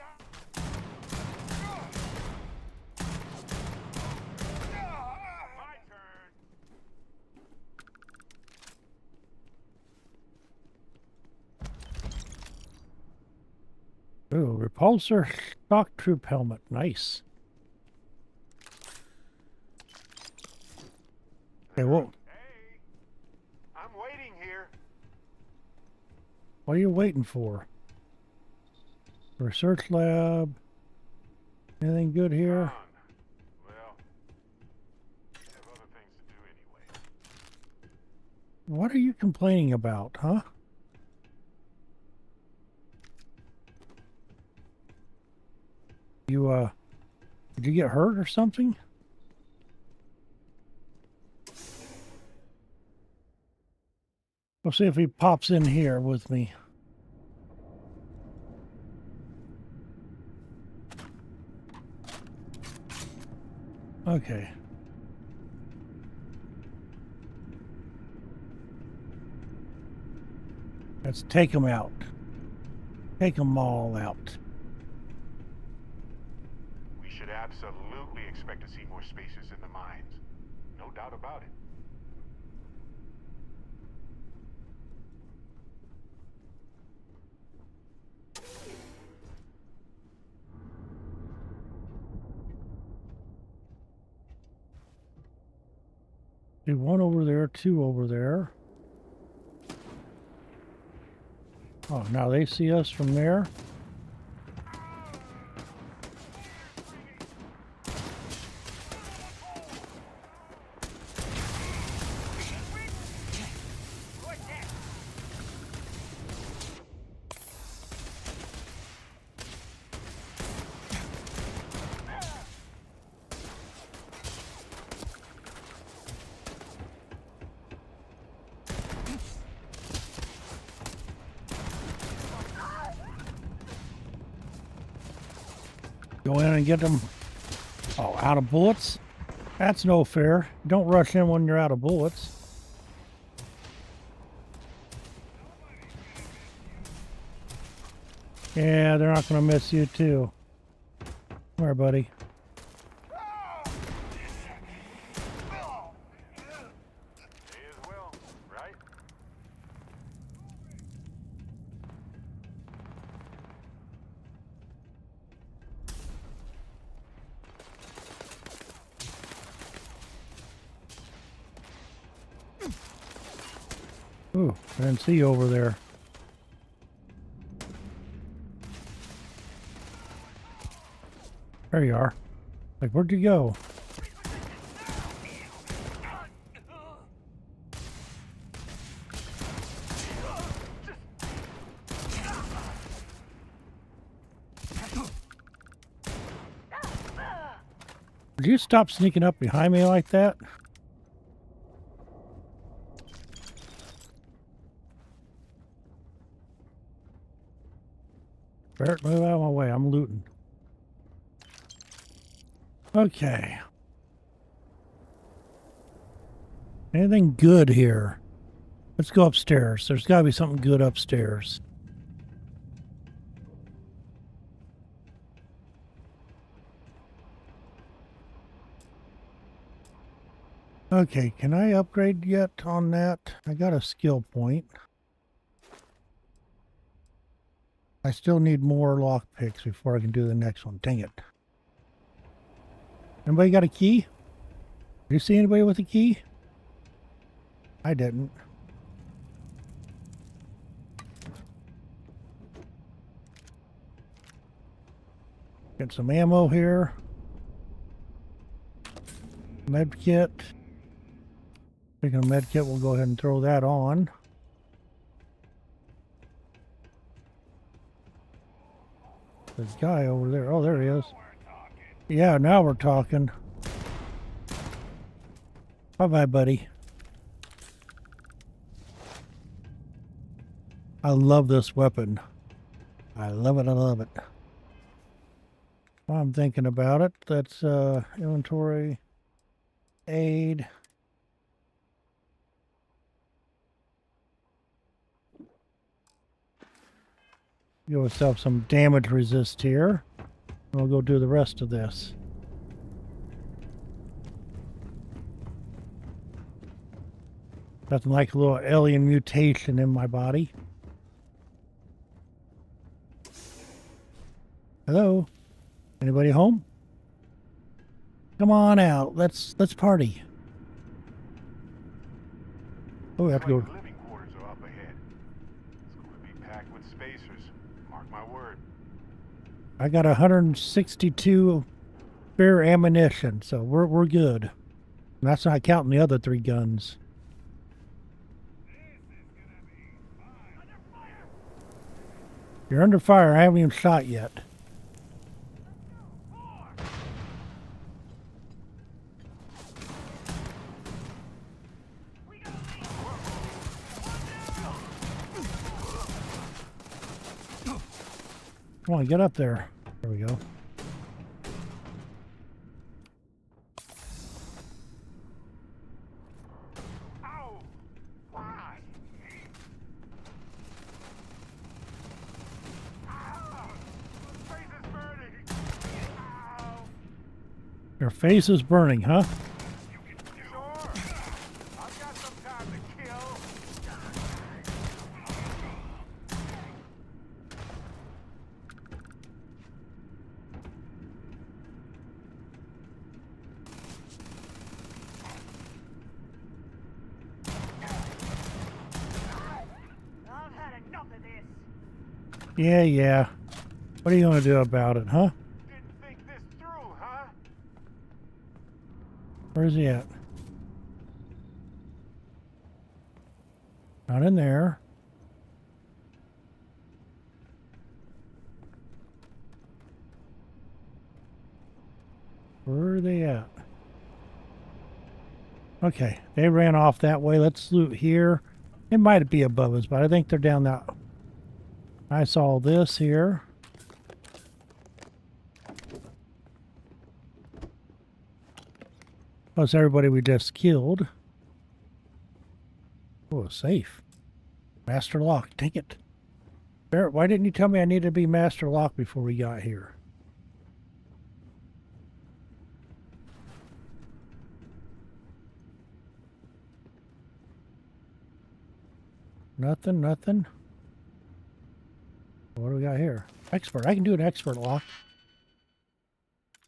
Ooh, repulsor shock troop helmet. Nice. Okay, whoa. Hey, I'm waiting here. What are you waiting for? Research lab. Anything good here? Well, I have other things to do anyway. What are you complaining about, huh? You, did you get hurt or something? We'll see if he pops in here with me. Okay. Let's take them out. Take them all out. We should absolutely expect to see more spaces in the mines. No doubt about it. Do one over there, two over there. Oh, now they see us from there. Go in and get them. Oh, out of bullets? That's no fair. Don't rush in when you're out of bullets. Yeah, they're not going to miss you too. Come here, buddy. Ooh, I didn't see you over there. There you are. Like, where'd you go? Would you stop sneaking up behind me like that? Barret, move out of my way. I'm looting. Okay. Anything good here? Let's go upstairs. There's got to be something good upstairs. Okay, can I upgrade yet on that? I got a skill point. I still need more lock picks before I can do the next one. Dang it. Anybody got a key? Do you see anybody with a key? I didn't. Get some ammo here. Med kit. Speaking of med kit, we'll go ahead and throw that on. This guy over there. Oh, there he is. Yeah, now we're talking. Bye-bye, buddy. I love this weapon. I love it, I love it. While I'm thinking about it, that's inventory, aid. Give yourself some damage resist here. We'll go do the rest of this. Nothing like a little alien mutation in my body. Hello? Anybody home? Come on out. Let's party. Oh, we have to go. Living quarters are up ahead. It's going to be packed with spacers. Mark my word. I got 162 spare ammunition, so we're good. And that's not counting the other 3 guns. You're under fire. I haven't even shot yet. Come on, get up there. There we go. Your face is burning, huh? Yeah. What are you going to do about it, huh? Didn't think this through, huh? Where's he at? Not in there. Where are they at? Okay, they ran off that way. Let's loot here. It might be above us, but I think they're down that. I saw this here. Plus everybody we just killed. Oh, safe. Master lock. Dang it. Barret, why didn't you tell me I needed to be master lock before we got here? Nothing. What do we got here? Expert. I can do an expert lock.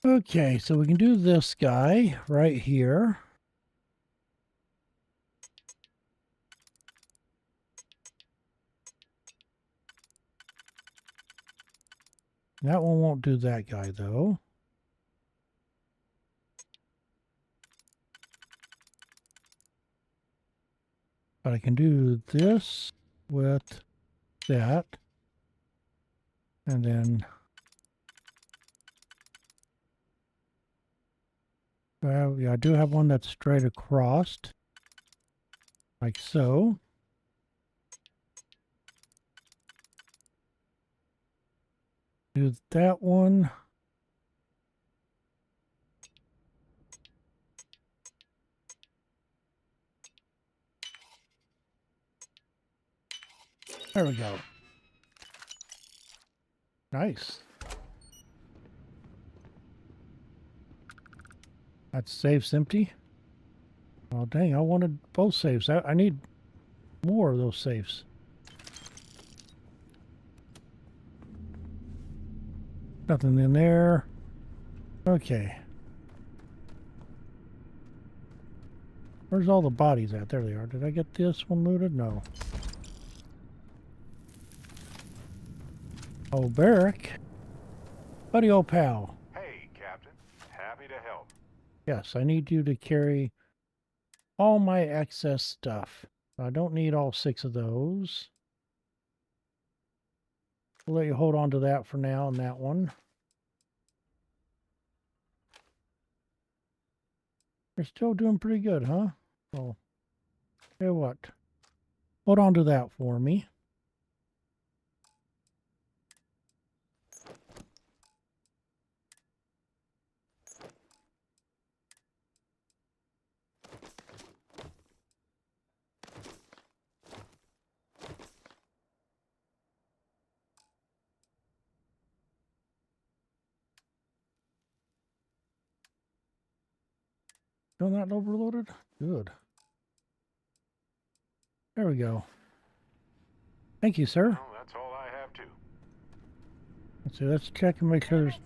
Okay, so we can do this guy right here. That one won't do that guy, though. But I can do this with that. And then, well, yeah, I do have one that's straight across, like so. Do that one. There we go. Nice. That safe's empty. Oh, dang, I wanted both safes. I need more of those safes. Nothing in there. Okay. Where's all the bodies at? There they are. Did I get this one looted? No. Oh, Barret. Buddy, old pal. Hey, Captain. Happy to help. Yes, I need you to carry all my excess stuff. I don't need all 6 of those. We'll let you hold on to that for now and that one. You're still doing pretty good, huh? Well, tell you what. Hold on to that for me. Still not overloaded? Good. There we go. Thank you, sir. Well, that's all I have, too. Let's see, let's check and make sure there's...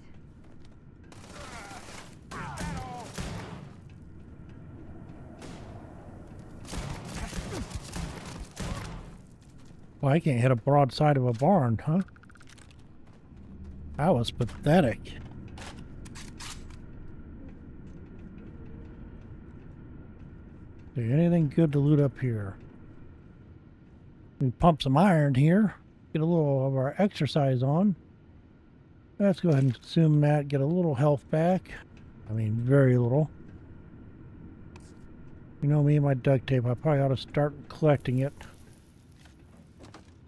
Well, I can't hit a broadside of a barn, huh? That was pathetic. Is there anything good to loot up here? We pump some iron here. Get a little of our exercise on. Let's go ahead and consume that. Get a little health back. I mean, very little. You know me and my duct tape. I probably ought to start collecting it.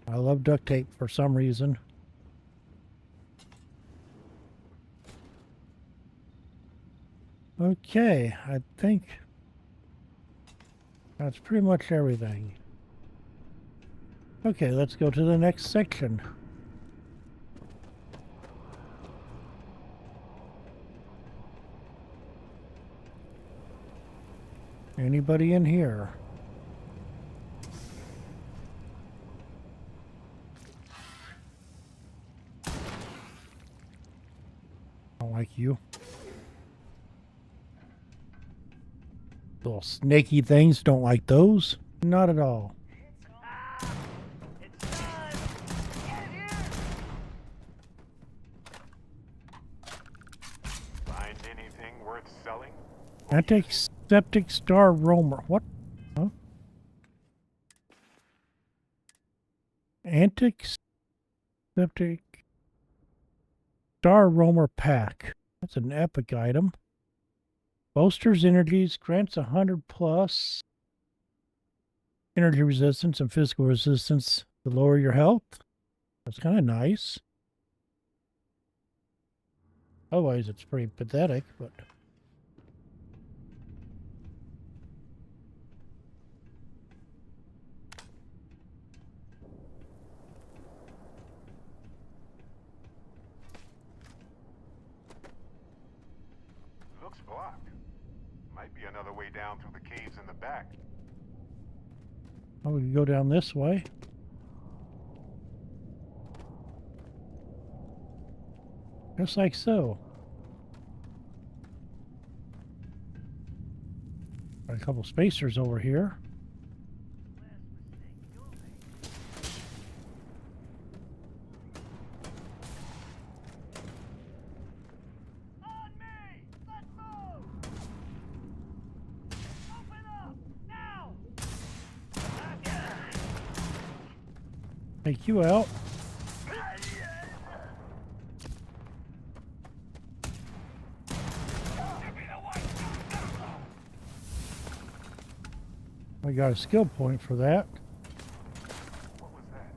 I love duct tape for some reason. Okay, I think that's pretty much everything. Okay, let's go to the next section. Anybody in here? I don't like you. Little snaky things, don't like those. Not at all. Find anything worth selling? Antiseptic star roamer. What? Huh? Antiseptic star roamer pack. That's an epic item. Bolsters energies, grants 100 plus energy resistance and physical resistance to lower your health. That's kind of nice. Otherwise, it's pretty pathetic, but... Looks blocked. Might be another way down through the caves in the back. Oh, we can go down this way. Just like so. Got a couple spacers over here. Take you out. I got a skill point for that. What was that?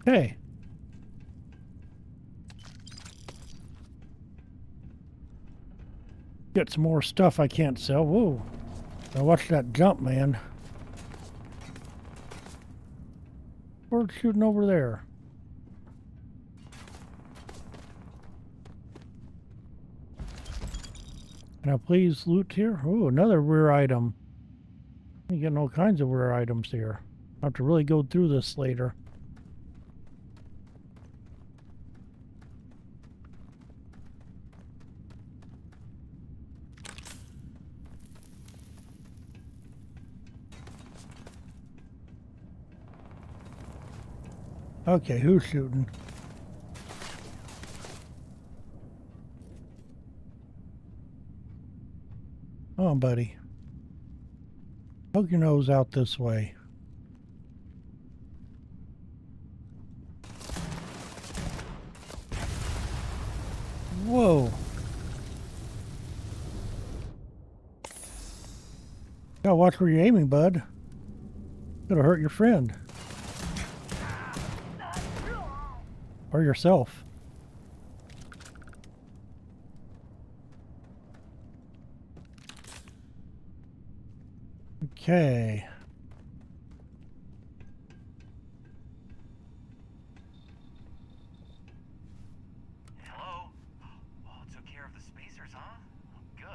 Hey. Get some more stuff I can't sell. Whoa. Now watch that jump, man. Bird's shooting over there. Can I please loot here? Oh, another rare item. You're getting all kinds of rare items here. I have to really go through this later. Okay, who's shooting? Come on, buddy. Poke your nose out this way. Whoa. Gotta watch where you're aiming, bud. Could have hurt your friend. Or yourself. Okay. Hello? Oh, took care of the spacers, huh? Good.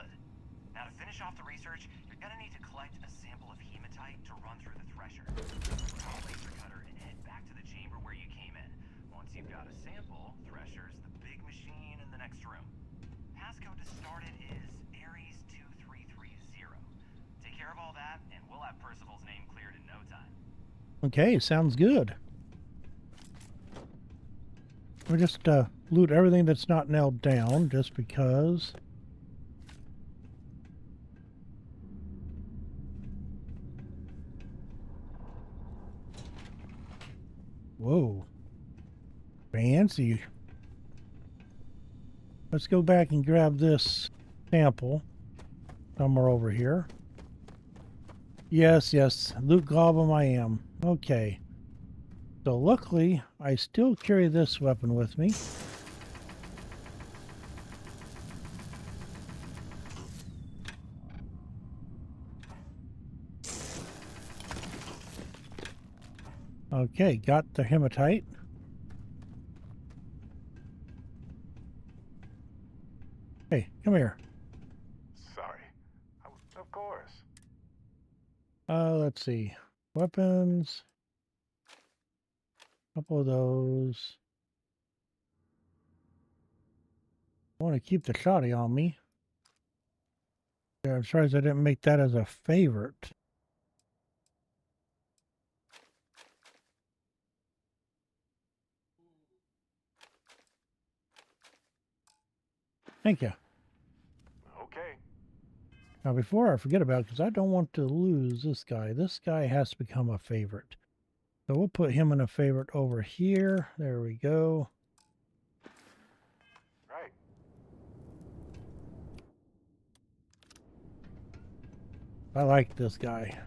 Now to finish off the research, you're gonna need to collect a sample of hematite to run through the thresher. Draw a laser cutter and head back to the chamber where you came in. Once you've got a sample, thresher's the big machine in the next room. Passcode to start it is Ares 2330. Take care of all that, and we'll have Percival's name cleared in no time. Okay, sounds good. We'll just loot everything that's not nailed down, just because. Whoa. Fancy. Let's go back and grab this sample somewhere over here. Yes, yes. Loot goblin I am. Okay. So luckily, I still carry this weapon with me. Okay, got the hematite. Hey, come here. Sorry. Of course. Let's see. Weapons. Couple of those. I want to keep the shotty on me. Yeah, I'm sorry I didn't make that as a favorite. Thank you. Okay. Now, before I forget about it, because I don't want to lose this guy has to become a favorite. So we'll put him in a favorite over here. There we go. Right. I like this guy.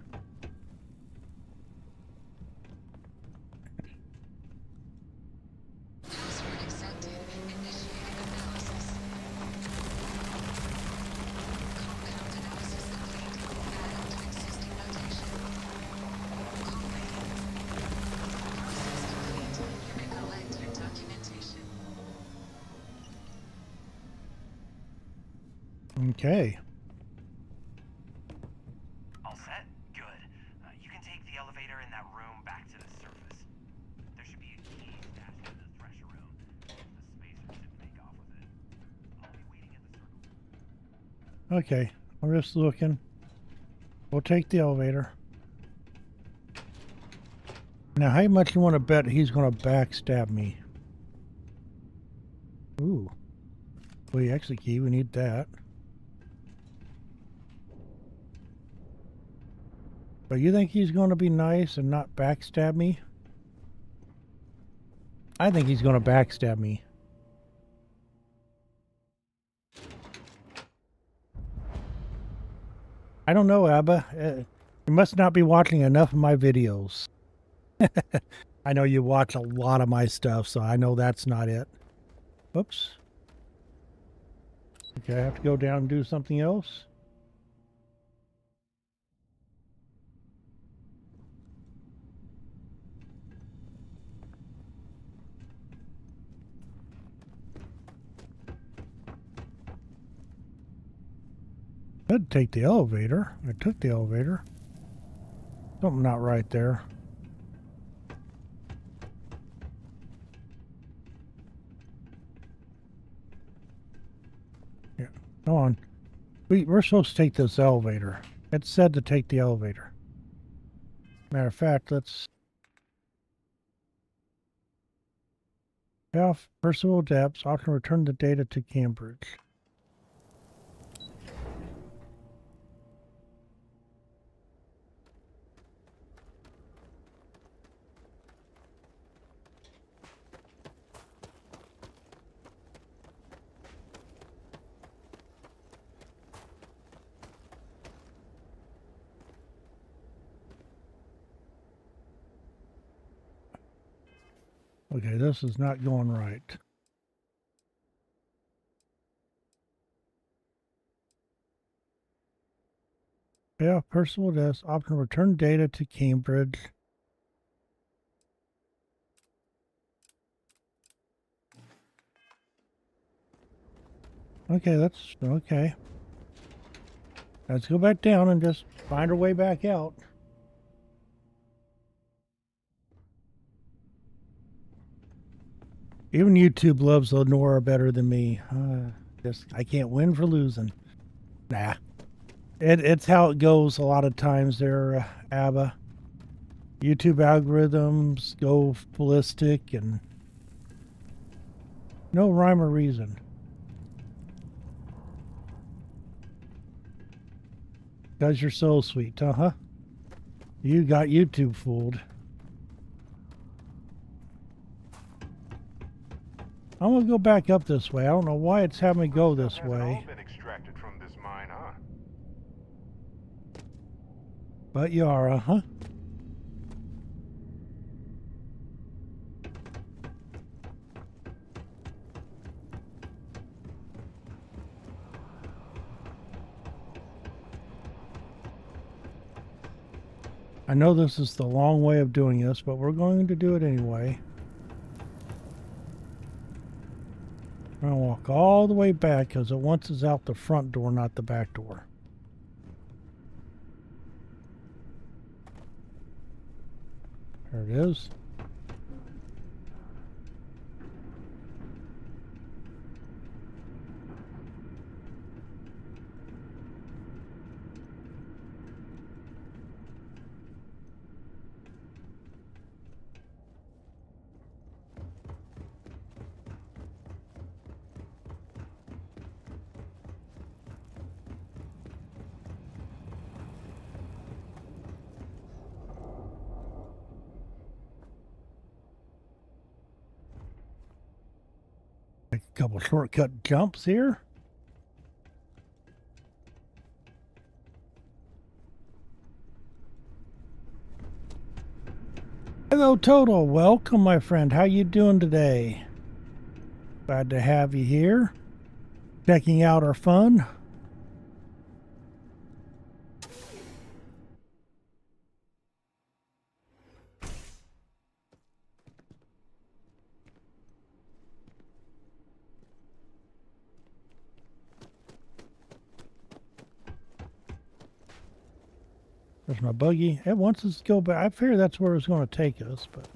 Okay. All set? Good. You can take the elevator in that room back to the surface. There should be a key stashed in the thresher room. The spacer should make off with it. I'll be waiting at the circle. Okay. I'm just looking. We'll take the elevator. Now, how much you want to bet he's going to backstab me? Ooh. Well, exit key. We need that. But you think he's going to be nice and not backstab me? I think he's going to backstab me. I don't know, Abba. You must not be watching enough of my videos. I know you watch a lot of my stuff, so I know that's not it. Whoops. Okay, I have to go down and do something else. I'd take the elevator. I took the elevator. Something not right there. Yeah, come on. We're supposed to take this elevator. It said to take the elevator. Matter of fact, let's... Off Percival Depths. I can return the data to Cambridge. Okay, this is not going right. Yeah, Percival does. Option return data to Cambridge. Okay, that's okay. Let's go back down and just find our way back out. Even YouTube loves Lenora better than me. I can't win for losing. Nah. It's how it goes a lot of times there, Abba. YouTube algorithms go ballistic and no rhyme or reason. Because you're so sweet, huh? You got YouTube fooled. I'm gonna go back up this way. I don't know why it's having me go this way. Been extracted from this mine, huh? But you are, huh? I know this is the long way of doing this, but we're going to do it anyway. I'm going to walk all the way back because it wants us out the front door, not the back door. There it is. A couple shortcut jumps here. Hello, Total. Welcome, my friend. How you doing today? Glad to have you here. Checking out our fun. There's my buggy. It wants us to go back. I figured that's where it was going to take us, but...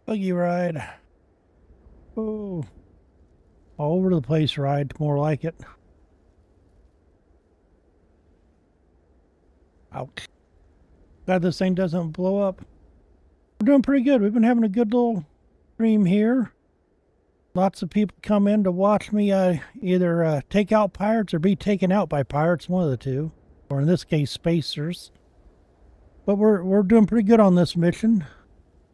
Buggy ride. Oh. All over the place ride, more like it. Ouch. Glad this thing doesn't blow up. We're doing pretty good. We've been having a good little stream here. Lots of people come in to watch me either take out pirates or be taken out by pirates, one of the two. Or in this case, spacers. But we're doing pretty good on this mission.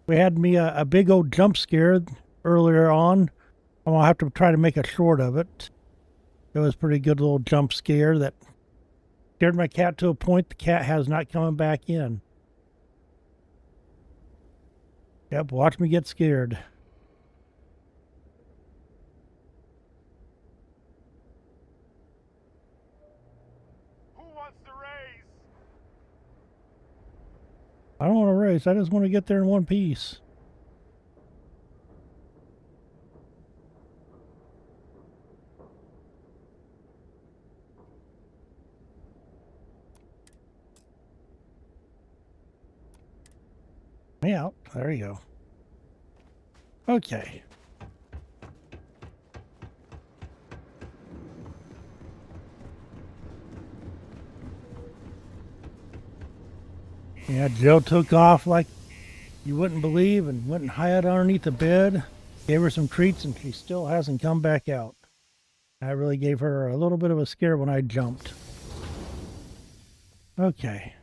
We had me a big old jump scare earlier on. I'm gonna have to try to make a short of it. It was a pretty good little jump scare that scared my cat to a point the cat has not coming back in. Yep, watch me get scared. Who wants to race? I don't want to race. I just want to get there in one piece. Yeah, there you go. Okay. Yeah, Jill took off like you wouldn't believe and went and hid underneath the bed. Gave her some treats and she still hasn't come back out. I really gave her a little bit of a scare when I jumped. Okay.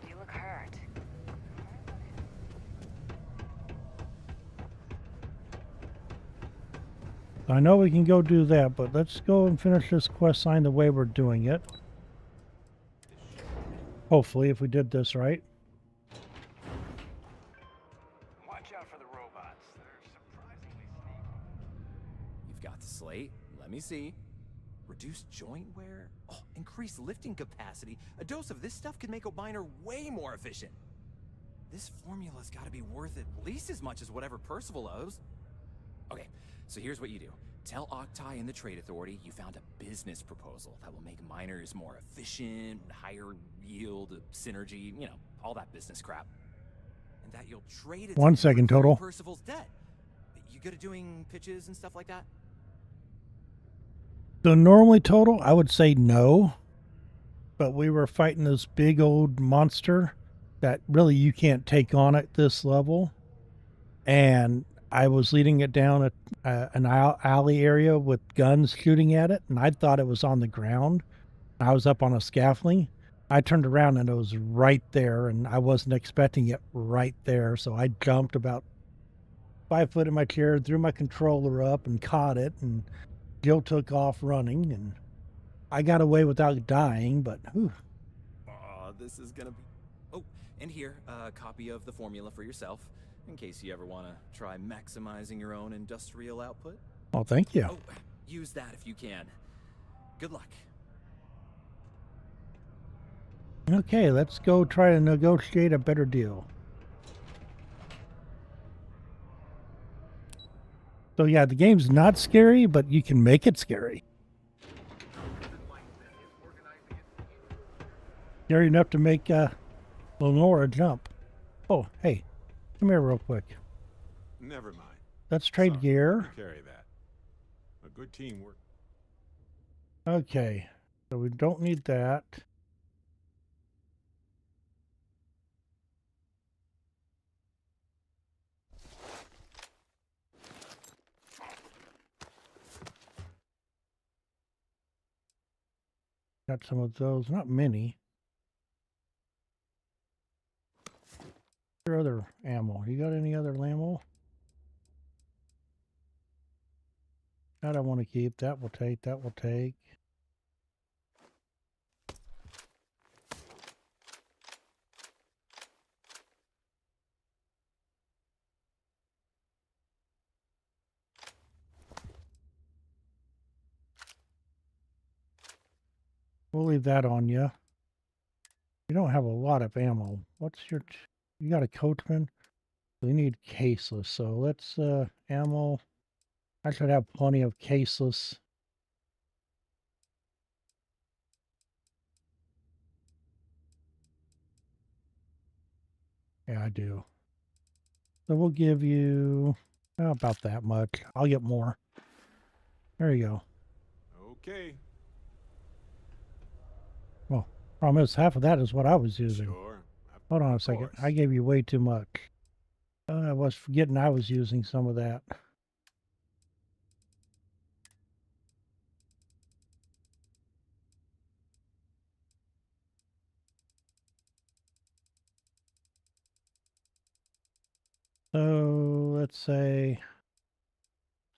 You look hurt. I know we can go do that, but let's go and finish this quest line the way we're doing it. Hopefully, if we did this right. Watch out for the robots. They're surprisingly sneaky. You've got the slate. Let me see. Reduced joint wear? Oh, increased lifting capacity. A dose of this stuff could make a miner way more efficient. This formula's got to be worth at least as much as whatever Percival owes. Okay, so here's what you do. Tell Octai and the Trade Authority you found a business proposal that will make miners more efficient, higher yield, synergy, you know, all that business crap. And that you'll trade it 1 second total. Percival's debt. You good at doing pitches and stuff like that? So normally total, I would say no. But we were fighting this big old monster that really you can't take on at this level. And I was leading it down an alley area with guns shooting at it, and I thought it was on the ground. I was up on a scaffolding. I turned around and it was right there, and I wasn't expecting it right there. So I jumped about 5 foot in my chair, threw my controller up and caught it, and Jill took off running, and I got away without dying, but whew. Oh, this is gonna be... Oh, and here, a copy of the formula for yourself, in case you ever want to try maximizing your own industrial output. Oh, thank you. Oh, use that if you can. Good luck. Okay, let's go try to negotiate a better deal. So yeah, the game's not scary, but you can make it scary. Scary enough to make Lenora jump. Oh, hey, come here real quick. Never mind. Let's trade Sorry, gear. Carry that. A good teamwork. Okay, so we don't need that. Got some of those, not many. Your other ammo. You got any other ammo? That I want to keep. That will take. That will take. We'll leave that on you. You don't have a lot of ammo. What's your... You got a coachman? We need caseless. So let's ammo. I should have plenty of caseless. Yeah, I do. So we'll give you about that much. I'll get more. There you go. Okay. Well, problem is half of that is what I was using. Sure. Hold on a second. I gave you way too much. I was forgetting I was using some of that. So let's say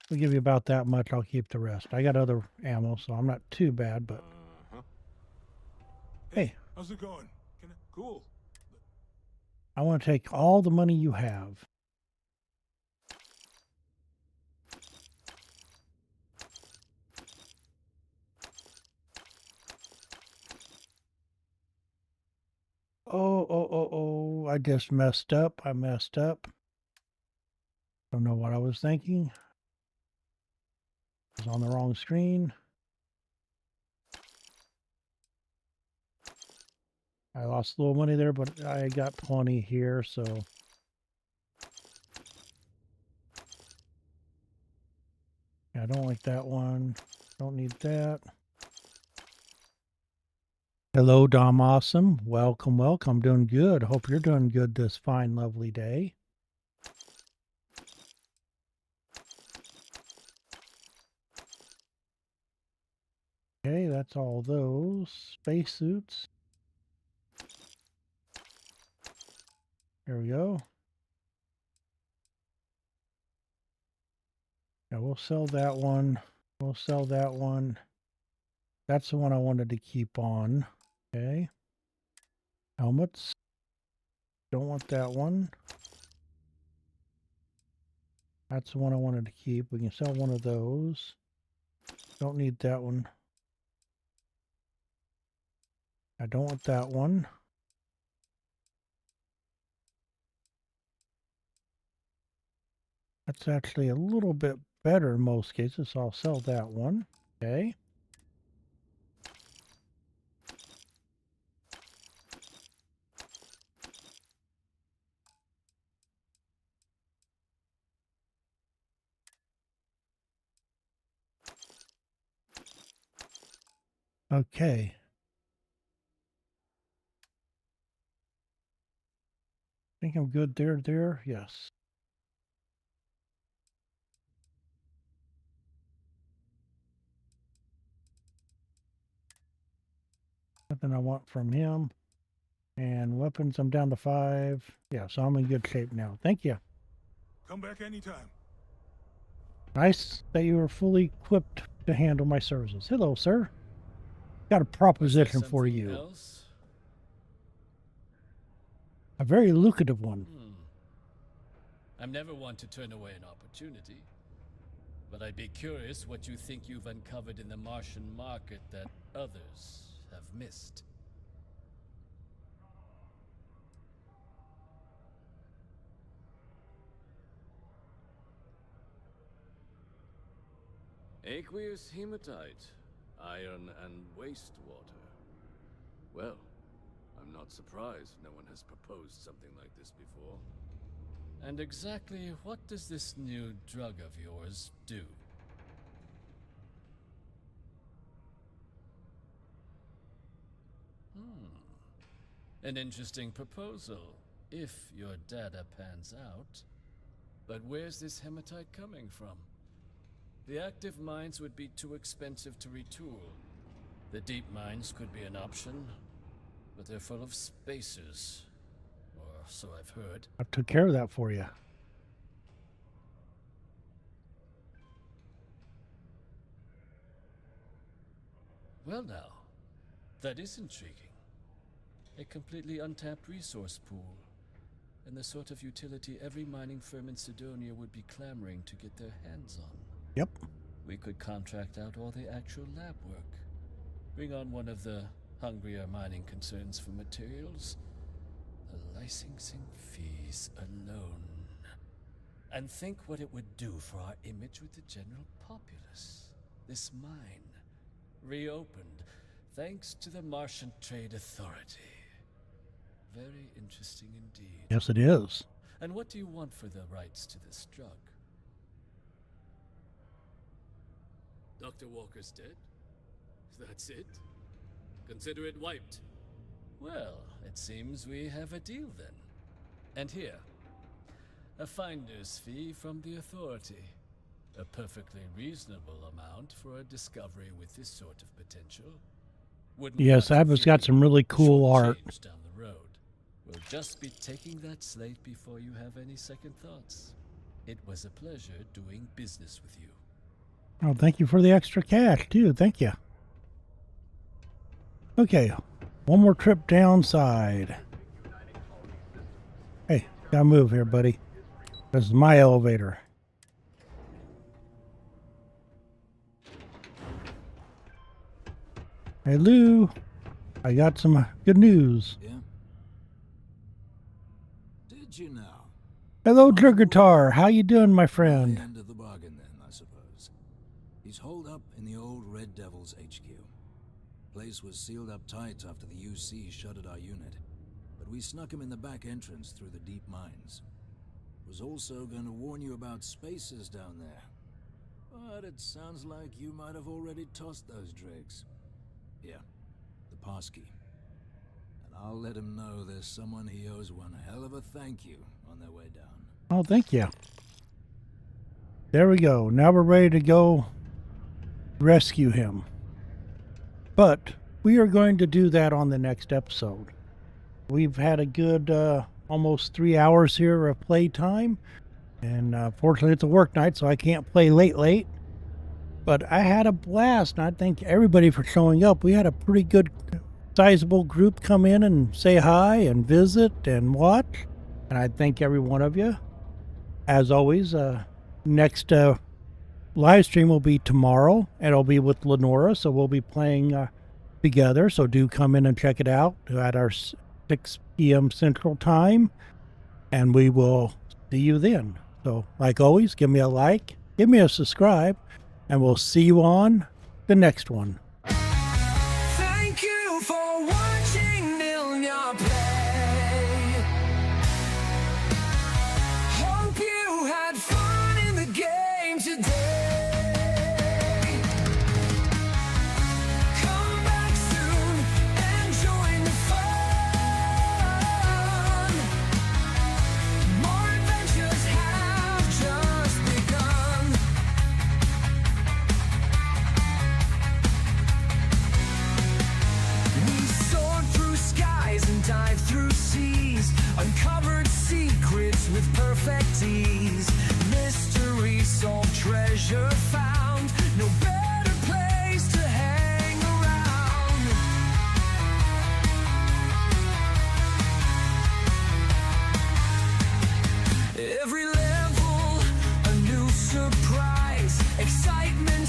we'll give you about that much. I'll keep the rest. I got other ammo, so I'm not too bad, but hey, how's it going? Cool. I want to take all the money you have. Oh, I just messed up. I messed up. Don't know what I was thinking. I was on the wrong screen. I lost a little money there, but I got plenty here, so. Yeah, I don't like that one. Don't need that. Hello, Dom Awesome. Welcome, welcome. Doing good. Hope you're doing good this fine, lovely day. Okay, that's all those spacesuits. There we go. Yeah, we'll sell that one. We'll sell that one. That's the one I wanted to keep on. Okay. Helmets. Don't want that one. That's the one I wanted to keep. We can sell one of those. Don't need that one. I don't want that one. That's actually a little bit better in most cases, so I'll sell that one. Okay. Okay. I think I'm good there. Yes. Nothing I want from him. And weapons, I'm down to 5. Yeah, so I'm in good shape now. Thank you. Come back anytime. Nice that you are fully equipped to handle my services. Hello, sir. Got a proposition for you. Else? A very lucrative one. I'm never one to turn away an opportunity, but I'd be curious what you think you've uncovered in the Martian market that others have missed. Aqueous hematite, iron and wastewater. Well, I'm not surprised no one has proposed something like this before. And exactly what does this new drug of yours do? An interesting proposal, if your data pans out. But where's this hematite coming from? The active mines would be too expensive to retool. The deep mines could be an option, but they're full of spacers. Or so I've heard. I took care of that for you. Well now, that is intriguing. A completely untapped resource pool, and the sort of utility every mining firm in Sidonia would be clamoring to get their hands on. Yep. We could contract out all the actual lab work. Bring on one of the hungrier mining concerns for materials. The licensing fees alone. And think what it would do for our image with the general populace. This mine, reopened thanks to the Martian Trade Authority. Very interesting indeed. Yes, it is. And what do you want for the rights to this drug? Dr. Walker's dead? That's it? Consider it wiped. Well, it seems we have a deal then. And here, a finder's fee from the Authority. A perfectly reasonable amount for a discovery with this sort of potential. Wouldn't Yes, Abba's got some really cool art. down the road. We'll just be taking that slate before you have any second thoughts. It was a pleasure doing business with you. Oh, thank you for the extra cash, too. Thank you. Okay, one more trip downside. Hey, gotta move here, buddy. This is my elevator. Hey, Lou. I got some good news. Yeah? Did you now? Hello, Guitar. How you doing, my friend? End of the bargain, then, I suppose. He's holed up in the old Red Devil's HQ. Place was sealed up tight after the UC shuttered our unit, but we snuck him in the back entrance through the deep mines. Was also going to warn you about spacers down there, but it sounds like you might have already tossed those dregs. Here, the passkey. And I'll let him know there's someone he owes one hell of a thank you on their way down. Oh, thank you. There we go. Now we're ready to go rescue him. But we are going to do that on the next episode. We've had a good almost 3 hours here of play time. And fortunately, it's a work night, so I can't play late. But I had a blast, and I thank everybody for showing up. We had a pretty good, sizable group come in and say hi and visit and watch. And I thank every one of you. As always, next live stream will be tomorrow, and it'll be with Lenora, so we'll be playing together. So do come in and check it out at our 6 p.m. Central Time, and we will see you then. So, like always, give me a like, give me a subscribe, and we'll see you on the next one. Thank you for watching Nilnya play. Hope you had fun in the game today. Come back soon and join the fun. More adventures have just begun. We soared through skies and dived through seas, uncovered secrets with perfect ease. Mystery solved, treasure found, no better place to hang around. Every level, a new surprise, excitement.